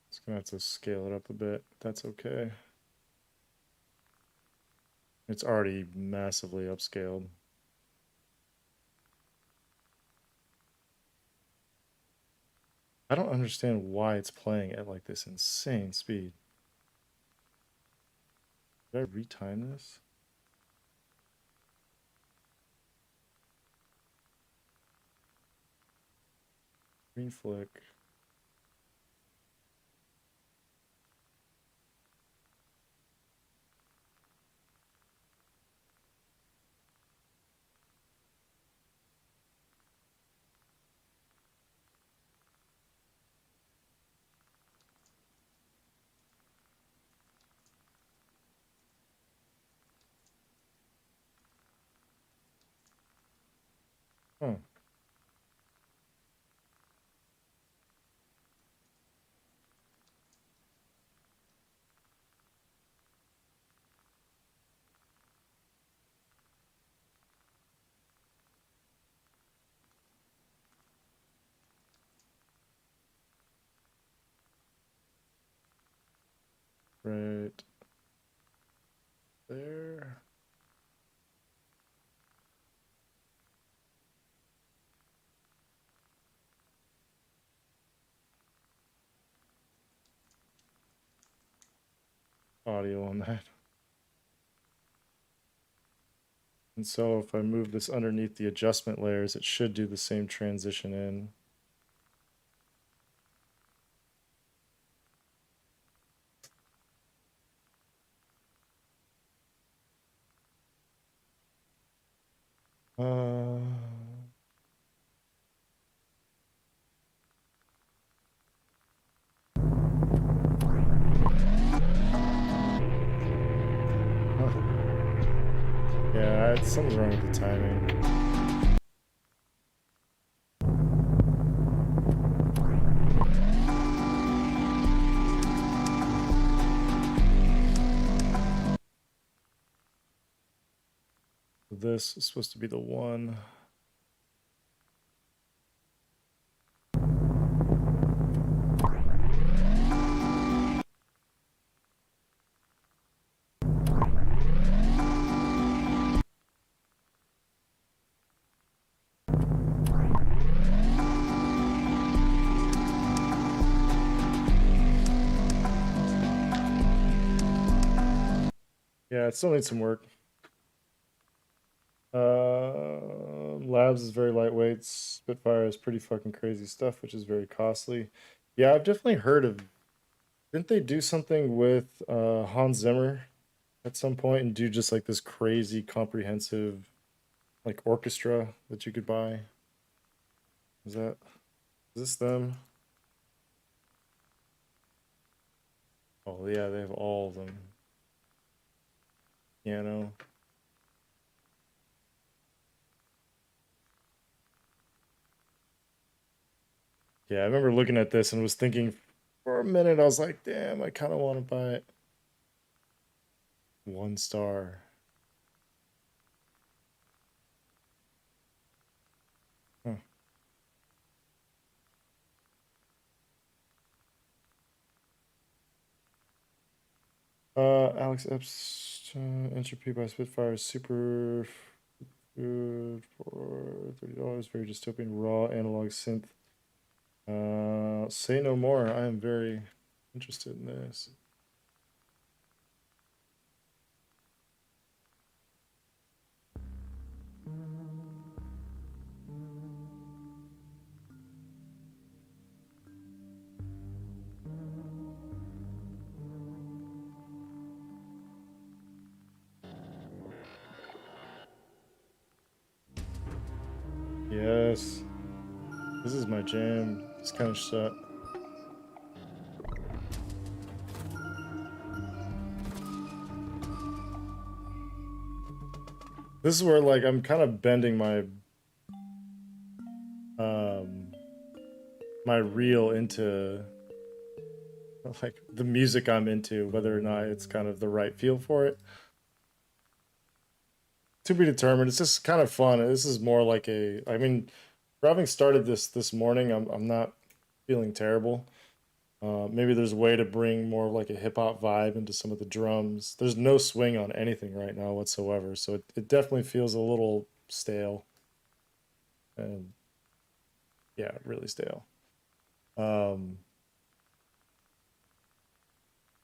[SPEAKER 1] It's gonna have to scale it up a bit. That's okay. It's already massively upscaled. I don't understand why it's playing at like this insane speed. Did I retime this? Green flick. Huh. Right there. Audio on that. And so if I move this underneath the adjustment layers, it should do the same transition in. Uh, yeah, something's wrong with the timing. This is supposed to be the one. Yeah, it still needs some work. Labs is very lightweight. Spitfire is pretty fucking crazy stuff, which is very costly. Yeah, I've definitely heard of. Didn't they do something with Hans Zimmer at some point and do just like this crazy comprehensive like orchestra that you could buy? Is this them? Oh yeah, they have all of them. Piano. Yeah, I remember looking at this and was thinking for a minute, I was like, damn, I kind of want to buy it. 1 star. Huh. Alex Epps entropy by Spitfire is super good for $30. Very dystopian raw analog synth. Say no more. I am very interested in this. Yes. This is my jam. This kind of shit. This is where like I'm kind of bending my my reel into like the music I'm into, whether or not it's kind of the right feel for it. To be determined. It's just kind of fun. This is more like I mean, for having started this morning, I'm not feeling terrible. Maybe there's a way to bring more of like a hip hop vibe into some of the drums. There's no swing on anything right now whatsoever, so it definitely feels a little stale. And yeah, really stale. But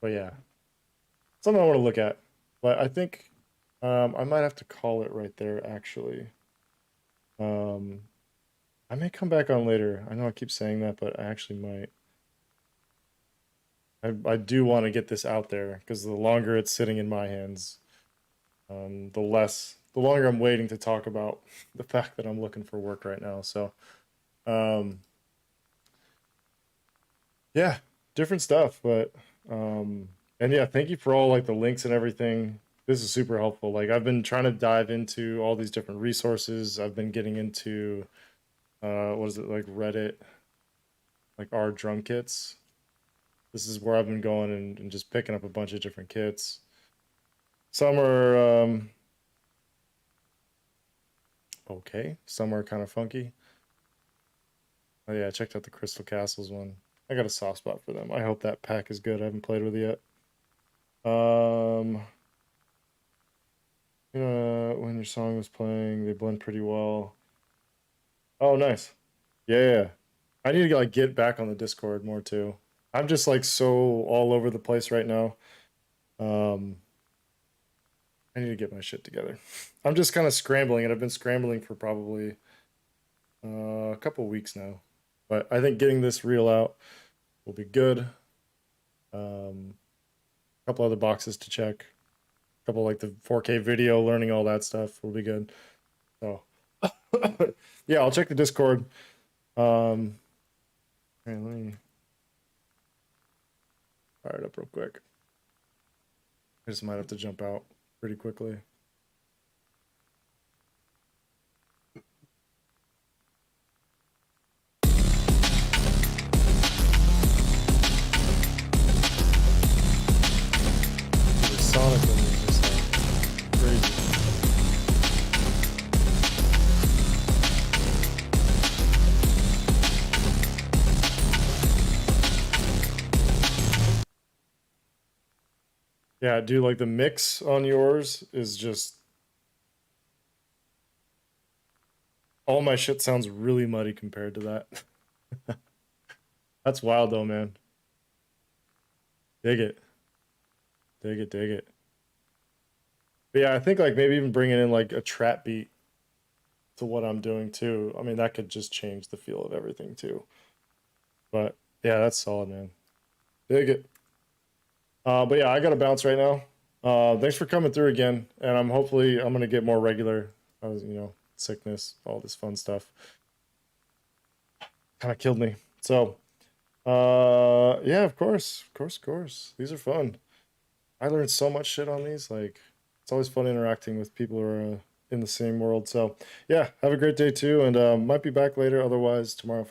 [SPEAKER 1] yeah, something I want to look at. But I think I might have to call it right there, actually. I may come back on later. I know I keep saying that, but I actually might. I do want to get this out there because the longer it's sitting in my hands, the longer I'm waiting to talk about the fact that I'm looking for work right now. So, yeah, different stuff, but and yeah, thank you for all like the links and everything. This is super helpful. Like I've been trying to dive into all these different resources. I've been getting into what is it, like Reddit, like our drum kits. This is where I've been going and just picking up a bunch of different kits. Some are okay, some are kind of funky. Oh yeah, I checked out the Crystal Castles one. I got a soft spot for them. I hope that pack is good. I haven't played with it yet. When your song was playing, they blend pretty well. Oh, nice. Yeah. I need to like get back on the Discord more too. I'm just like so all over the place right now. I need to get my shit together. I'm just kind of scrambling, and I've been scrambling for probably a couple weeks now. But I think getting this reel out will be good. A couple other boxes to check. A couple like the 4K video, learning all that stuff will be good. So yeah, I'll check the Discord. Let me fire it up real quick. I just might have to jump out pretty quickly. The Sonic one is just like crazy. Yeah, dude, like the mix on yours is just all my shit sounds really muddy compared to that. That's wild though, man. Dig it. Dig it, dig it. But yeah, I think like maybe even bringing in like a trap beat to what I'm doing too. I mean, that could just change the feel of everything too. But yeah, that's solid, man. Dig it. But yeah, I gotta bounce right now. Thanks for coming through again, and I'm gonna get more regular. Sickness, all this fun stuff, kind of killed me. So, yeah, of course. These are fun. I learned so much shit on these. Like, it's always fun interacting with people who are in the same world. So, yeah, have a great day too, and might be back later. Otherwise, tomorrow.